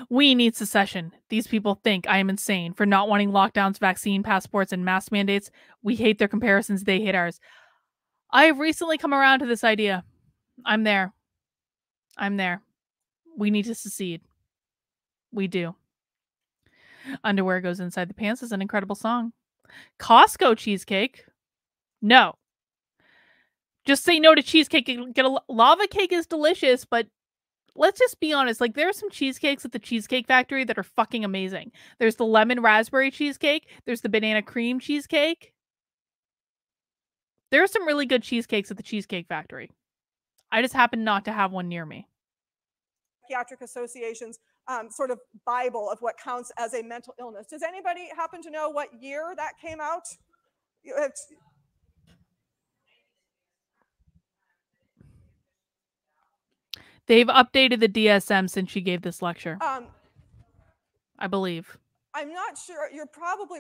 We need secession. These people think I am insane for not wanting lockdowns, vaccine passports, and mask mandates. We hate their comparisons. They hate ours. I have recently come around to this idea. I'm there. We need to secede. We do. Underwear Goes Inside the Pants is an incredible song. Costco cheesecake? No. Just say no to cheesecake and get a lava cake is delicious, but let's just be honest. Like, there are some cheesecakes at the Cheesecake Factory that are fucking amazing. There's the lemon raspberry cheesecake. There's the banana cream cheesecake. There are some really good cheesecakes at the Cheesecake Factory. I just happen not to have one near me. Psychiatric Association's sort of Bible of what counts as a mental illness. Does anybody happen to know what year that came out? They've updated the DSM since she gave this lecture. I believe. I'm not sure.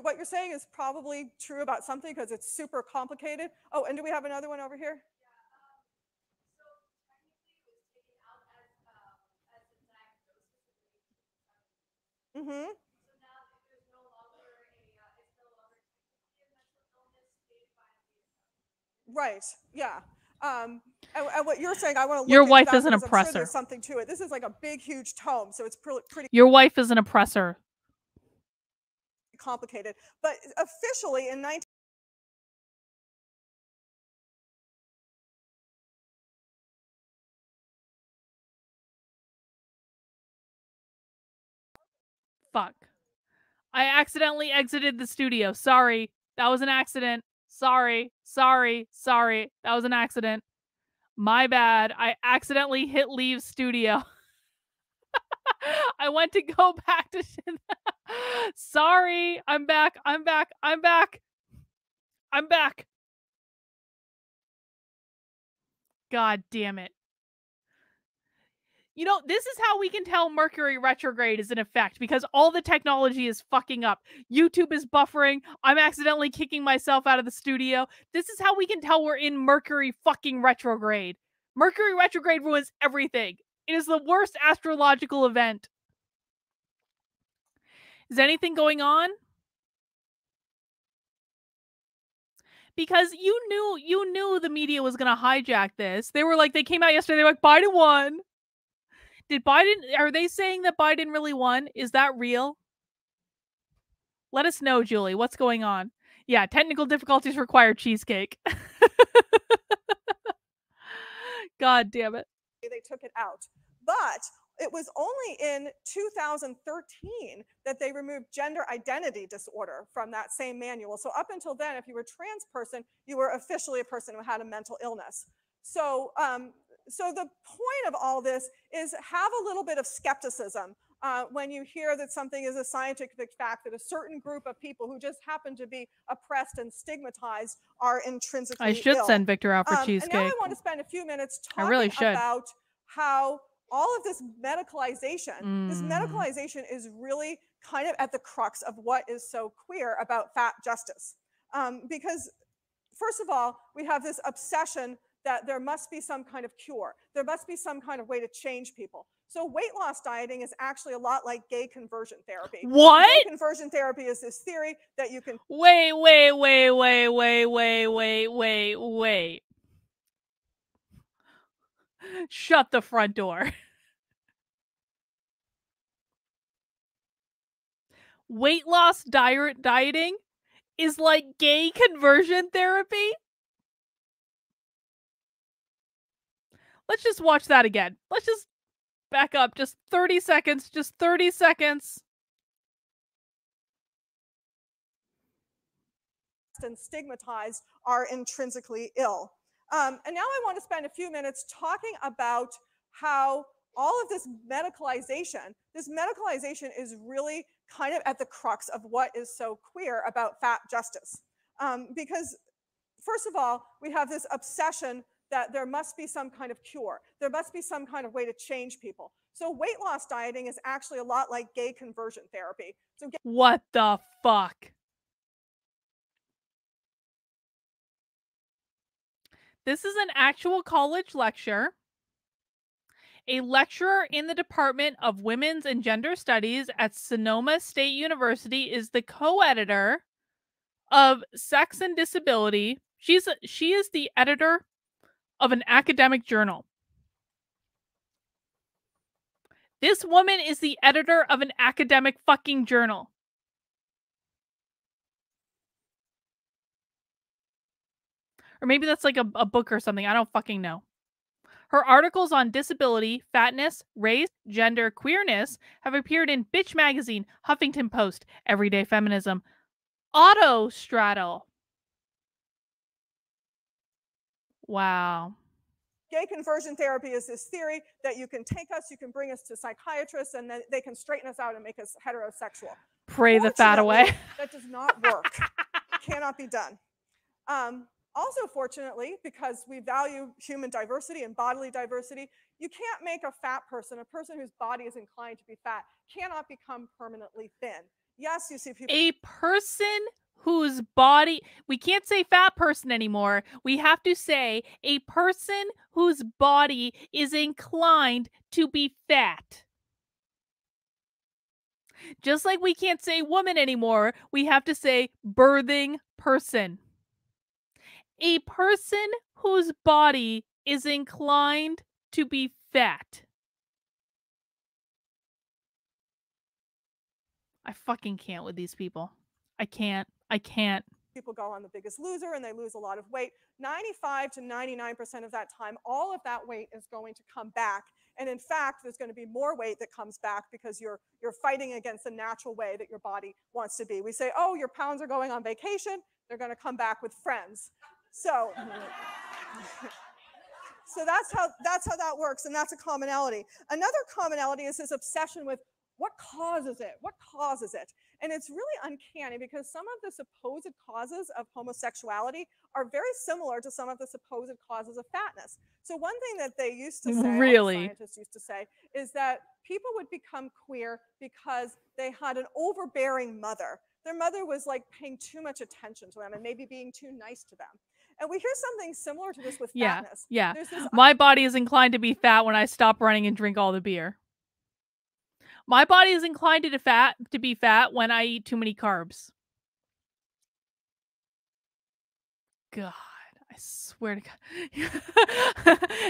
What you're saying is probably true about something because it's super complicated. Oh, and do we have another one over here? Mm-hmm. Right. Yeah. And what you're saying, I want to look Your into wife that is an because I'm oppressor. sure there's something to it. This is like a big, huge tome, so it's pretty. Your wife is an oppressor. Complicated, but officially in 19. Fuck. I accidentally exited the studio. Sorry. That was an accident. Sorry. That was an accident. My bad. I accidentally hit leave studio. I went to go back to shit. Sorry. I'm back. God damn it. You know, this is how we can tell Mercury retrograde is in effect, because all the technology is fucking up. YouTube is buffering. I'm accidentally kicking myself out of the studio. This is how we can tell we're in Mercury fucking retrograde. Mercury retrograde ruins everything. It is the worst astrological event. Is anything going on? Because you knew the media was going to hijack this. They came out yesterday, they were like, Biden won. Are they saying that Biden really won? Is that real? Let us know, Julie. What's going on? Yeah, technical difficulties require cheesecake. God damn it. They took it out. But it was only in 2013 that they removed gender identity disorder from that same manual. So up until then, if you were a trans person, you were officially a person who had a mental illness. So the point of all this is have a little bit of skepticism when you hear that something is a scientific fact, that a certain group of people who just happen to be oppressed and stigmatized are intrinsically I should ill. send Victor out for cheesecake. And now I want to spend a few minutes talking about how all of this medicalization, this medicalization is really kind of at the crux of what is so queer about fat justice. Because first of all, we have this obsession that there must be some kind of cure. There must be some kind of way to change people. So weight loss dieting is actually a lot like gay conversion therapy. What? Gay conversion therapy is this theory that you can... Wait. Shut the front door. Weight loss dieting is like gay conversion therapy? Let's just watch that again. Let's just back up. Just 30 seconds. Just 30 seconds. And stigmatized are intrinsically ill. And now I want to spend a few minutes talking about how all of this medicalization is really kind of at the crux of what is so queer about fat justice. Because first of all, we have this obsession that there must be some kind of cure. There must be some kind of way to change people. So weight loss dieting is actually a lot like gay conversion therapy. So what the fuck? This is an actual college lecture. A lecturer in the Department of Women's and Gender Studies at Sonoma State University is the co-editor of Sex and Disability. She is the editor of an academic journal. This woman is the editor of an academic fucking journal. Or maybe that's like a book or something. I don't fucking know. Her articles on disability, fatness, race, gender, queerness have appeared in Bitch Magazine, Huffington Post, Everyday Feminism, Autostraddle. Wow. Gay conversion therapy is this theory that you can take us, you can bring us to psychiatrists, and then they can straighten us out and make us heterosexual. Pray the fat away. That does not work. Cannot be done. Also, fortunately, because we value human diversity and bodily diversity, you can't make a fat person, a person whose body is inclined to be fat, cannot become permanently thin. Yes, you see people. A person whose body, we can't say fat person anymore. We have to say a person whose body is inclined to be fat. Just like we can't say woman anymore, we have to say birthing person. A person whose body is inclined to be fat. I fucking can't with these people. I can't. People go on The Biggest Loser and they lose a lot of weight. 95 to 99% of that time, all of that weight is going to come back. And in fact, there's going to be more weight that comes back because you're fighting against the natural way that your body wants to be. We say, oh, your pounds are going on vacation. They're going to come back with friends. So, so that's how that works, and that's a commonality. Another commonality is this obsession with what causes it? What causes it? And it's really uncanny because some of the supposed causes of homosexuality are very similar to some of the supposed causes of fatness. So one thing that they used to say, really, scientists used to say, is that people would become queer because they had an overbearing mother. Their mother was like paying too much attention to them and maybe being too nice to them. And we hear something similar to this with fatness. Yeah. My body is inclined to be fat when I stop running and drink all the beer. My body is inclined to be fat when I eat too many carbs. God, I swear to God.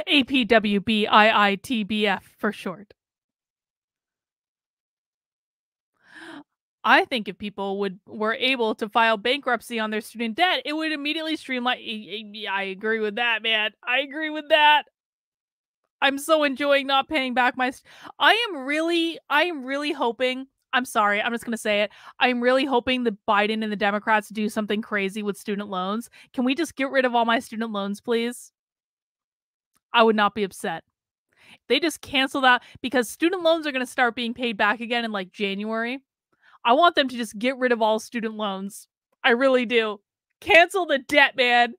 APWBIITBF for short. I think if people were able to file bankruptcy on their student debt, it would immediately streamline. I agree with that, man. I agree with that. I'm so enjoying not paying back my. I am really hoping. I'm sorry. I'm just gonna say it. I'm really hoping that Biden and the Democrats do something crazy with student loans. Can we just get rid of all my student loans, please? I would not be upset. They just cancel that because student loans are gonna start being paid back again in like January. I want them to just get rid of all student loans. I really do. Cancel the debt, man.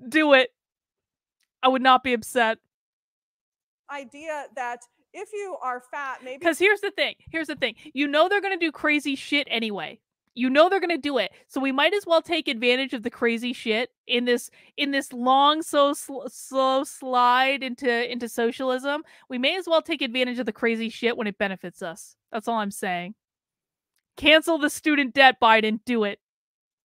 Do it. I would not be upset. Idea that if you are fat, maybe. Because here's the thing. You know they're going to do crazy shit anyway. You know they're going to do it. So we might as well take advantage of the crazy shit in this long, slow slide into socialism. We may as well take advantage of the crazy shit when it benefits us. That's all I'm saying. Cancel the student debt, Biden. Do it.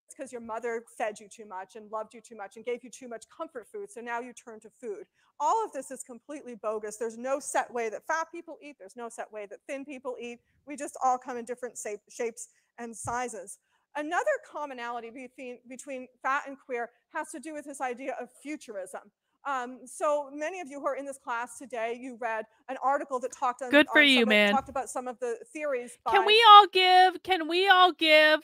It's because your mother fed you too much and loved you too much and gave you too much comfort food, so now you turn to food. All of this is completely bogus. There's no set way that fat people eat. There's no set way that thin people eat. We just all come in different shapes and sizes. Another commonality between fat and queer has to do with this idea of futurism. So many of you who are in this class today, you read an article that talked Good for you, man. Talked about some of the theories. Can we all give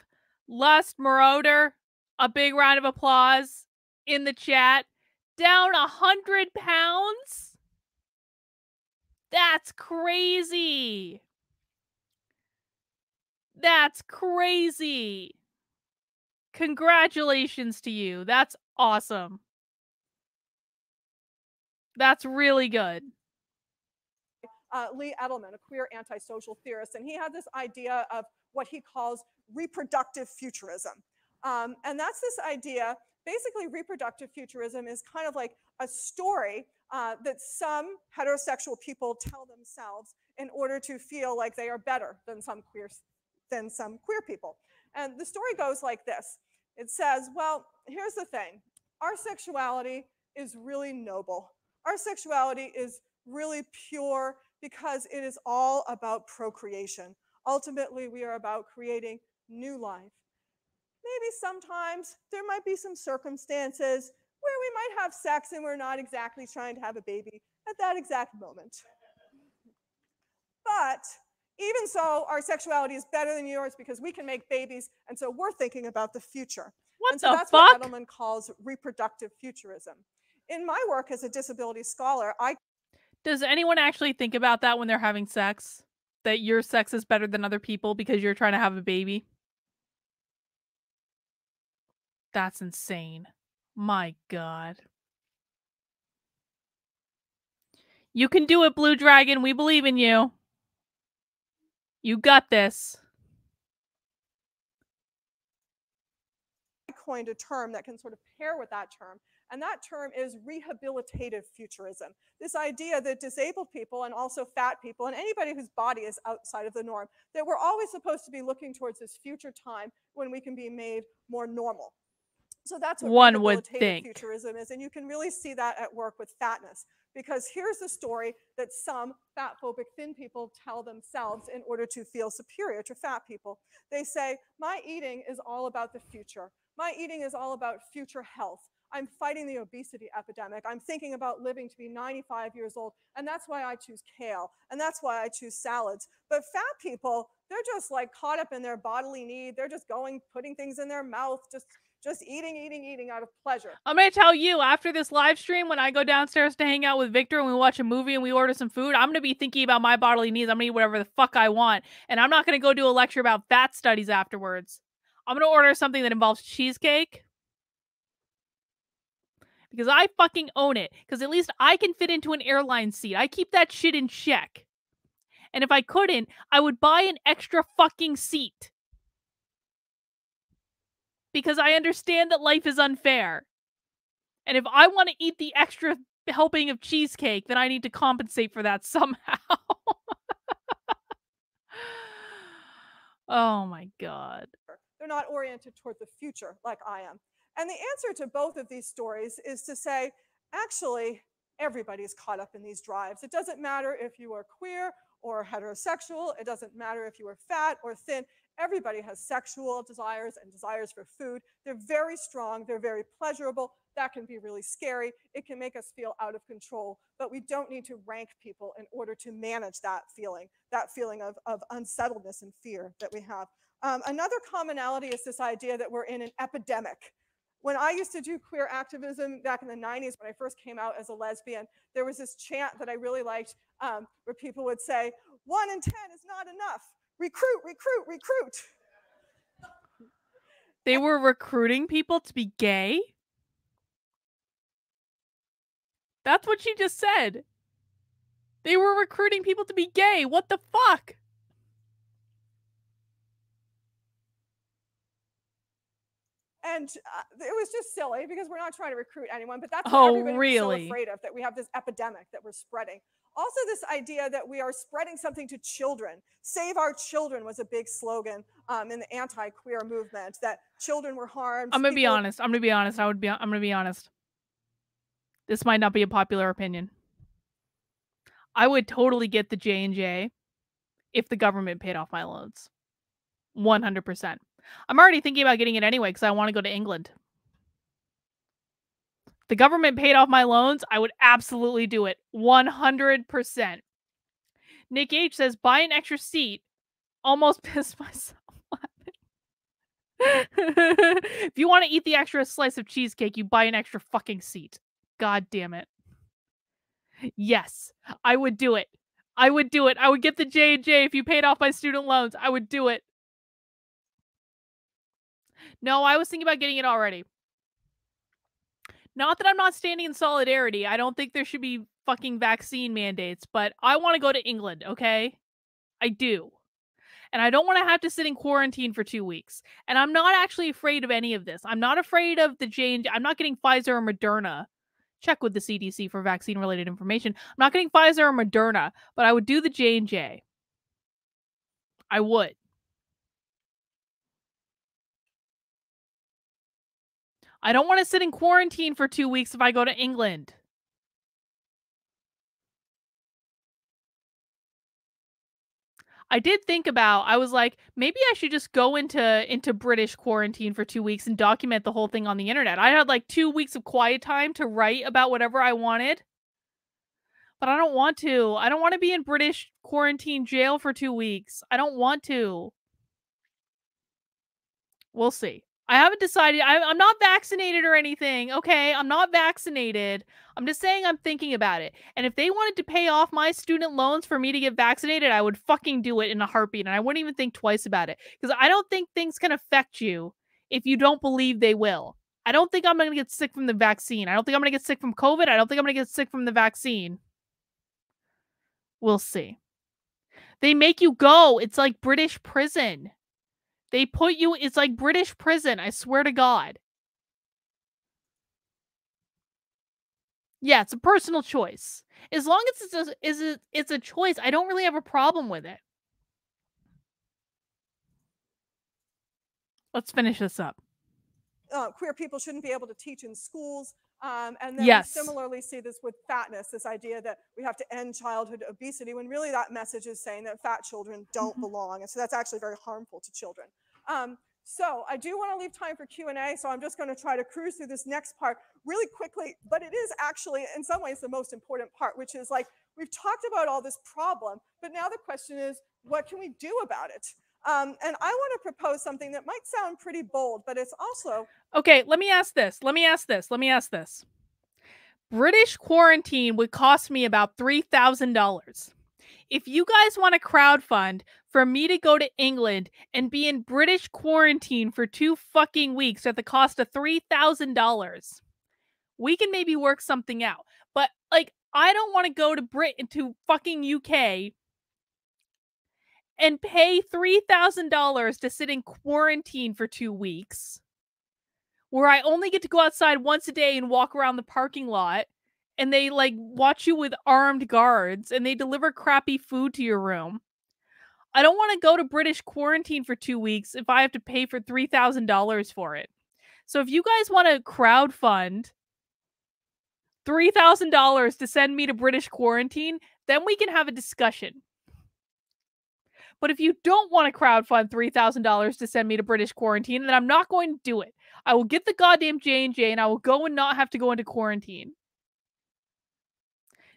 Lust Marauder a big round of applause in the chat? Down 100 pounds? That's crazy. That's crazy. Congratulations to you. That's awesome. That's really good. Lee Edelman, a queer antisocial theorist, and he had this idea of what he calls reproductive futurism. And that's this idea, basically reproductive futurism is kind of like a story that some heterosexual people tell themselves in order to feel like they are better than some queer people. And the story goes like this. It says, well, here's the thing. Our sexuality is really noble. Our sexuality is really pure because it is all about procreation. Ultimately, we are about creating new life. Maybe sometimes there might be some circumstances where might have sex and we're not exactly trying to have a baby at that exact moment. But even so, our sexuality is better than yours because we can make babies, and so we're thinking about the future. What and so the that's fuck? what Edelman calls reproductive futurism. In my work as a disability scholar, Does anyone actually think about that when they're having sex? That your sex is better than other people because you're trying to have a baby? That's insane. My God. You can do it, Blue Dragon. We believe in you. You got this. coined a term that can sort of pair with that term, and that term is rehabilitative futurism. This idea that disabled people and also fat people and anybody whose body is outside of the norm, that we're always supposed to be looking towards this future time when we can be made more normal. So that's what One would rehabilitative think. futurism is, and you can really see that at work with fatness. Because here's the story that some fat-phobic thin people tell themselves in order to feel superior to fat people. They say, my eating is all about the future. My eating is all about future health. I'm fighting the obesity epidemic. I'm thinking about living to be 95 years old, and that's why I choose kale, and that's why I choose salads. But fat people, they're just like caught up in their bodily need. They're just going, putting things in their mouth, just eating out of pleasure. I'm going to tell you, after this live stream, when I go downstairs to hang out with Victor and we watch a movie and we order some food, I'm going to be thinking about my bodily needs. I'm going to eat whatever the fuck I want. And I'm not going to go do a lecture about fat studies afterwards. I'm going to order something that involves cheesecake. Because I fucking own it. Because at least I can fit into an airline seat. I keep that shit in check. And if I couldn't, I would buy an extra fucking seat. Because I understand that life is unfair. And if I want to eat the extra helping of cheesecake, then I need to compensate for that somehow. Oh my God. They're not oriented toward the future like I am. And the answer to both of these stories is to say, actually, everybody's caught up in these drives. It doesn't matter if you are queer or heterosexual. It doesn't matter if you are fat or thin. Everybody has sexual desires and desires for food. They're very strong. They're very pleasurable. That can be really scary. It can make us feel out of control. But we don't need to rank people in order to manage that feeling of unsettledness and fear that we have. Another commonality is this idea that we're in an epidemic. When I used to do queer activism back in the 90s, when I first came out as a lesbian, there was this chant that I really liked where people would say, 1 in 10 is not enough. Recruit, recruit, recruit. They were recruiting people to be gay? That's what she just said. They were recruiting people to be gay. What the fuck? And it was just silly because we're not trying to recruit anyone, but that's what everybody was so afraid of, that we have this epidemic that we're spreading. Also, this idea that we are spreading something to children. Save our children was a big slogan in the anti-queer movement, that children were harmed. I'm going to be honest. I'm going to be honest. This might not be a popular opinion. I would totally get the J&J if the government paid off my loans. 100%. I'm already thinking about getting it anyway because I want to go to England. If the government paid off my loans, I would absolutely do it. 100%. Nick H says, buy an extra seat. Almost pissed myself laughing. If you want to eat the extra slice of cheesecake, you buy an extra fucking seat. God damn it. Yes, I would do it. I would do it. I would get the J&J if you paid off my student loans. I would do it. No, I was thinking about getting it already. Not that I'm not standing in solidarity. I don't think there should be fucking vaccine mandates, but I want to go to England, okay? I do. And I don't want to have to sit in quarantine for 2 weeks. And I'm not actually afraid of any of this. I'm not afraid of the J&J. I'm not getting Pfizer or Moderna. Check with the CDC for vaccine-related information. I'm not getting Pfizer or Moderna, but I would do the J&J. I would. I don't want to sit in quarantine for 2 weeks if I go to England. I did think about, I was like, maybe I should just go into British quarantine for 2 weeks and document the whole thing on the internet. I had like 2 weeks of quiet time to write about whatever I wanted. But I don't want to. I don't want to be in British quarantine jail for 2 weeks. I don't want to. We'll see. I haven't decided. I'm not vaccinated or anything. Okay, I'm not vaccinated. I'm just saying I'm thinking about it. And if they wanted to pay off my student loans for me to get vaccinated, I would fucking do it in a heartbeat. And I wouldn't even think twice about it. Because I don't think things can affect you if you don't believe they will. I don't think I'm going to get sick from the vaccine. I don't think I'm going to get sick from COVID. I don't think I'm going to get sick from the vaccine. We'll see. They make you go. It's like British prison. They put you, it's like British prison, I swear to God. Yeah, it's a personal choice. As long as it's a choice, I don't really have a problem with it. Let's finish this up. Queer people shouldn't be able to teach in schools. And then Yes. we similarly see this with fatness, this idea that we have to end childhood obesity, when really that message is saying that fat children don't belong. And so that's actually very harmful to children. So I do want to leave time for Q&A, so I'm just going to try to cruise through this next part really quickly, but it is actually in some ways the most important part, which is like, we've talked about all this problem, but now the question is, what can we do about it? And I want to propose something that might sound pretty bold, but it's also... Okay, let me ask this. British quarantine would cost me about $3,000. If you guys want to crowdfund for me to go to England and be in British quarantine for 2 fucking weeks at the cost of $3,000, we can maybe work something out. But like, I don't want to go to Britain, to fucking UK, and pay $3,000 to sit in quarantine for 2 weeks, where I only get to go outside once a day and walk around the parking lot, and they like watch you with armed guards, and they deliver crappy food to your room. I don't want to go to British quarantine for 2 weeks if I have to pay for $3,000 for it. So if you guys want to crowdfund $3,000 to send me to British quarantine, then we can have a discussion. But if you don't want to crowdfund $3,000 to send me to British quarantine, then I'm not going to do it. I will get the goddamn J&J and I will go and not have to go into quarantine.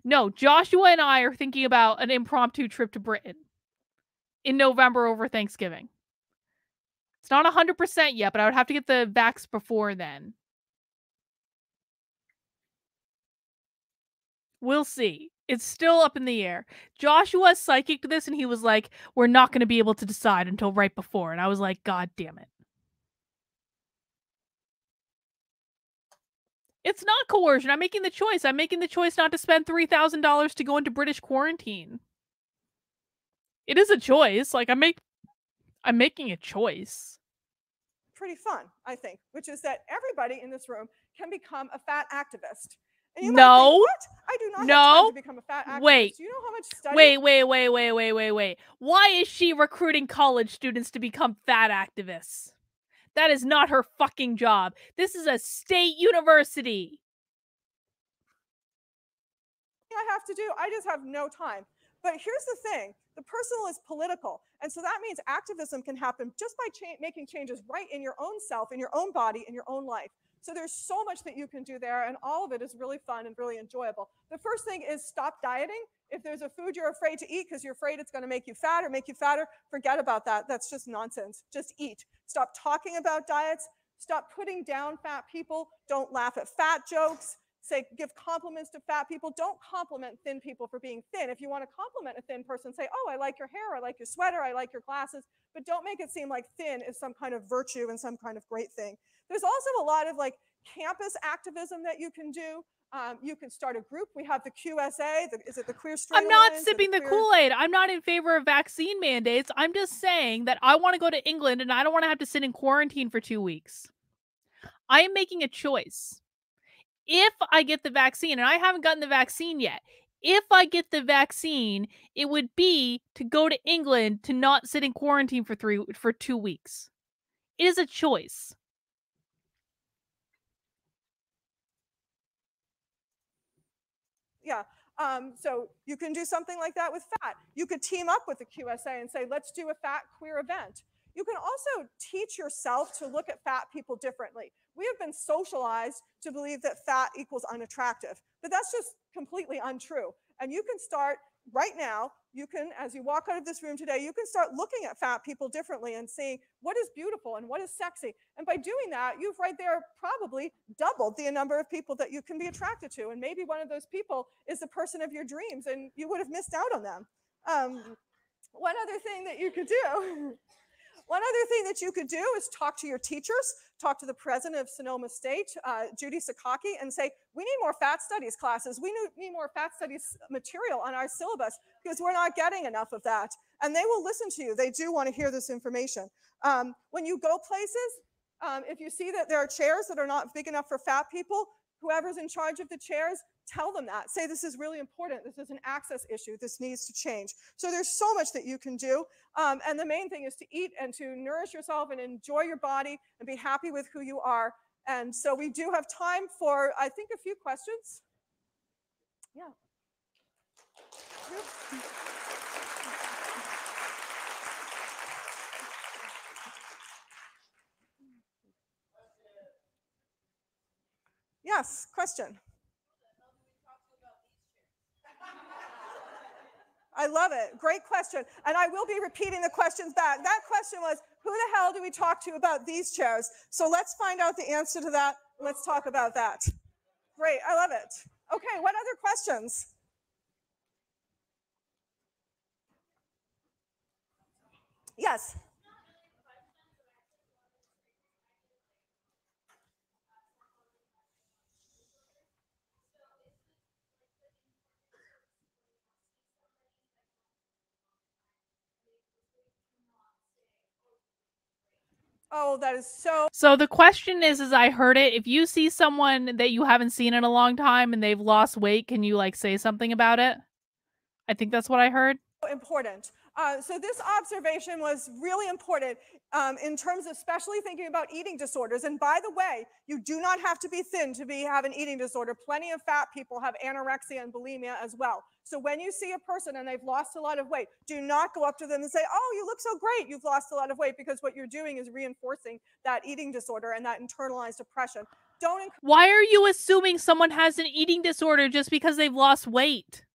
No, Joshua and I are thinking about an impromptu trip to Britain in November over Thanksgiving. It's not 100% yet, but I would have to get the vax before then. We'll see. It's still up in the air. Joshua psychicked this and he was like, we're not going to be able to decide until right before. And I was like, God damn it. It's not coercion. I'm making the choice. I'm making the choice not to spend $3,000 to go into British quarantine. It is a choice. Like, I'm making a choice. Pretty fun, I think, which is that everybody in this room can become a fat activist. And you No. might think, what? I do not have time to become a fat activist. Wait. Do you know how much study? Wait. Why is she recruiting college students to become fat activists? That is not her fucking job. This is a state university. I have to do. I just have no time. But here's the thing. The personal is political. And so that means activism can happen just by making changes right in your own self, in your own body, in your own life. So there's so much that you can do there, and all of it is really fun and really enjoyable. The first thing is stop dieting. If there's a food you're afraid to eat because you're afraid it's going to make you fat or make you fatter, forget about that. That's just nonsense. Just eat. Stop talking about diets. Stop putting down fat people. Don't laugh at fat jokes. Say, give compliments to fat people. Don't compliment thin people for being thin. If you want to compliment a thin person, say, oh, I like your hair, I like your sweater, I like your glasses, but don't make it seem like thin is some kind of virtue and some kind of great thing. There's also a lot of like campus activism that you can do. You can start a group. We have the QSA. Is it the Queer Straight I'm not Alliance, sipping the Kool-Aid. I'm not in favor of vaccine mandates. I'm just saying that I want to go to England and I don't want to have to sit in quarantine for 2 weeks. I am making a choice. If I get the vaccine, and I haven't gotten the vaccine yet, if I get the vaccine, it would be to go to England to not sit in quarantine for 2 weeks. It is a choice. Yeah. So you can do something like that with fat. You could team up with the QSA and say, let's do a fat queer event. You can also teach yourself to look at fat people differently. We have been socialized to believe that fat equals unattractive, but that's just completely untrue. And you can start right now, you can, as you walk out of this room today, you can start looking at fat people differently and seeing what is beautiful and what is sexy. And by doing that, you've right there probably doubled the number of people that you can be attracted to. And maybe one of those people is the person of your dreams and you would have missed out on them. One other thing that you could do One other thing that you could do is talk to your teachers, talk to the president of Sonoma State, Judy Sakaki, and say, we need more fat studies classes. We need more fat studies material on our syllabus because we're not getting enough of that. And they will listen to you. They do want to hear this information. When you go places, if you see that there are chairs that are not big enough for fat people, whoever's in charge of the chairs, tell them that. Say, this is really important. This is an access issue. This needs to change. So there's so much that you can do. And the main thing is to eat and to nourish yourself and enjoy your body and be happy with who you are. And so we do have time for, I think, a few questions. Yeah. Yes, question. I love it. Great question. And I will be repeating the questions back. That question was, who the hell do we talk to about these chairs? So let's find out the answer to that. Let's talk about that. Great. I love it. Okay, what other questions? Yes. Oh, that is so. So the question is, as I heard it, if you see someone that you haven't seen in a long time and they've lost weight, can you like say something about it? I think that's what I heard. Important. So this observation was really important in terms of especially thinking about eating disorders. And by the way, you do not have to be thin to have an eating disorder. Plenty of fat people have anorexia and bulimia as well. So when you see a person and they've lost a lot of weight, do not go up to them and say, oh, you look so great, you've lost a lot of weight, because what you're doing is reinforcing that eating disorder and that internalized depression. Why are you assuming someone has an eating disorder just because they've lost weight?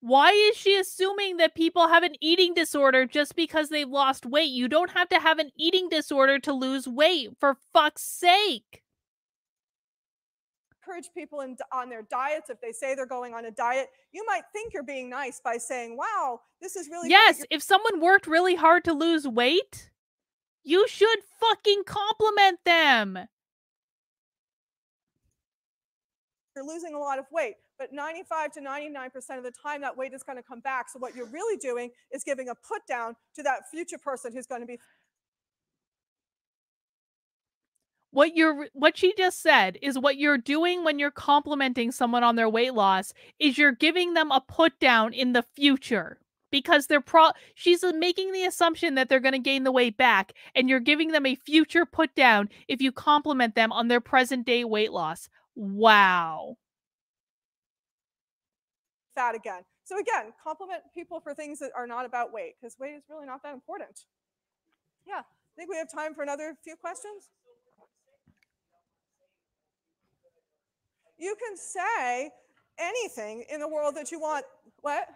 Why is she assuming that people have an eating disorder just because they've lost weight? You don't have to have an eating disorder to lose weight, for fuck's sake. Encourage people on their diets. If they say they're going on a diet, you might think you're being nice by saying, wow, this is really Yes, great. if someone worked really hard to lose weight, you should fucking compliment them. You're losing a lot of weight, but 95 to 99% of the time that weight is going to come back. So what you're really doing is giving a put down to that future person who's going to be. What she just said is what you're doing when you're complimenting someone on their weight loss is you're giving them a put down in the future, because she's making the assumption that they're going to gain the weight back, and you're giving them a future put down if you compliment them on their present day weight loss. Wow. Fat again. So again, compliment people for things that are not about weight, because weight is really not that important. Yeah, I think we have time for another few questions. You can say anything in the world that you want. What?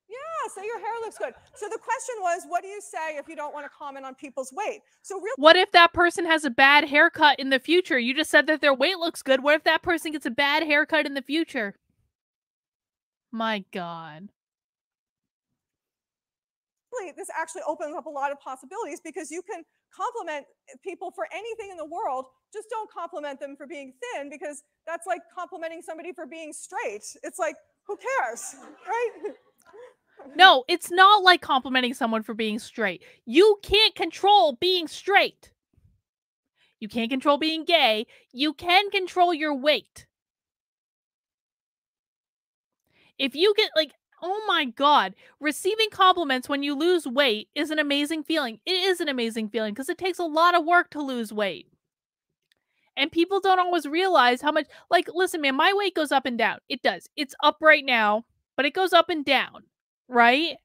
Yeah, say your hair looks good. So the question was, what do you say if you don't want to comment on people's weight? So what if that person has a bad haircut in the future? You just said that their weight looks good. What if that person gets a bad haircut in the future? My God. This actually opens up a lot of possibilities, because you can compliment people for anything in the world. Just don't compliment them for being thin, because that's like complimenting somebody for being straight. It's like, who cares, right? No, it's not like complimenting someone for being straight. You can't control being straight. You can't control being gay. You can control your weight. If you get like, oh my God, receiving compliments when you lose weight is an amazing feeling. It is an amazing feeling because it takes a lot of work to lose weight. And people don't always realize how much, like, listen, man, my weight goes up and down. It does. It's up right now, but it goes up and down, right?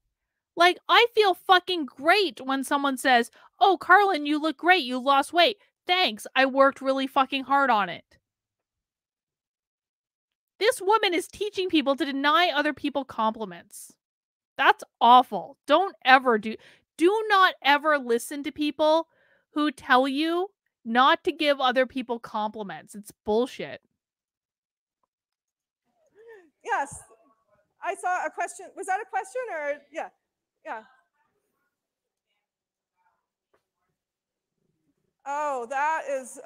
Like, I feel fucking great when someone says, oh, Carlin, you look great. You lost weight. Thanks. I worked really fucking hard on it. This woman is teaching people to deny other people compliments. That's awful. Do not ever listen to people who tell you not to give other people compliments. It's bullshit. Yes. I saw a question. Was that a question or yeah? Yeah. Oh, that is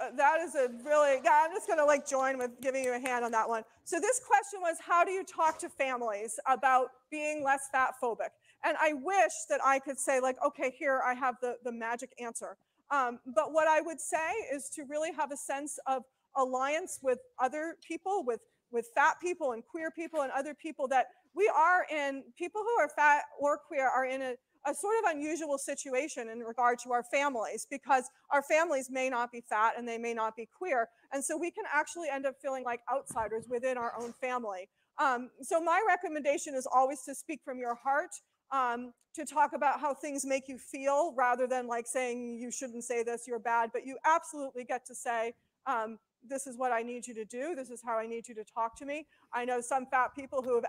a really, yeah, I'm just going to like join with giving you a hand on that one. So this question was, how do you talk to families about being less fat phobic? And I wish that I could say like, okay, here I have the magic answer. But what I would say is to really have a sense of alliance with other people, with fat people and queer people and other people that people who are fat or queer are in a sort of unusual situation in regard to our families, because our families may not be fat and they may not be queer. And so we can actually end up feeling like outsiders within our own family. So my recommendation is always to speak from your heart, to talk about how things make you feel rather than like saying you shouldn't say this, you're bad, but you absolutely get to say, this is what I need you to do. This is how I need you to talk to me. I know some fat people who have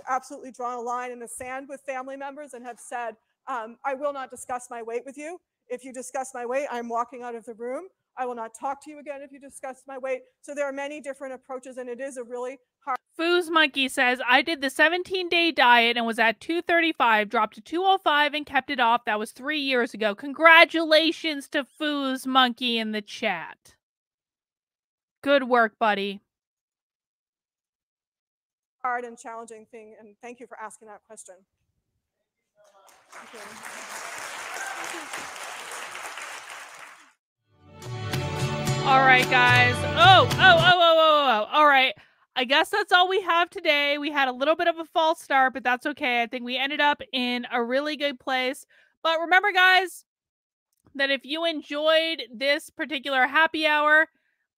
absolutely drawn a line in the sand with family members and have said, I will not discuss my weight with you. If you discuss my weight, I'm walking out of the room. I will not talk to you again if you discuss my weight. So there are many different approaches, and it is a really hard. Foos Monkey says, I did the 17-day diet and was at 235, dropped to 205 and kept it off. That was 3 years ago. Congratulations to Foos Monkey in the chat. Good work, buddy. Hard and challenging thing, and thank you for asking that question. Thank you. All right, guys. Oh. All right. I guess that's all we have today. We had a little bit of a false start, but that's okay. I think we ended up in a really good place. But remember, guys, that if you enjoyed this particular happy hour,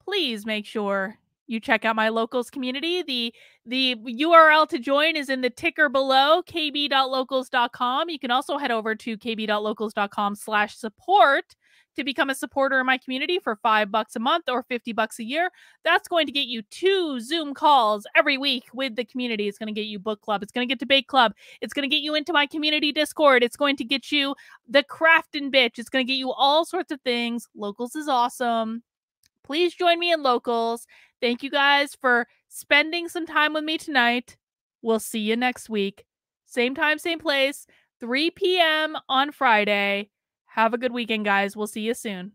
please make sure you check out my locals community. The URL to join is in the ticker below, kb.locals.com. You can also head over to kb.locals.com/support to become a supporter in my community for $5 a month or $50 a year. That's going to get you 2 Zoom calls every week with the community. It's going to get you book club. It's going to get debate club. It's going to get you into my community Discord. It's going to get you the craftin' bitch. It's going to get you all sorts of things. Locals is awesome. Please join me in Locals. Thank you guys for spending some time with me tonight. We'll see you next week. Same time, same place, 3 p.m. on Friday. Have a good weekend, guys. We'll see you soon.